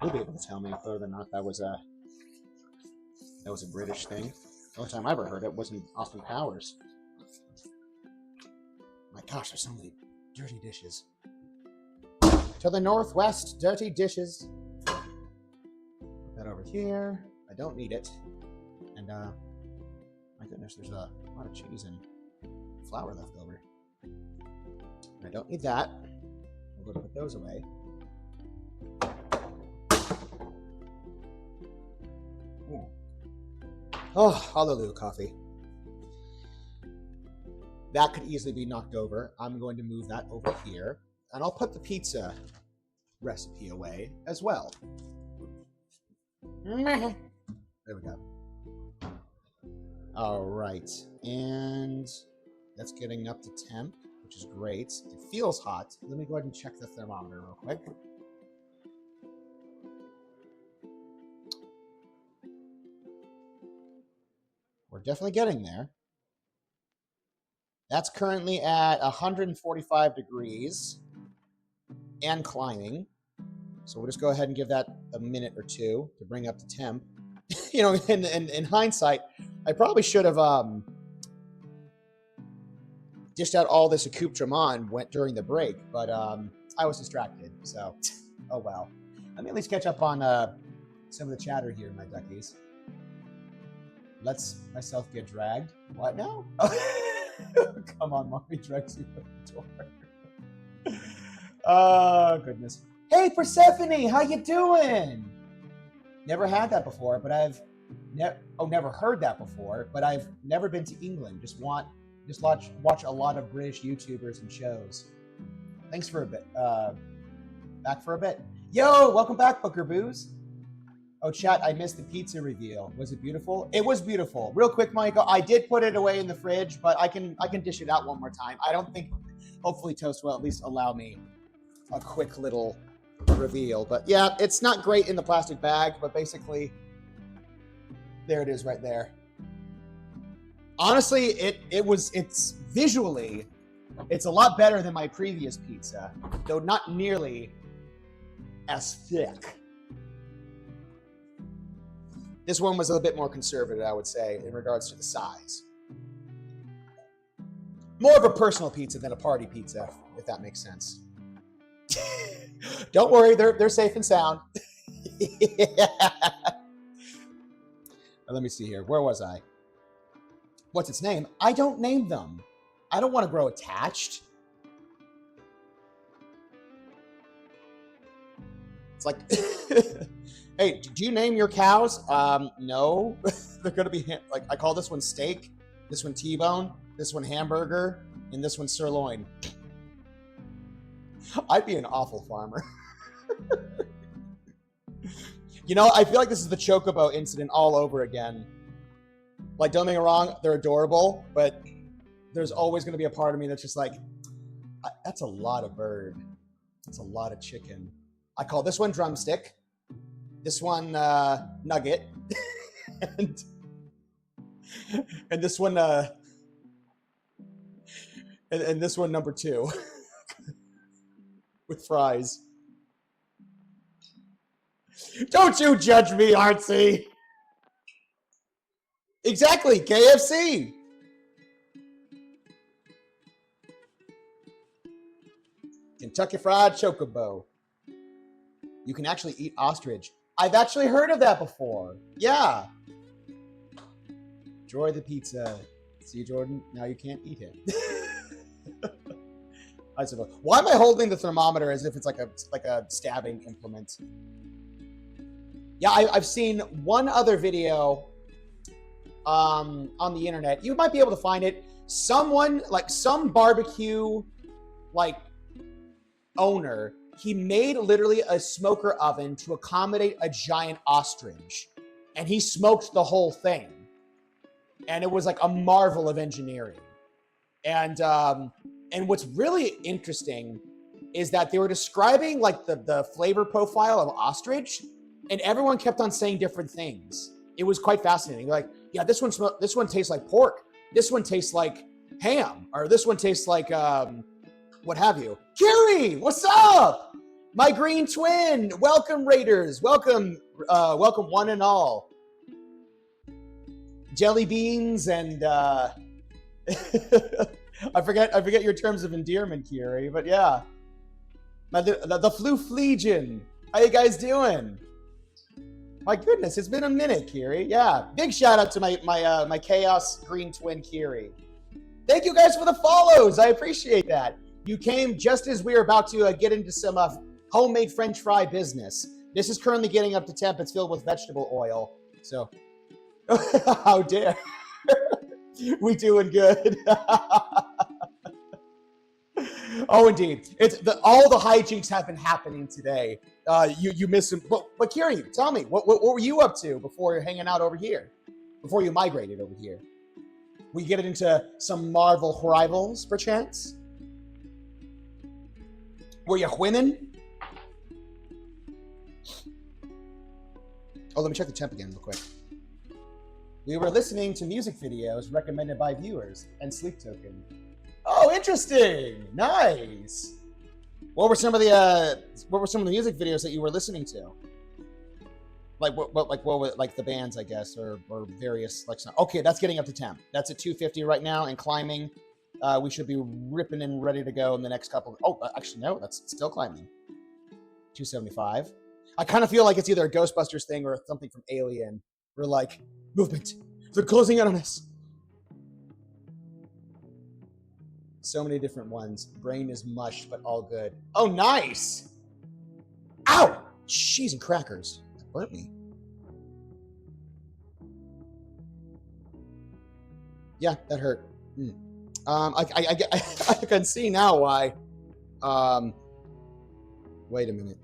He'll be able to tell me whether or not that was a British thing. The only time I ever heard it wasn't Austin Powers. My gosh, there's so many dirty dishes. To the northwest, dirty dishes. Put that over here. I don't need it. And my goodness, there's a lot of cheese and flour left over. I don't need that. I'm going to put those away. Ooh. Oh, hallelujah, coffee. That could easily be knocked over. I'm going to move that over here. And I'll put the pizza recipe away as well. There we go. All right. And that's getting up to temp, which is great. It feels hot. Let me go ahead and check the thermometer real quick. We're definitely getting there. That's currently at 145 degrees and climbing. So we'll just go ahead and give that a minute or two to bring up to temp. You know, in hindsight, I probably should have dished out all this accoutrement went during the break, but I was distracted. So, oh well. Let me at least catch up on some of the chatter here, my duckies. Let's myself get dragged. What now? Come on, mommy drags you out the door. Oh, goodness. Hey, Persephone, how you doing? Never had that before, but I've never heard that before, but I've never been to England. Just watch a lot of British YouTubers and shows. Thanks for a bit. Back for a bit. Yo, welcome back, Booker Booze. Oh, chat, I missed the pizza reveal. Was it beautiful? It was beautiful. Real quick, Michael, I did put it away in the fridge, but I can dish it out one more time. I don't think, hopefully Toast will at least allow me a quick little reveal. But yeah, it's not great in the plastic bag, but basically, there it is right there. Honestly, it's visually, it's a lot better than my previous pizza, though not nearly as thick. This one was a bit more conservative, I would say, in regards to the size. More of a personal pizza than a party pizza, if that makes sense. Don't worry, they're safe and sound. Let me see here. Where was I? What's its name? I don't name them. I don't want to grow attached. It's like... Hey, do you name your cows? No. They're going to be, like, I call this one steak, this one T-bone, this one hamburger, and this one sirloin. I'd be an awful farmer. You know, I feel like this is the Chocobo incident all over again. Like, don't get me wrong, they're adorable, but there's always going to be a part of me that's just like, that's a lot of bird. That's a lot of chicken. I call this one drumstick. This one, nugget, and this one, and this one, number 2, with fries. Don't you judge me, Artsy. Exactly, KFC. Kentucky Fried Chocobo. You can actually eat ostrich. I've actually heard of that before. Yeah. Enjoy the pizza. See, Jordan, now you can't eat it. I suppose. Why am I holding the thermometer as if it's like a stabbing implement? Yeah, I've seen one other video on the internet. You might be able to find it. Someone, like some barbecue, like, owner, he made literally a smoker oven to accommodate a giant ostrich, and he smoked the whole thing. And it was like a marvel of engineering. And what's really interesting is that they were describing like the flavor profile of ostrich, and everyone kept on saying different things. It was quite fascinating. They're like, yeah, this one tastes like pork. This one tastes like ham, or this one tastes like what have you. Kiri, what's up? My green twin. Welcome, Raiders. Welcome one and all. Jelly beans and I forget your terms of endearment, Kiri, but yeah. The Fluflegion. How you guys doing? My goodness, it's been a minute, Kiri. Yeah. Big shout out to my Chaos Green Twin, Kiri. Thank you guys for the follows. I appreciate that. You came just as we were about to get into some homemade French fry business. This is currently getting up to temp. It's filled with vegetable oil. So, how dare. We doing good. Oh, indeed. All the hijinks have been happening today. You missed him. But Kiri, tell me, what were you up to before you're hanging out over here? Before you migrated over here? We get it into some Marvel rivals, perchance? Were you winning? Oh, let me check the temp again real quick. We were listening to music videos recommended by viewers and Sleep Token. Oh, interesting! Nice. What were some of the music videos that you were listening to? What were like the bands, I guess, or various like. Okay, that's getting up to temp. That's at 250 right now and climbing. We should be ripping and ready to go in the next couple. Oh, actually no, that's still climbing. 275. I kind of feel like it's either a Ghostbusters thing or something from Alien. We're like, movement. They're closing in on us. So many different ones. Brain is mush, but all good. Oh, nice. Ow! Cheese and crackers. That burnt me. Yeah, that hurt. I can see now why. Wait a minute.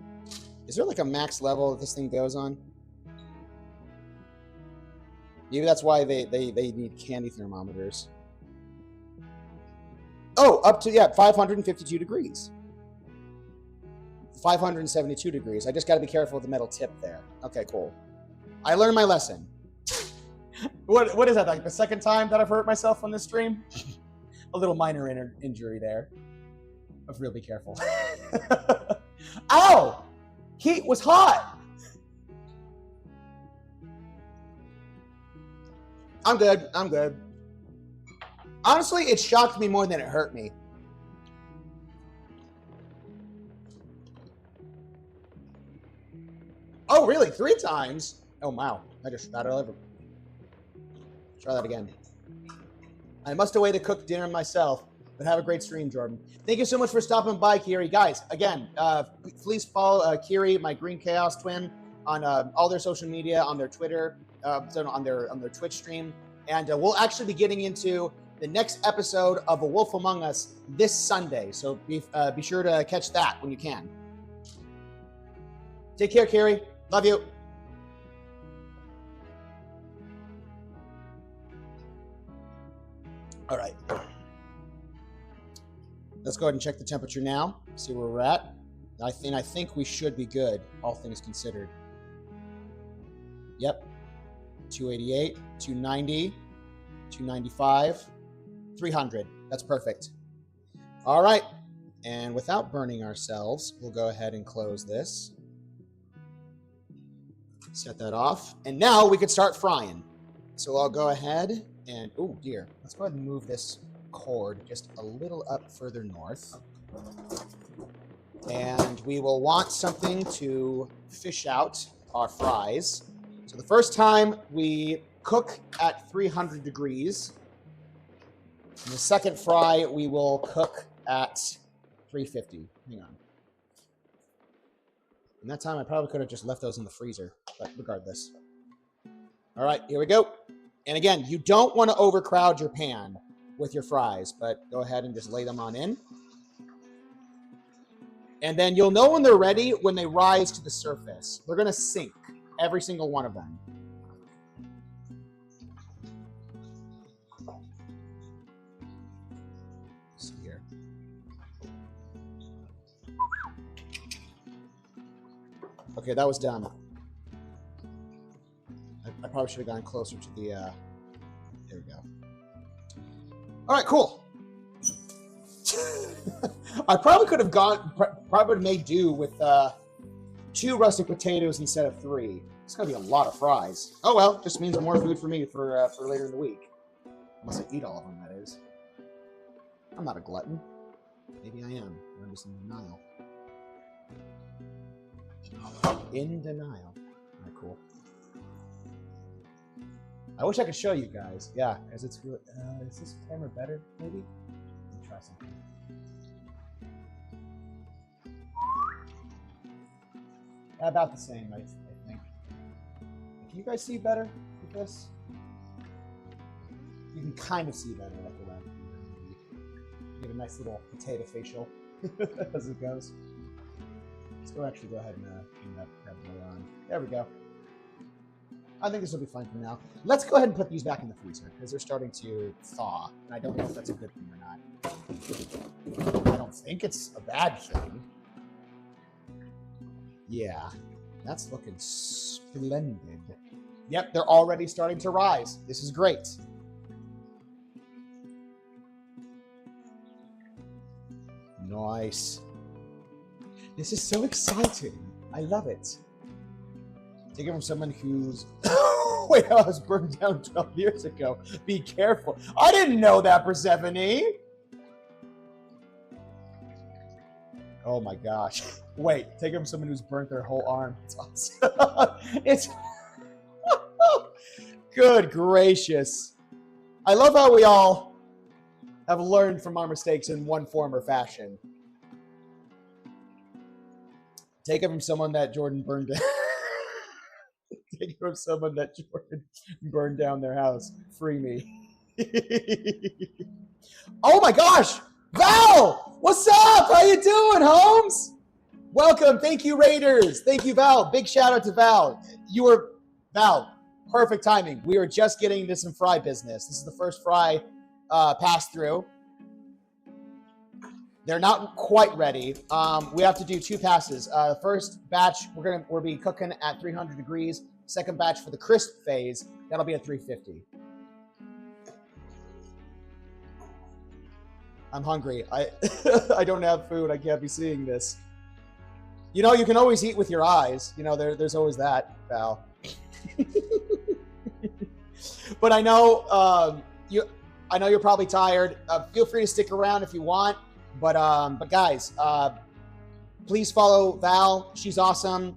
Is there like a max level that this thing goes on? Maybe that's why they need candy thermometers. Oh, up to, 552 degrees. 572 degrees. I just got to be careful with the metal tip there. Okay, cool. I learned my lesson. What is that, like the second time that I've hurt myself on this stream? A little minor injury there. But real be careful. Ow! Heat was hot! I'm good. I'm good. Honestly, it shocked me more than it hurt me. Oh, really? 3 times? Oh, wow. I just spat it all over. Try that again. I must away to cook dinner myself, but have a great stream, Jordan. Thank you so much for stopping by, Kiri. Guys, again, please follow Kiri, my Green Chaos twin, on all their social media, on their Twitter, on their Twitch stream. And we'll actually be getting into the next episode of A Wolf Among Us this Sunday. So be sure to catch that when you can. Take care, Kiri. Love you. All right. Let's go ahead and check the temperature now. See where we're at. I think we should be good, all things considered. Yep. 288, 290, 295, 300. That's perfect. All right. And without burning ourselves, we'll go ahead and close this. Set that off. And now we can start frying. So I'll go ahead and, oh dear, let's go ahead and move this cord just a little up further north. And we will want something to fish out our fries. So the first time we cook at 300 degrees. And the second fry we will cook at 350. Hang on. And that time I probably could have just left those in the freezer, but regardless. All right, here we go. And again, you don't want to overcrowd your pan with your fries, but go ahead and just lay them on in. And then you'll know when they're ready when they rise to the surface. They're going to sink, every single one of them. Let's see here. Okay, that was done. I probably should have gone closer to the, there we go. All right, cool. I probably could have probably made do with 2 rustic potatoes instead of 3. It's gonna be a lot of fries. Oh well, just means more food for me for later in the week. Unless I eat all of them, that is. I'm not a glutton. Maybe I am. I'm just in denial. In denial. All right, cool. I wish I could show you guys. Yeah, as it's really. Is this camera better? Maybe. Let me try something. About the same, I think. Can you guys see better with this? You can kind of see better like around here. Get a nice little potato facial as it goes. Let's go actually go ahead and grab the way on. There we go. I think this will be fine for now. Let's go ahead and put these back in the freezer because they're starting to thaw. And I don't know if that's a good thing or not. I don't think it's a bad thing. Yeah, that's looking splendid. Yep, they're already starting to rise. This is great. Nice. This is so exciting. I love it. Take it from someone who's... Wait, I was burned down 12 years ago. Be careful. I didn't know that, Persephone. Oh my gosh. Wait, take it from someone who's burnt their whole arm. It's awesome. It's... Good gracious. I love how we all have learned from our mistakes in one form or fashion. Take it from someone that Jordan burned down. Take it from someone that Jordan burned down their house. Free me. Oh my gosh! Val! What's up? How you doing, Holmes? Welcome. Thank you, Raiders. Thank you, Val. Big shout out to Val. Val, perfect timing. We were just getting into some fry business. This is the first fry pass through. They're not quite ready. We have to do 2 passes. First batch, we'll be cooking at 300 degrees. Second batch for the crisp phase, that'll be at 350. I'm hungry. I don't have food. I can't be seeing this. You know, you can always eat with your eyes. You know, there's always that, Val. But I know you're probably tired. Feel free to stick around if you want. But guys, please follow Val. She's awesome.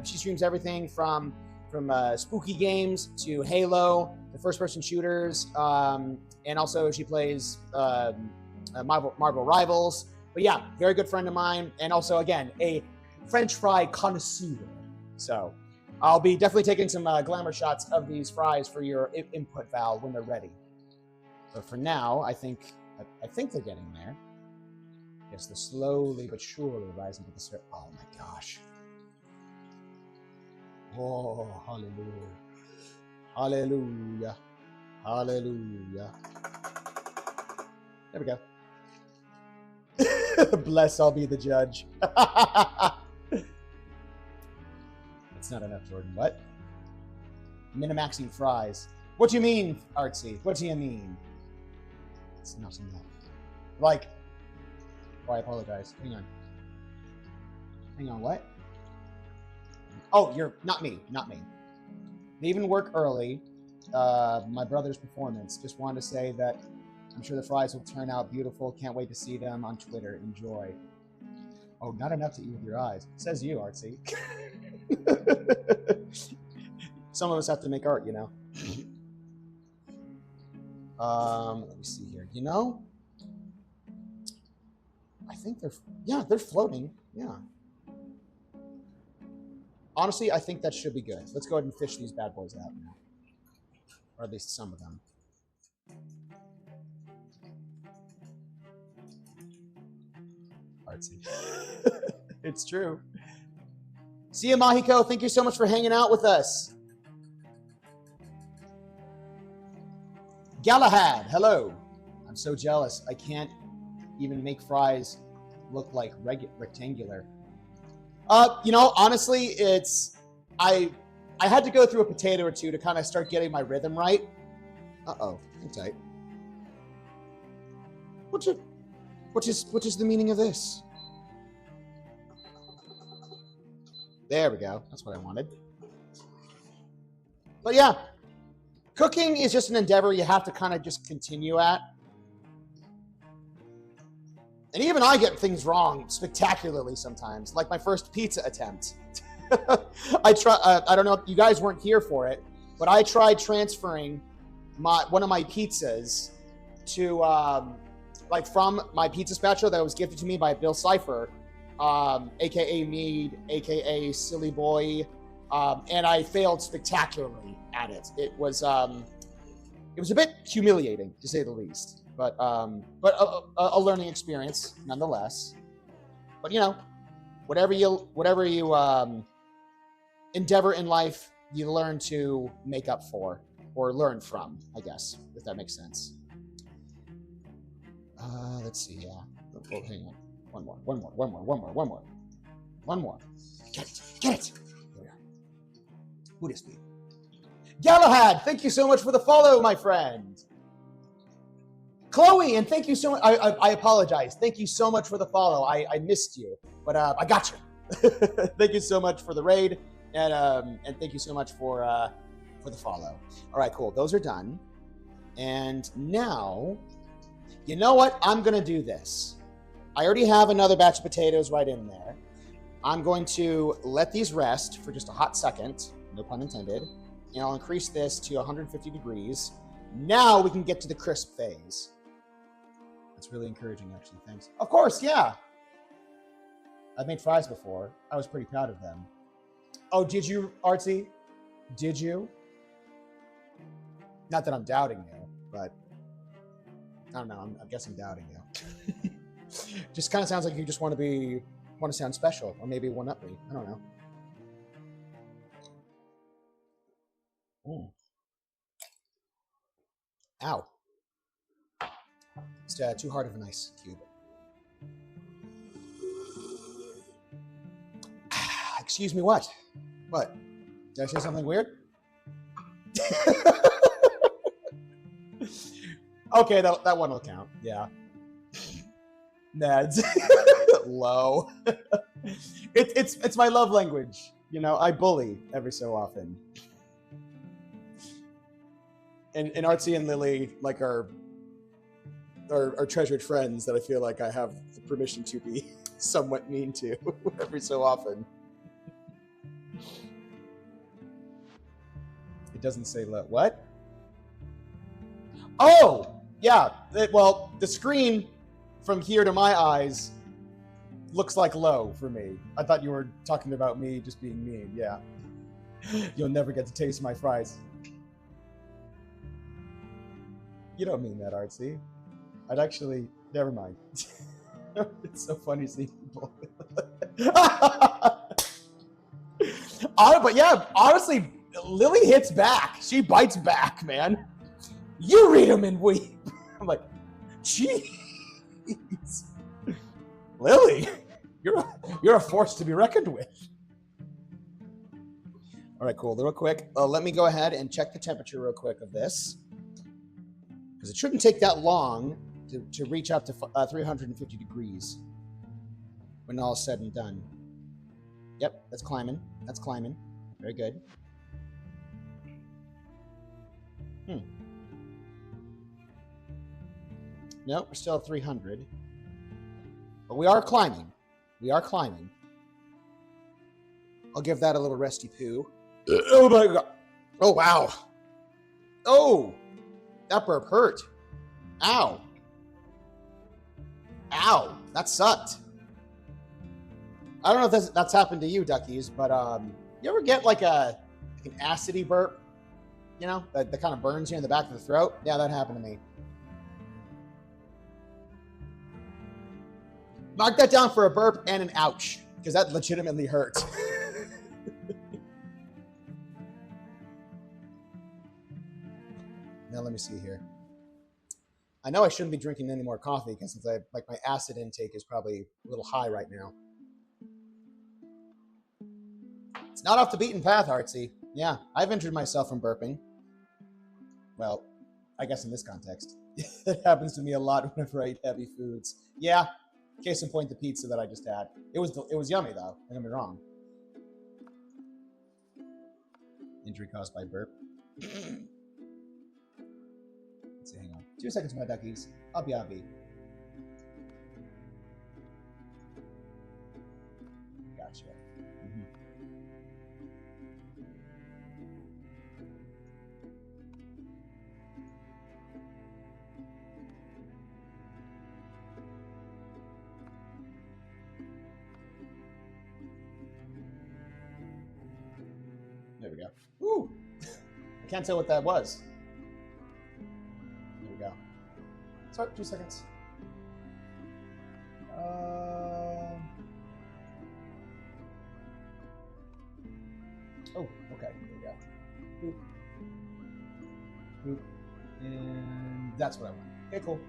She streams everything from spooky games to Halo, to first-person shooters, and also she plays Marvel Rivals. But yeah, very good friend of mine, and also again a French fry connoisseur. So I'll be definitely taking some glamour shots of these fries for your input, Val, when they're ready. But for now, I think they're getting there. Yes, they're slowly but surely rising to the surface. Oh my gosh. Oh, hallelujah. Hallelujah. Hallelujah. There we go. Bless, I'll be the judge. That's not enough, Jordan. What? Minimaxing fries. What do you mean, Artsy? What do you mean? It's not enough. Like... Oh, I apologize. Hang on. Hang on, what? Oh, not me. They even work early. My brother's performance. Just wanted to say that I'm sure the fries will turn out beautiful. Can't wait to see them on Twitter. Enjoy. Oh, not enough to eat with your eyes. Says you, Artsy. Some of us have to make art, you know. Let me see here. You know, I think they're floating. Yeah. Honestly, I think that should be good. Let's go ahead and fish these bad boys out now. Or at least some of them. Artsy. It's true. See you, Mahiko. Thank you so much for hanging out with us. Galahad, hello. I'm so jealous. I can't even make fries look like rectangular. You know, honestly, I had to go through a potato or two to kind of start getting my rhythm right. Uh-oh, I'm tight. What is the meaning of this? There we go. That's what I wanted. But yeah, cooking is just an endeavor you have to kind of just continue at. And even I get things wrong spectacularly sometimes, like my first pizza attempt. I don't know if you guys weren't here for it, but I tried transferring one of my pizzas to from my pizza spatula that was gifted to me by Bill Cipher, aka Mead, aka Silly Boy, and I failed spectacularly at it. It was a bit humiliating, to say the least, but a learning experience nonetheless. But you know, whatever you endeavor in life, you learn to make up for or learn from, I guess, if that makes sense. Let's see. Yeah. Oh, hang on. One more. Get it. There we are. Who this be? Galahad, thank you so much for the follow, my friend. Chloe, and thank you so much. I apologize. Thank you so much for the follow. I missed you, but I got you. Thank you so much for the raid, and thank you so much for the follow. All right, cool. Those are done, and now, you know what? I'm gonna do this. I already have another batch of potatoes right in there. I'm going to let these rest for just a hot second, no pun intended, and I'll increase this to 150 degrees. Now we can get to the crisp phase. That's really encouraging, actually. Thanks. Of course, yeah. I've made fries before. I was pretty proud of them. Oh, did you, Artsy? Did you? Not that I'm doubting you, but I don't know. I guess I'm doubting you. Just kind of sounds like you just want to sound special, or maybe one up me. I don't know. Ow. It's too hard of an ice cube. Excuse me, what? What? Did I say something weird? Okay, that one will count. Yeah. Nah, it's low. It's my love language. You know, I bully every so often. And Artsy and Lily like are treasured friends that I feel like I have the permission to be somewhat mean to every so often. It doesn't say low. What? Oh, yeah. Well, the screen from here to my eyes looks like low for me. I thought you were talking about me just being mean. Yeah. You'll never get to taste my fries. You don't mean that, Artsy. I'd actually... Never mind. It's so funny seeing people. But yeah, honestly, Lily hits back. She bites back, man. You read them and weep. I'm like, jeez. Lily, you're a force to be reckoned with. All right, cool. Real quick, let me go ahead and check the temperature real quick of this, because it shouldn't take that long to reach up to 350 degrees when all is said and done. Yep, that's climbing. That's climbing. Very good. Nope, we're still at 300. But we are climbing. We are climbing. I'll give that a little resty poo. Oh my god. Oh, wow. Oh, that burp hurt. Ow. Ow, that sucked. I don't know if that's happened to you, duckies, but you ever get like an acidy burp? You know, that kind of burns you in the back of the throat? Yeah, that happened to me. Mark that down for a burp and an ouch, because that legitimately hurts. Now let me see here. I know I shouldn't be drinking any more coffee, because since my acid intake is probably a little high right now. It's not off the beaten path, Artsy. Yeah, I've injured myself from burping. Well, I guess in this context. It happens to me a lot whenever I eat heavy foods. Yeah, case in point, the pizza that I just had. It was yummy, though. Don't get me wrong. Injury caused by burp. Let's see, hang on. 2 seconds, my duckies. I'll be. Gotcha. There we go. Woo! I can't tell what that was. There we go. Sorry, 2 seconds. Oh, okay. There we go. Boop. And that's what I want. Okay, cool.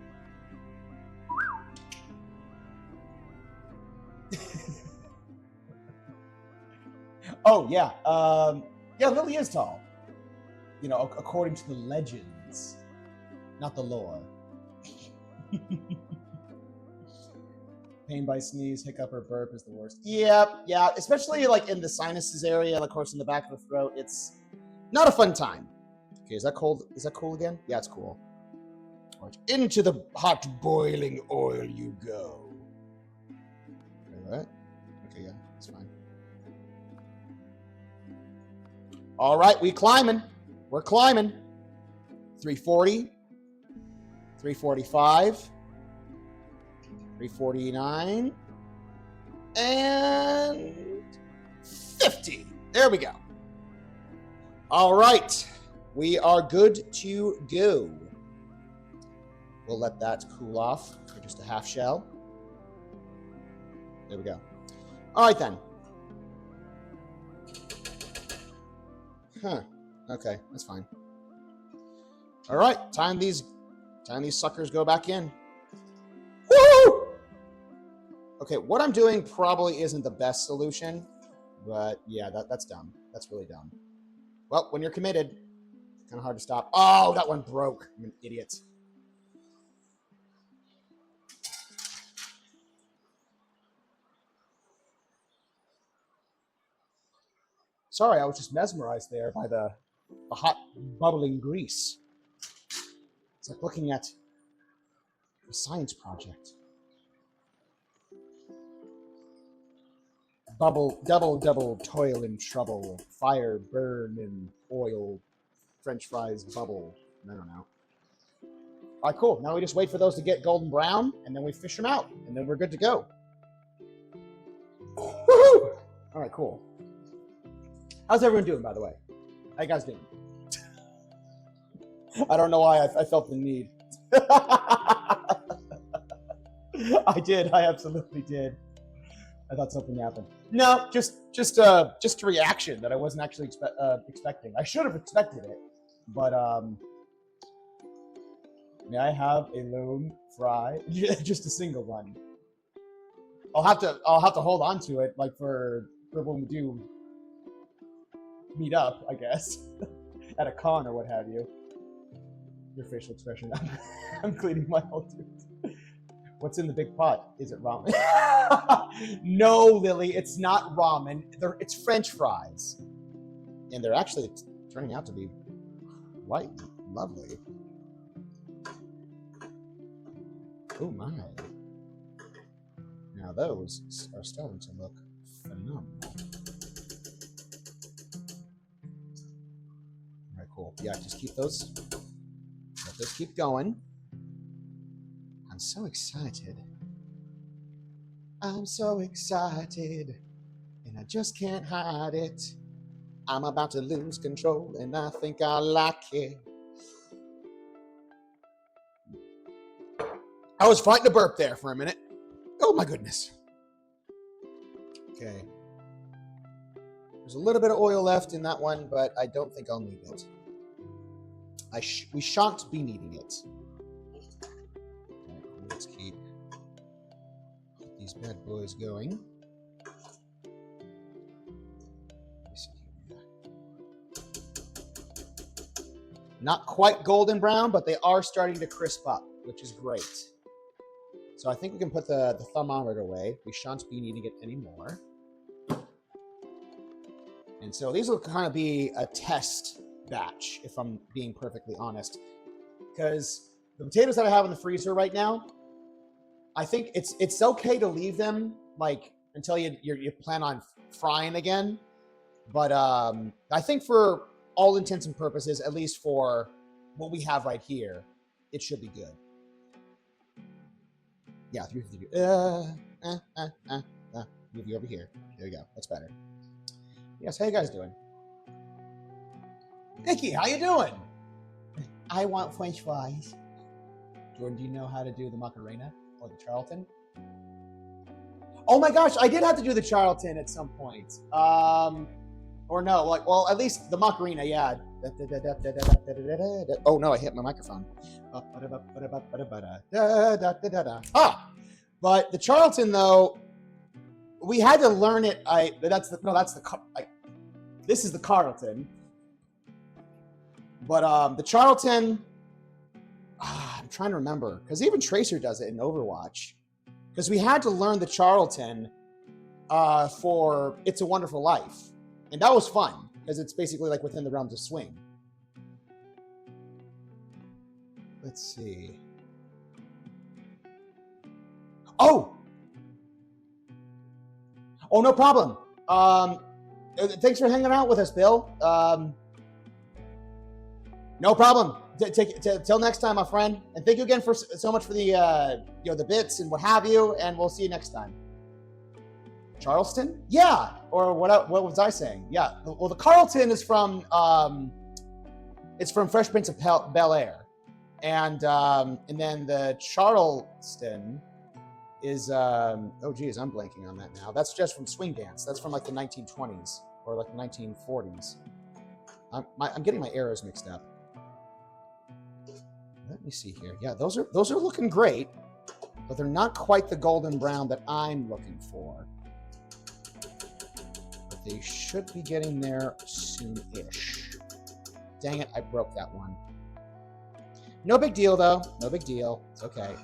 Oh, yeah. Yeah, Lily is tall. You know, according to the legends, not the lore. Pain by sneeze, hiccup, or burp is the worst. Yeah, especially like in the sinuses area, of course, in the back of the throat. It's not a fun time. Okay, is that cold? Is that cool again? Yeah, it's cool. Right, into the hot boiling oil you go. Okay, okay, yeah, it's fine. All right, we climbing. We're climbing. 340, 345, 349, and 50. There we go. All right, we are good to go. We'll let that cool off for just a half shell. There we go. All right, then. Huh. Okay, that's fine. All right, time these suckers go back in. Woo! Okay, what I'm doing probably isn't the best solution, but yeah, that's dumb. That's really dumb. Well, when you're committed, it's kind of hard to stop. Oh, that one broke. I'm an idiot. Sorry, I was just mesmerized there by the hot, bubbling grease. It's like looking at a science project. Double toil and trouble, fire, burn, and oil, French fries, bubble. I don't know. All right, cool. Now we just wait for those to get golden brown, and then we fish them out, and then we're good to go. Woohoo! All right, cool. How's everyone doing, by the way? How you guys doing? I don't know why I felt the need. I did. I absolutely did. I thought something happened. No, just a reaction that I wasn't actually expecting. I should have expected it, but may I have a lone fry? Just a single one. I'll have to hold on to it, like for when we do meet up, I guess, at a con or what have you. Your facial expression. I'm cleaning my whole tooth. What's in the big pot? Is it ramen? No, Lily, it's not ramen. It's French fries. And they're actually turning out to be quite lovely. Oh my. Now those are starting to look phenomenal. All right, cool. Yeah, just keep those. Let those keep going. I'm so excited. I'm so excited, and I just can't hide it. I'm about to lose control, and I think I like it. I was fighting a burp there for a minute. Oh my goodness. Okay. There's a little bit of oil left in that one, but I don't think I'll need it. We shan't be needing it. Okay, let's keep these bad boys going. Let me see here. Not quite golden brown, but they are starting to crisp up, which is great. So I think we can put the thermometer away. We shan't be needing it anymore. And so these will kind of be a test batch, if I'm being perfectly honest. Because the potatoes that I have in the freezer right now, I think it's okay to leave them like until you plan on frying again. But I think for all intents and purposes, at least for what we have right here, it should be good. Yeah, 350. Move you over here. There you go. That's better. Yes, how you guys doing? Nikki, how you doing? I want French fries. Jordan, do you know how to do the Macarena or the Charlton? Oh my gosh, I did have to do the Charlton at some point. Or no, like, well, at least the Macarena, yeah. Oh no, I hit my microphone. Ah, but the Charlton though, we had to learn it. This is the Carlton, but the Charlton. I'm trying to remember because even Tracer does it in Overwatch. Because we had to learn the Charlton for It's a Wonderful Life, and that was fun because it's basically like within the realms of swing. Let's see. Oh, no problem. Thanks for hanging out with us, Bill. No problem. Till next time, my friend. And thank you again for so much for the the bits and what have you. And we'll see you next time. Charleston? Yeah. Or what was I saying? Yeah. Well, the Carlton is from it's from Fresh Prince of Bel-Air, and then the Charleston is oh geez, I'm blanking on that now. That's just from swing dance. That's from like the 1920s or like the 1940s. I'm getting my eras mixed up. Let me see here. Yeah, those are looking great, but they're not quite the golden brown that I'm looking for. But they should be getting there soon-ish. Dang it, I broke that one. No big deal, though. No big deal. It's okay. Let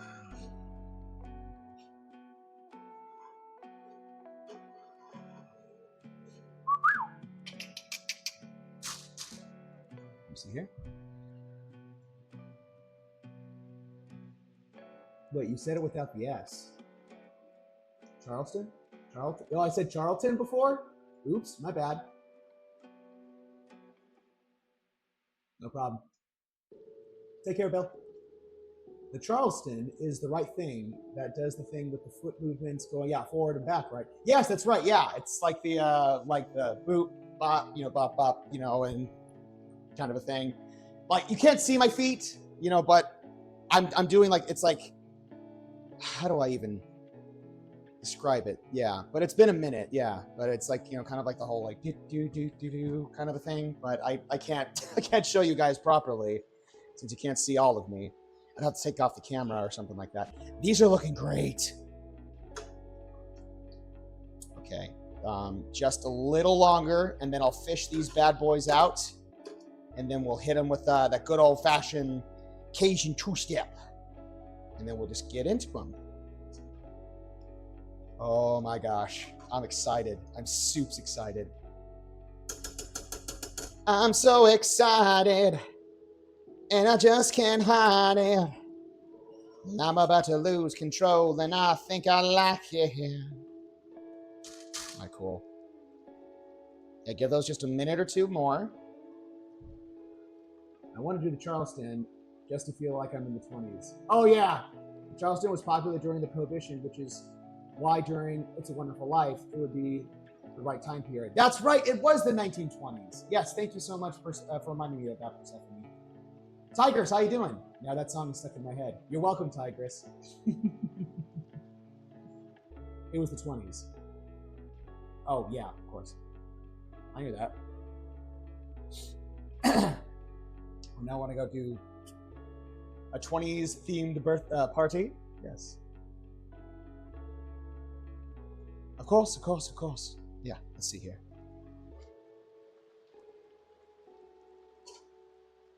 me see here. Wait, you said it without the S. Charleston? Charlton? Oh, I said Charlton before? Oops, my bad. No problem. Take care, Bill. The Charleston is the right thing that does the thing with the foot movements going forward and back, right? Yes, that's right. Yeah, it's like the boop, bop, bop, bop, and kind of a thing. Like you can't see my feet, but I'm doing like it's like. How do I even describe it? Yeah, but it's been a minute. Yeah, but it's like kind of like the whole like do kind of a thing. But I can't show you guys properly since you can't see all of me. I'd have to take off the camera or something like that. These are looking great. Okay, just a little longer, and then I'll fish these bad boys out, and then we'll hit them with that good old-fashioned Cajun two-step. And then we'll just get into them. Oh my gosh. I'm excited. I'm soups excited. I'm so excited. And I just can't hide it. I'm about to lose control and I think I like it. All right, cool. Yeah, give those just a minute or two more. I want to do the Charleston just to feel like I'm in the 20s. Oh, yeah. Charleston was popular during the Prohibition, which is why during It's a Wonderful Life, it would be the right time period. That's right. It was the 1920s. Yes, thank you so much for reminding me of that, Persephone. Tigress, how you doing? Now that song is stuck in my head. You're welcome, Tigress. It was the 20s. Oh, yeah, of course. I knew that. Now I want to go do a 20s themed birth party. Yes. Of course, of course, of course. Yeah, let's see here.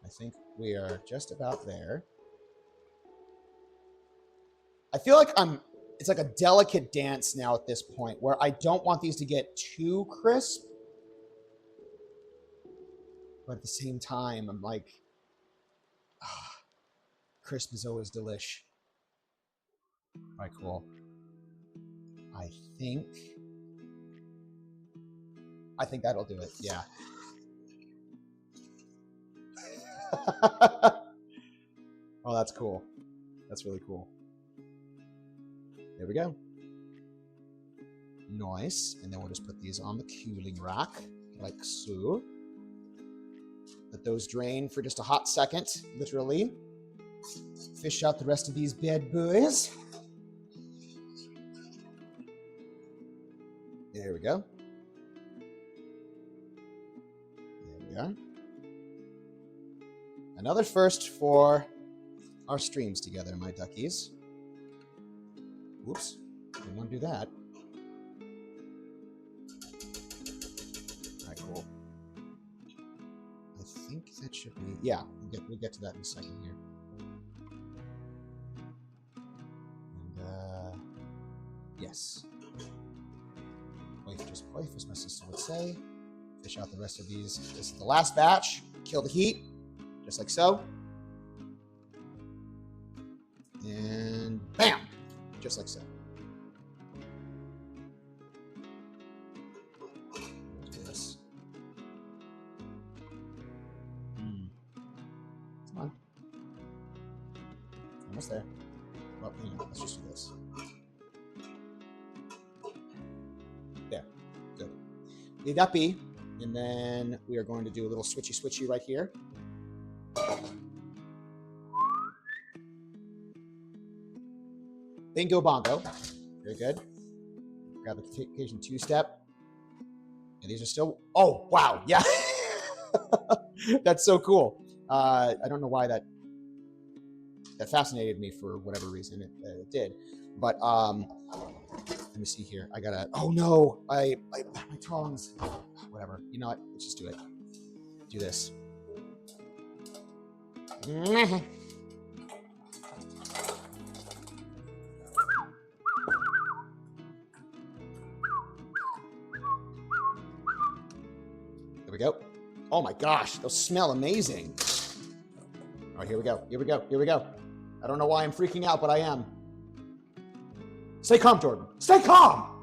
I think we are just about there. I feel like it's like a delicate dance now at this point where I don't want these to get too crisp. But at the same time, I'm like, crisp is always delish. All right, cool. I think that'll do it. Yeah. Oh, that's cool. That's really cool. There we go. Nice. And then we'll just put these on the cooling rack, like so. Let those drain for just a hot second, literally. Fish out the rest of these bad boys. There we go. There we are. Another first for our streams together, my duckies. Whoops, didn't want to do that. All right, cool. I think that should be, yeah, we'll get to that in a second here. And, yes. Just poif, as my sister would say. Fish out the rest of these. This is the last batch. Kill the heat, just like so. And bam! Just like so. Do this. Come on. Almost there. Well, hang on. Let's just do this. There. Good. Leave that be. And then we are going to do a little switchy right here. Bingo bongo. Very good. Grab the occasion two-step. And these are still... Oh, wow. Yeah. That's so cool. I don't know why that fascinated me for whatever reason it did. But let me see here. I gotta... Oh, no. My tongs. Whatever. You know what? Let's just do it. Do this. There we go. Oh my gosh, those smell amazing. All right, here we go. Here we go. Here we go. I don't know why I'm freaking out, but I am. Stay calm, Jordan. Stay calm!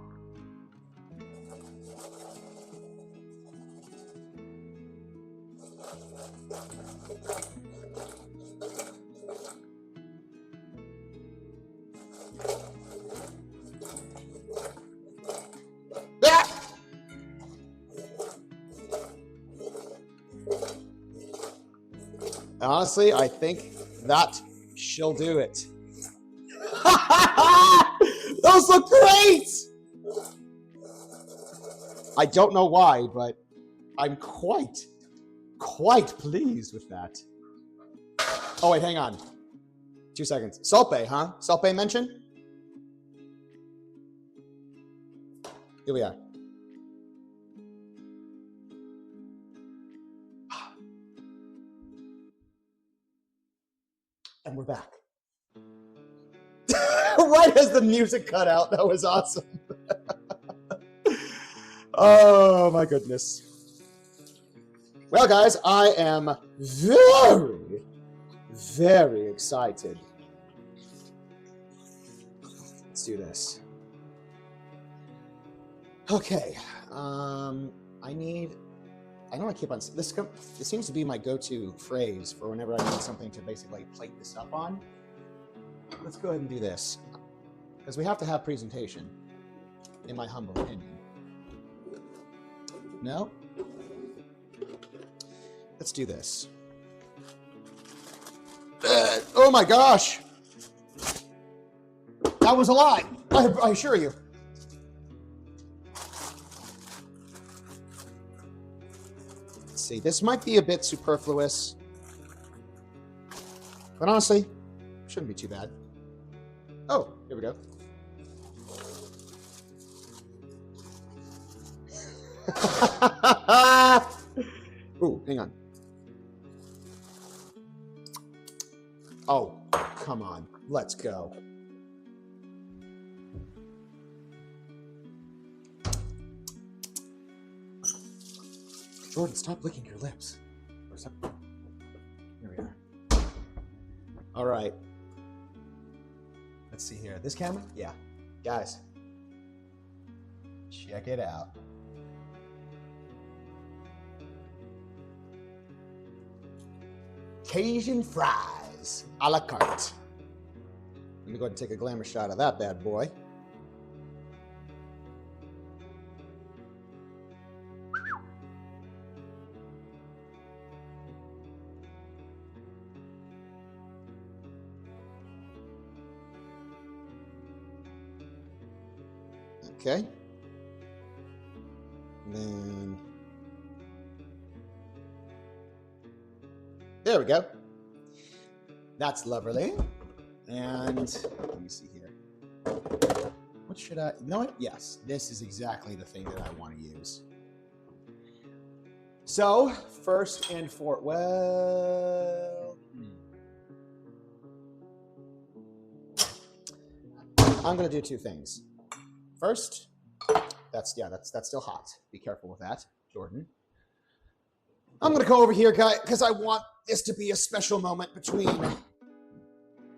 Honestly, I think that she'll do it. Those look great! I don't know why, but I'm quite pleased with that. Oh, wait, hang on. 2 seconds. Salt Bae, huh? Salt Bae mention? Here we are. And we're back. Right as the music cut out. That was awesome. Oh, my goodness. Well, guys, I am very, very excited. Let's do this. Okay. I know I keep on... This seems to be my go-to phrase for whenever I need something to basically plate this up on. Let's go ahead and do this. Because we have to have presentation, in my humble opinion. No? Let's do this. Oh my gosh! That was a lie! I assure you. See, this might be a bit superfluous, but honestly, shouldn't be too bad. Oh, here we go. Ooh, hang on. Oh, come on. Let's go. Jordan, stop licking your lips. Here we are. All right. Let's see here. This camera? Yeah. Guys, check it out. Cajun fries a la carte. Let me go ahead and take a glamour shot of that bad boy. Okay. And then there we go. That's lovely. And let me see here. What should I? You know what? Yes, this is exactly the thing that I want to use. So first and for well, I'm gonna do two things. First, that's still hot. Be careful with that, Jordan. I'm gonna go over here, guys, because I want this to be a special moment between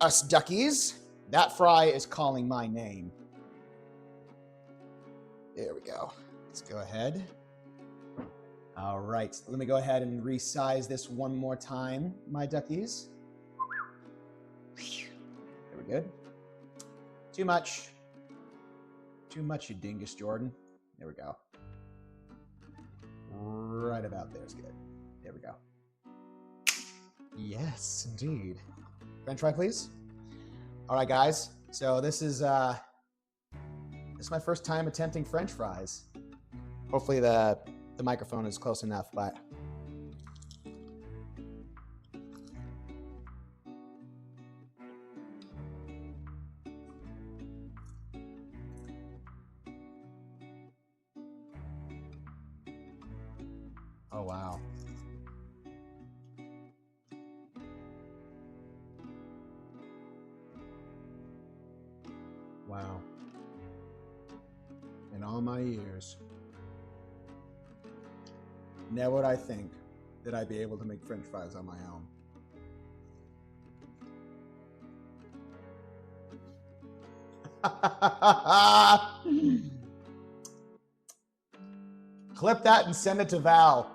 us duckies. That fry is calling my name. There we go. Let's go ahead. All right, let me go ahead and resize this one more time, my duckies. There we go. Too much. Too much, you dingus, Jordan. There we go. Right about there is good. There we go. Yes, indeed. French fry, please. All right, guys. So this is my first time attempting French fries. Hopefully the microphone is close enough, but oh wow. Wow. In all my years, never would I think that I'd be able to make French fries on my own. Clip that and send it to Val.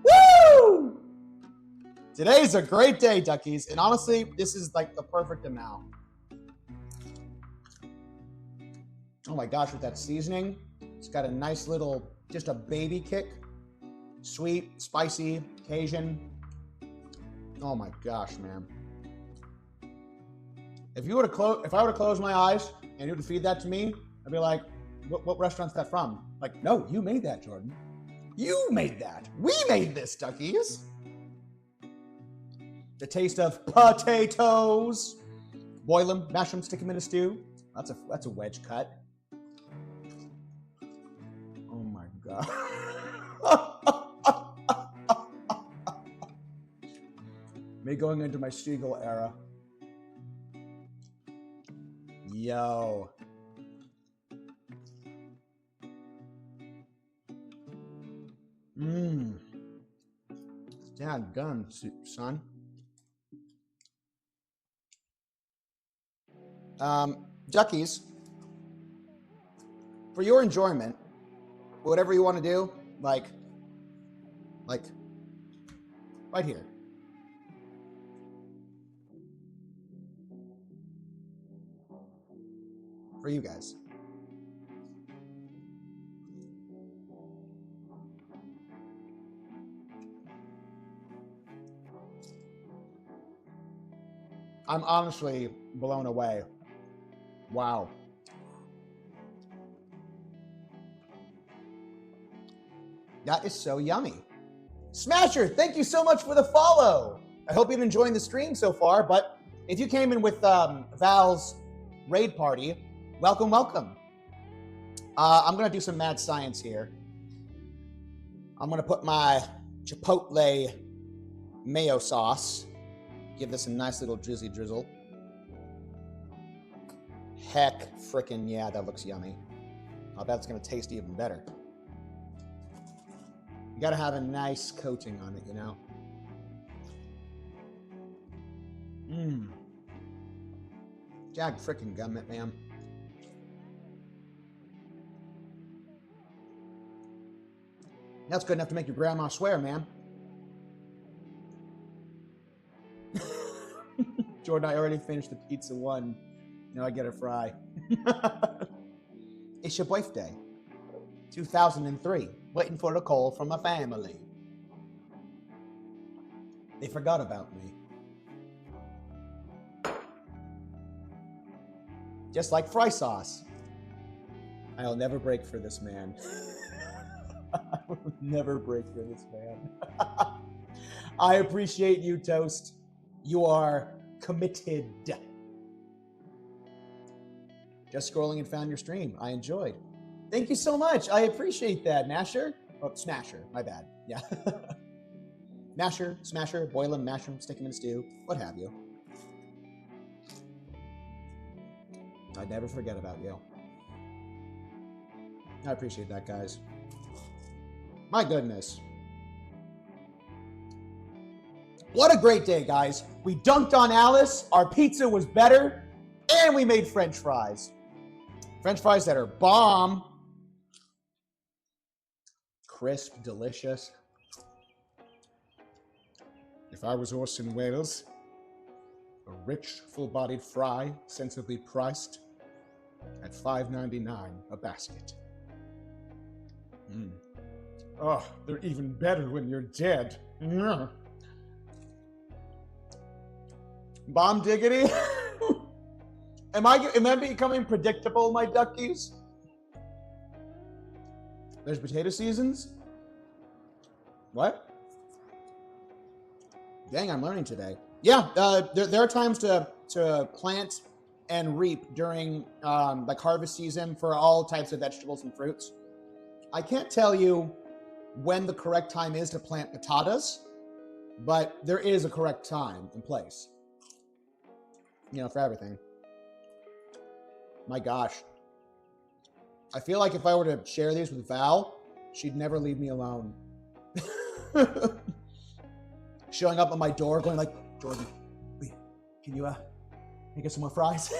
Woo! Today's a great day, duckies, and honestly, this is like the perfect amount. Oh my gosh, with that seasoning, it's got a nice little, just a baby kick. Sweet, spicy, Cajun. Oh my gosh, man. If I were to close my eyes and you were to feed that to me, I'd be like, what restaurant's that from? Like, no, you made that, Jordan. You made that. We made this, duckies. The taste of potatoes. Boil them, mash them, stick them in a stew. That's a wedge cut. Oh my God. Me going into my Stiegel era. Yo. Mmm. Dadgum, son. Duckies, for your enjoyment, whatever you want to do, like right here. For you guys. I'm honestly blown away. Wow. That is so yummy. Smasher, thank you so much for the follow. I hope you've been enjoying the stream so far, but if you came in with Val's raid party, welcome, welcome. I'm going to do some mad science here. I'm going to put my Chipotle mayo sauce. Give this a nice little drizzle. Heck frickin' yeah, that looks yummy. I bet it's going to taste even better. You got to have a nice coating on it, you know? Mmm. Jag frickin' gummit, man. That's good enough to make your grandma swear, man. Jordan, I already finished the pizza one. Now I get a fry. It's your birthday. 2003. Waiting for a call from my family. They forgot about me. Just like fry sauce. I'll never break for this man. I Never break for this man. I appreciate you, Toast. You are committed. Just scrolling and found your stream. I enjoyed. Thank you so much. I appreciate that, Nasher. Oh, Smasher. My bad. Yeah. Masher, Smasher, boil him, mash him, stick him in a stew, what have you. I'd never forget about you. I appreciate that, guys. My goodness. What a great day, guys. We dunked on Alice, our pizza was better, and we made French fries. French fries that are bomb. Crisp, delicious. If I was Orson Welles, a rich, full-bodied fry, sensibly priced at $5.99 a basket. Oh, they're even better when you're dead. Bomb diggity. Am I becoming predictable, my duckies? There's potato seasons? What? Dang, I'm learning today. Yeah, there are times to plant and reap during like harvest season for all types of vegetables and fruits. I can't tell you when the correct time is to plant potatoes, but there is a correct time and place. You know, for everything. My gosh. I feel like if I were to share these with Val, she'd never leave me alone. Showing up at my door, going like, Jordan, wait, can you make us some more fries?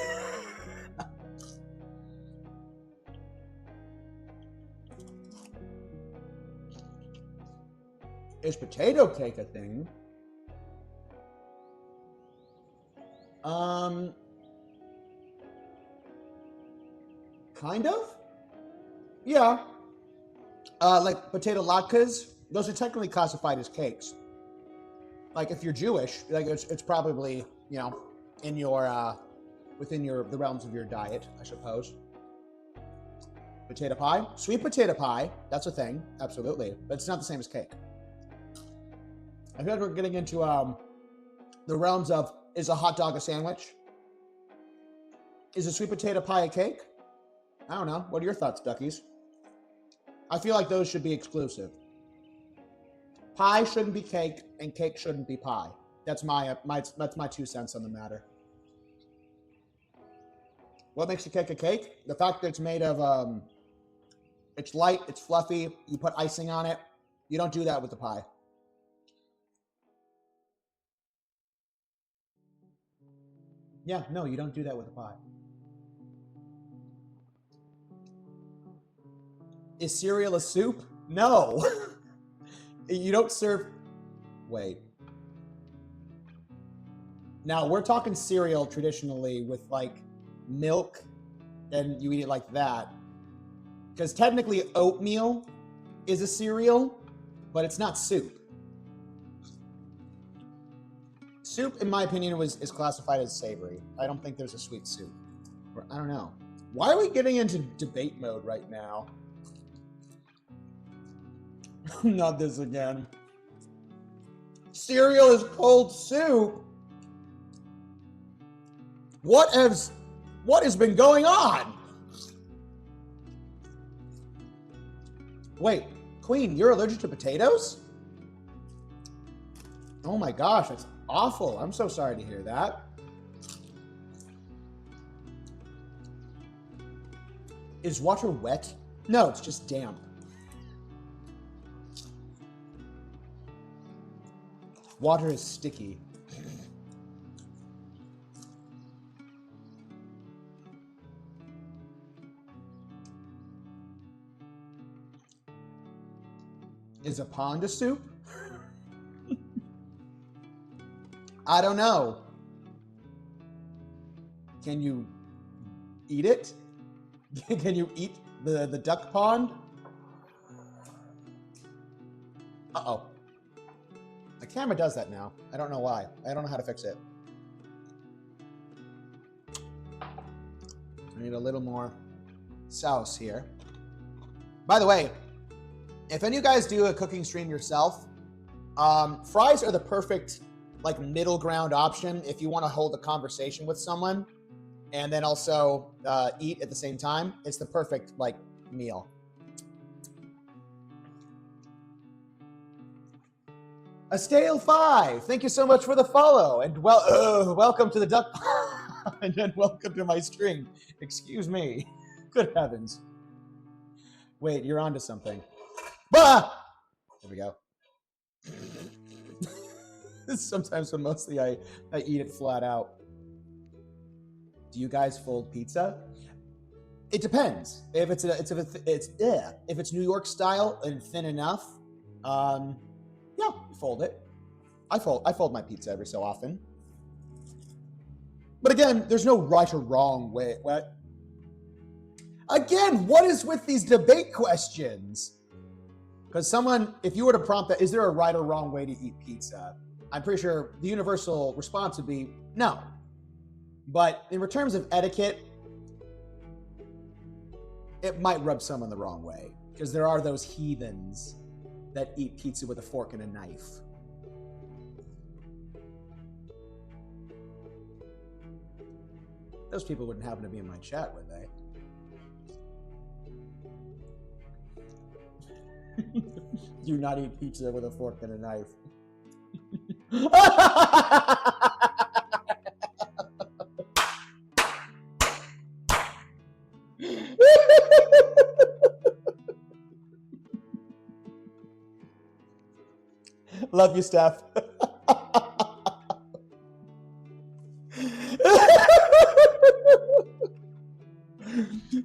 Is potato cake a thing? Kind of? Yeah. Like potato latkes, those are technically classified as cakes. Like if you're Jewish, like it's probably, you know, in your within the realms of your diet, I suppose. Potato pie, sweet potato pie, that's a thing, absolutely, but it's not the same as cake. I feel like we're getting into the realms of, is a hot dog a sandwich? Is a sweet potato pie a cake? I don't know. What are your thoughts, duckies? I feel like those should be exclusive. Pie shouldn't be cake, and cake shouldn't be pie. That's my 2 cents on the matter. What makes a cake a cake? The fact that it's made of, it's light, it's fluffy, you put icing on it. You don't do that with the pie. Yeah, no, you don't do that with a pie. Is cereal a soup? No. You don't serve... Wait. Now, we're talking cereal traditionally with, like, milk, and you eat it like that. Because technically, oatmeal is a cereal, but it's not soup. Soup, in my opinion, is classified as savory. I don't think there's a sweet soup. Or, I don't know. Why are we getting into debate mode right now? Not this again. Cereal is cold soup? What has been going on? Wait, Queen, you're allergic to potatoes? Oh my gosh, that's awful. I'm so sorry to hear that. Is water wet? No, it's just damp. Water is sticky. Is a pond a soup? I don't know. Can you eat it? Can you eat the duck pond? Uh-oh. The camera does that now. I don't know why. I don't know how to fix it. I need a little more sauce here. By the way, if any of you guys do a cooking stream yourself, fries are the perfect like middle ground option if you want to hold a conversation with someone and then also eat at the same time. It's the perfect like meal. A stale 5. Thank you so much for the follow, and welcome to the duck and then welcome to my stream. Excuse me. Good heavens. Wait, you're onto something. Bah! There we go. Sometimes, but mostly I eat it flat out. Do you guys fold pizza? It depends. If it's New York style and thin enough, yeah, you fold it. I fold my pizza every so often. But again, there's no right or wrong way. What? Again, what is with these debate questions? Because someone, if you were to prompt that, is there a right or wrong way to eat pizza? I'm pretty sure the universal response would be no. But in terms of etiquette, it might rub someone the wrong way. Because there are those heathens that eat pizza with a fork and a knife. Those people wouldn't happen to be in my chat, would they? Do not eat pizza with a fork and a knife. Love you, Steph.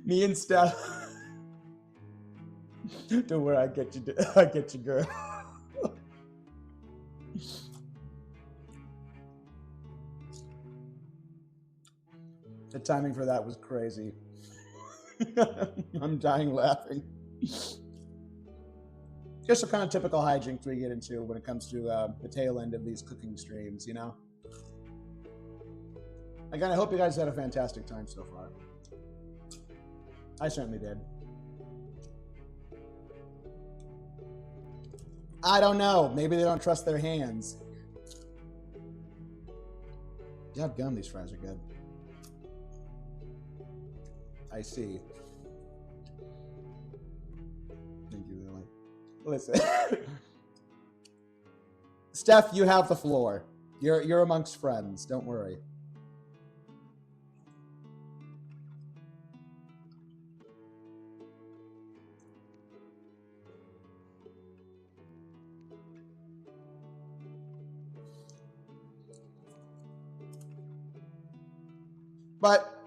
Me and Steph. Don't worry, I get you, girl. The timing for that was crazy. I'm dying laughing. Just the kind of typical hijinks we get into when it comes to the tail end of these cooking streams, you know? Again, I hope you guys had a fantastic time so far. I certainly did. I don't know. Maybe they don't trust their hands. Gum, these fries are good. I see. Thank you, Lily. Listen. Steph, you have the floor. You're amongst friends. Don't worry. But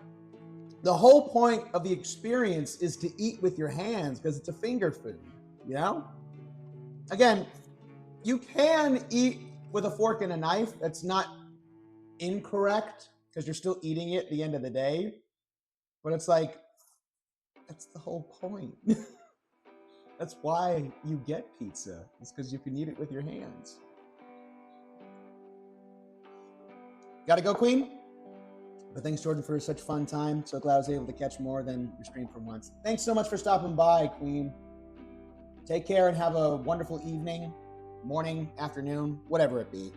the whole point of the experience is to eat with your hands because it's a finger food, you know? Again, you can eat with a fork and a knife. That's not incorrect because you're still eating it at the end of the day. But it's like, that's the whole point. That's why you get pizza. It's because you can eat it with your hands. Gotta go, Queen? But thanks, Jordan, for such a fun time. So glad I was able to catch more than your stream for once. Thanks so much for stopping by, Queen. Take care and have a wonderful evening, morning, afternoon, whatever it be.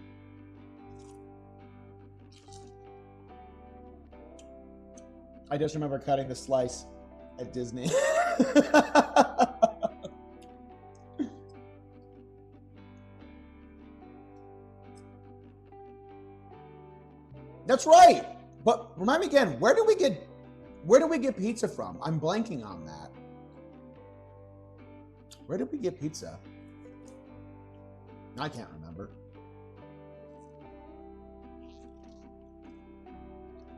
I just remember cutting the slice at Disney. That's right. But remind me again, where do we get pizza from? I'm blanking on that. Where did we get pizza? I can't remember.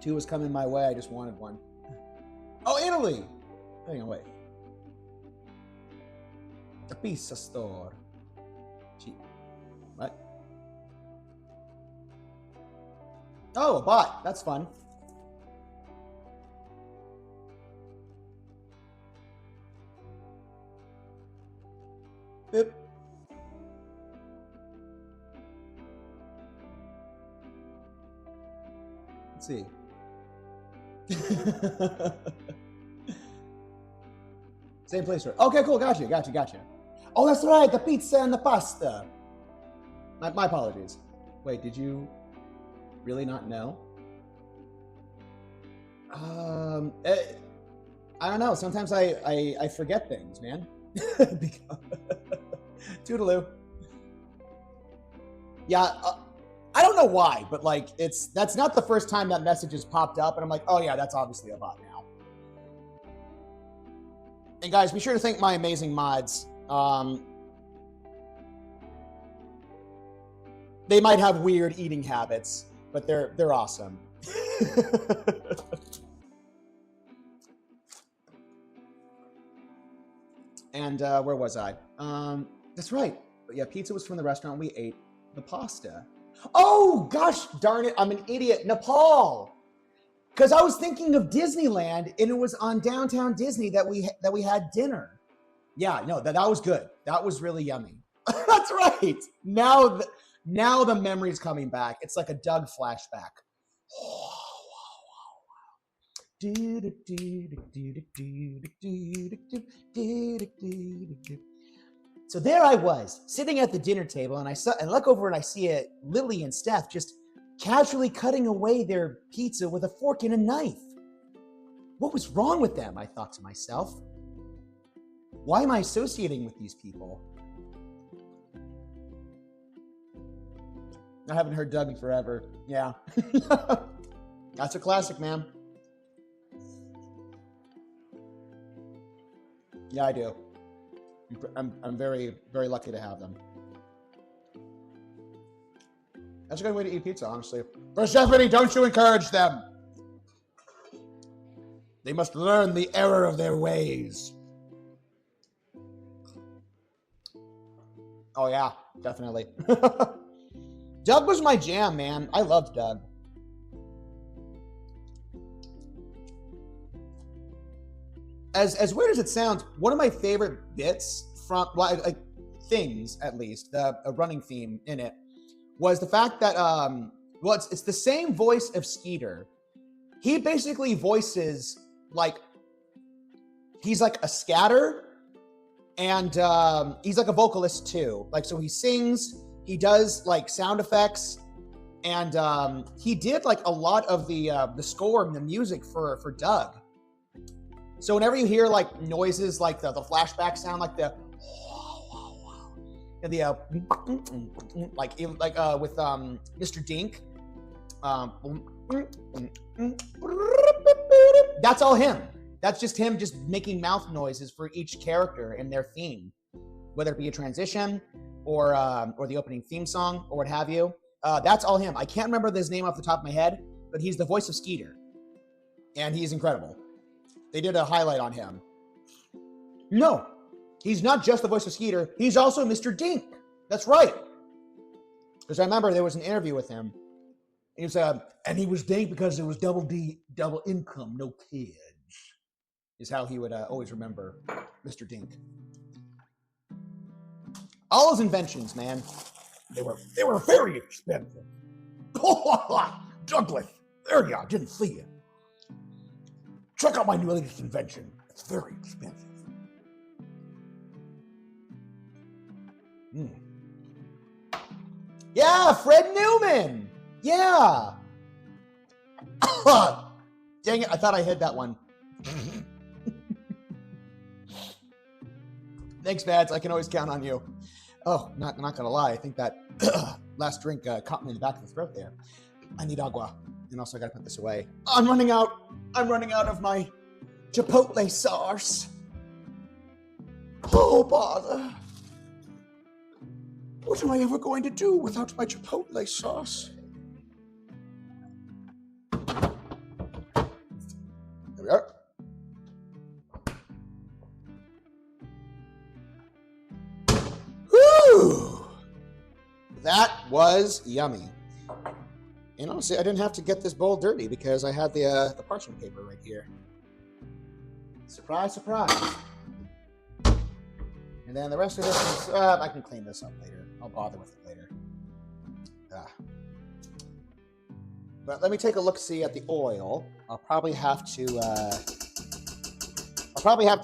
2 was coming my way. I just wanted one. Oh, Italy. Hang on, wait. The pizza store. Cheap. What? Oh, a bot. That's fun. Boop. Let's see. Same place. Okay, cool. Gotcha. Oh, that's right, the pizza and the pasta. My apologies. Wait, did you really not know? I don't know. Sometimes I forget things, man. Toodaloo. Yeah, I don't know why, but like that's not the first time that message has popped up, and I'm like, oh yeah, that's obviously a bot now. And guys, be sure to thank my amazing mods. They might have weird eating habits, but they're awesome. And where was I? That's right. But yeah, pizza was from the restaurant. We ate the pasta. Oh gosh, darn it! I'm an idiot. Nepal. Because I was thinking of Disneyland, and it was on Downtown Disney that we had dinner. Yeah, no, that was good. That was really yummy. That's right. Now the memory's coming back. It's like a Doug flashback. So there I was, sitting at the dinner table, and I look over and I see Lily and Steph just casually cutting away their pizza with a fork and a knife. What was wrong with them? I thought to myself. Why am I associating with these people? I haven't heard Doug in forever. Yeah. That's a classic, man. Yeah, I do. I'm very, very lucky to have them. That's a good way to eat pizza, honestly. Persephone, don't you encourage them. They must learn the error of their ways. Oh yeah, definitely. Doug was my jam, man. I loved Doug. As weird as it sounds, one of my favorite bits from, well, things at least, a running theme in it, was the fact that, well, it's the same voice of Skeeter. He basically voices, like, he's like a scatter, and he's like a vocalist too. Like, so he sings, he does like sound effects, and he did like a lot of the score and the music for Doug. So whenever you hear like noises like the flashback sound, like the with Mr. Dink, that's all him. That's just him just making mouth noises for each character and their theme, whether it be a transition or the opening theme song or what have you. That's all him. I can't remember his name off the top of my head, but he's the voice of Skeeter, and he's incredible. They did a highlight on him. No, he's not just the voice of Skeeter. He's also Mr. Dink. That's right. Because I remember there was an interview with him. He was, and he was Dink because it was double income, no kids. Is how he would always remember Mr. Dink. All his inventions, man, they were very expensive. Douglas, there you are. Didn't see you. Check out my new latest invention. It's very expensive. Yeah, Fred Newman. Yeah. Dang it, I thought I hit that one. Thanks, Mads. I can always count on you. Oh, not gonna lie. I think that last drink caught me in the back of the throat there. I need agua. And also I gotta put this away. I'm running out of my Chipotle sauce. Oh, bother. What am I ever going to do without my Chipotle sauce? There we are. Whew! That was yummy. And honestly, I didn't have to get this bowl dirty because I had the parchment paper right here. Surprise, surprise. And then the rest of this is, I can clean this up later. I'll bother with it later. But let me take a look-see at the oil. I'll probably have to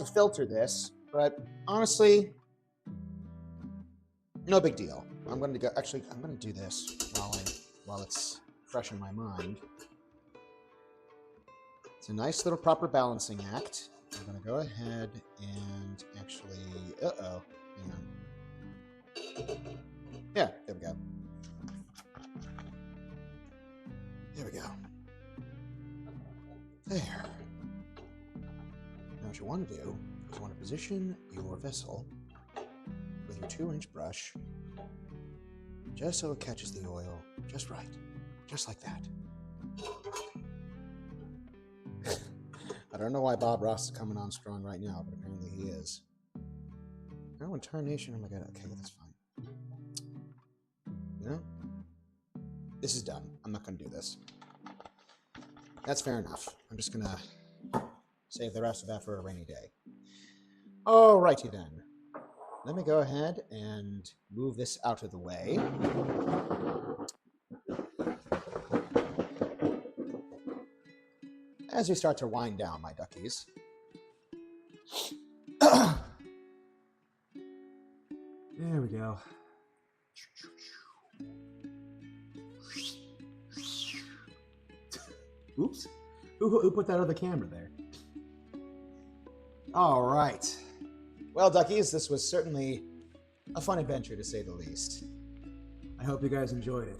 filter this. But honestly, No big deal. I'm going to go. Actually, I'm going to do this while it's fresh in my mind. It's a nice little proper balancing act. I'm going to go ahead and actually. Uh-oh. Hang on. Yeah, there we go. There we go. There. Now what you want to do is you want to position your vessel with your 2-inch brush just so it catches the oil just right. Just like that. I don't know why Bob Ross is coming on strong right now, but apparently he is. Oh, and tarnation. Oh my god. Okay, that's fine. You know? This is done. I'm not going to do this. That's fair enough. I'm just going to save the rest of that for a rainy day. Alrighty then. Let me go ahead and move this out of the way. As we start to wind down, my duckies. There we go. Oops. Who put that other camera there? All right. Well, duckies, this was certainly a fun adventure, to say the least. I hope you guys enjoyed it.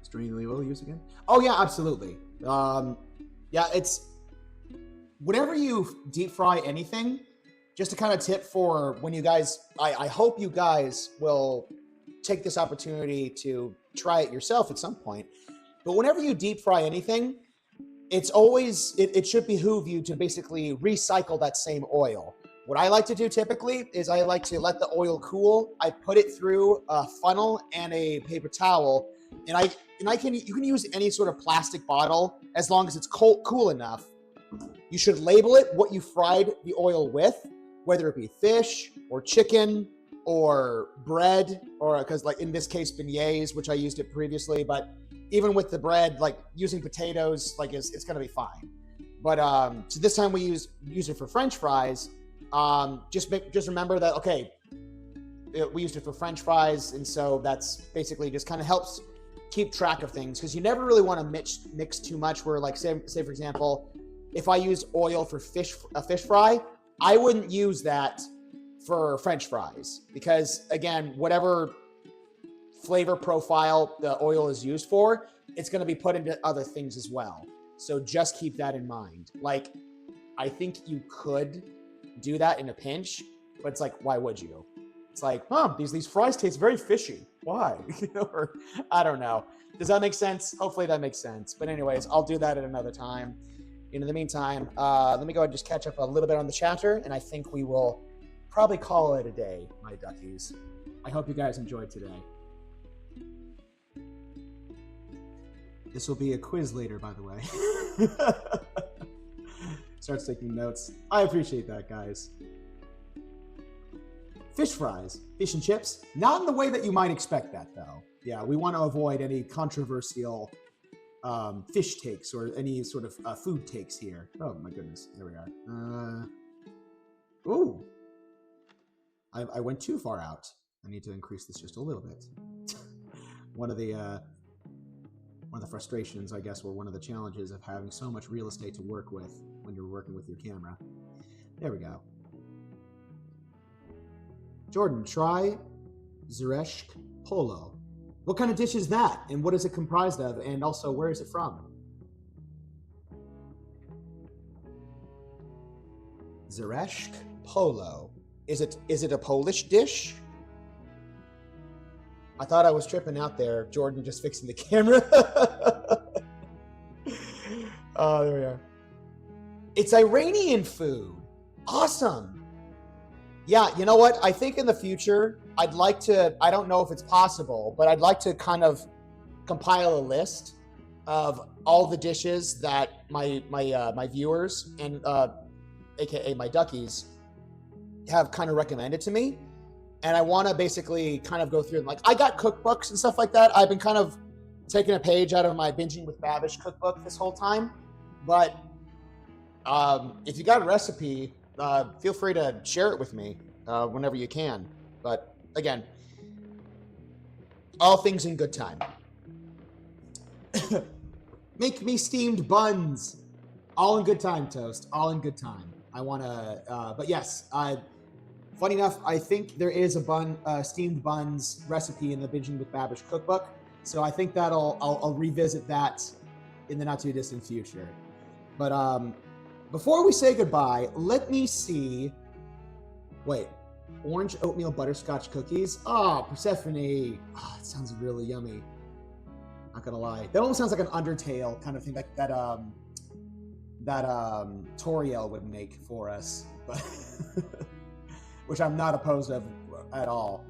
Strain the oil use again? Oh, yeah, absolutely. Yeah, it's... Whenever you deep fry anything, just a kind of tip for when you guys... I hope you guys will take this opportunity to try it yourself at some point. But whenever you deep fry anything, it's always... It should behoove you to basically recycle that same oil. What I like to do typically is I like to let the oil cool. I put it through a funnel and a paper towel, and you can use any sort of plastic bottle as long as it's cool enough. You should label it what you fried the oil with, whether it be fish or chicken or bread, or because like in this case beignets, which I used it previously, but even with the bread, like using potatoes, like it's gonna be fine. But so this time we use it for French fries. Just remember that, okay, we used it for French fries, and so that's basically just kind of helps keep track of things, because you never really want to mix too much where, like, say for example, if I use oil for a fish fry, I wouldn't use that for French fries, because again, whatever flavor profile the oil is used for, it's going to be put into other things as well. So just keep that in mind. Like, I think you could do that in a pinch, but it's like, why would you? It's like, these fries taste very fishy. Why? Or I don't know. Does that make sense? Hopefully that makes sense. But anyways, I'll do that at another time. In the meantime, let me go ahead and just catch up a little bit on the chatter, and I think we will probably call it a day, my duckies. I hope you guys enjoyed today. This will be a quiz later, by the way. Starts taking notes. I appreciate that, guys. Fish fries, fish and chips, not in the way that you might expect that, though. Yeah, we want to avoid any controversial fish takes or any sort of food takes here. Oh my goodness, there we are. Ooh, I went too far out. I need to increase this just a little bit. One of the frustrations, I guess, or one of the challenges of having so much real estate to work with when you're working with your camera. There we go. Jordan, try Zereshk Polo. What kind of dish is that? And what is it comprised of? And also, where is it from? Zereshk Polo. Is it a Polish dish? I thought I was tripping out there. Jordan just fixing the camera. Oh, there we are. It's Iranian food. Awesome. Yeah, you know what? I think in the future, I'd like to, I don't know if it's possible, but I'd like to kind of compile a list of all the dishes that my viewers and aka my duckies have kind of recommended to me. And I want to basically kind of go through, like, I got cookbooks and stuff like that. I've been kind of taking a page out of my Binging with Babish cookbook this whole time. But if you got a recipe, feel free to share it with me. whenever you can. But again, all things in good time. Make me steamed buns. All in good time, Toast. All in good time. I want to, but yes, funny enough, I think there is a steamed buns recipe in the Binging with Babish cookbook. So I think I'll revisit that in the not too distant future. But before we say goodbye, let me see. Wait, orange oatmeal butterscotch cookies. Oh, Persephone. Oh, it sounds really yummy. Not gonna lie, that almost sounds like an Undertale kind of thing, like that Toriel would make for us, but which I'm not opposed of at all.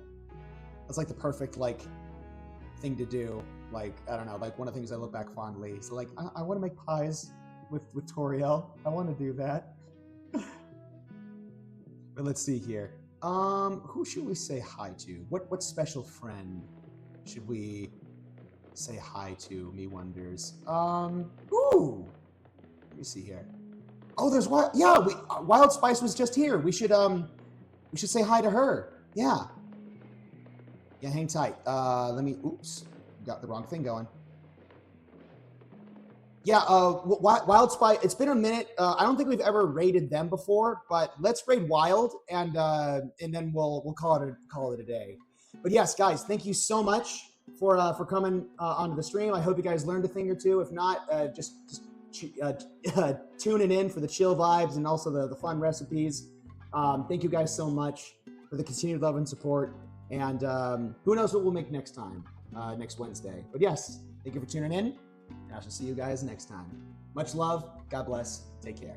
That's like the perfect like thing to do. Like, I don't know, like one of the things I look back fondly. So like, I want to make pies with Toriel. I want to do that. But let's see here. Who should we say hi to? What special friend should we say hi to? Me wonders. Ooh. Let me see here. Oh, there's Wild. Yeah, Wild Spice was just here. We should say hi to her. Yeah. Yeah, hang tight. Let me. Oops, got the wrong thing going. Yeah. Wild Spice. It's been a minute. I don't think we've ever raided them before, but let's raid Wild, and then we'll call it a day. But yes, guys, thank you so much for coming onto the stream. I hope you guys learned a thing or two. If not, just tuning in for the chill vibes and also the fun recipes. Thank you guys so much for the continued love and support. And who knows what we'll make next time, next Wednesday. But yes, thank you for tuning in. And I shall see you guys next time. Much love. God bless. Take care.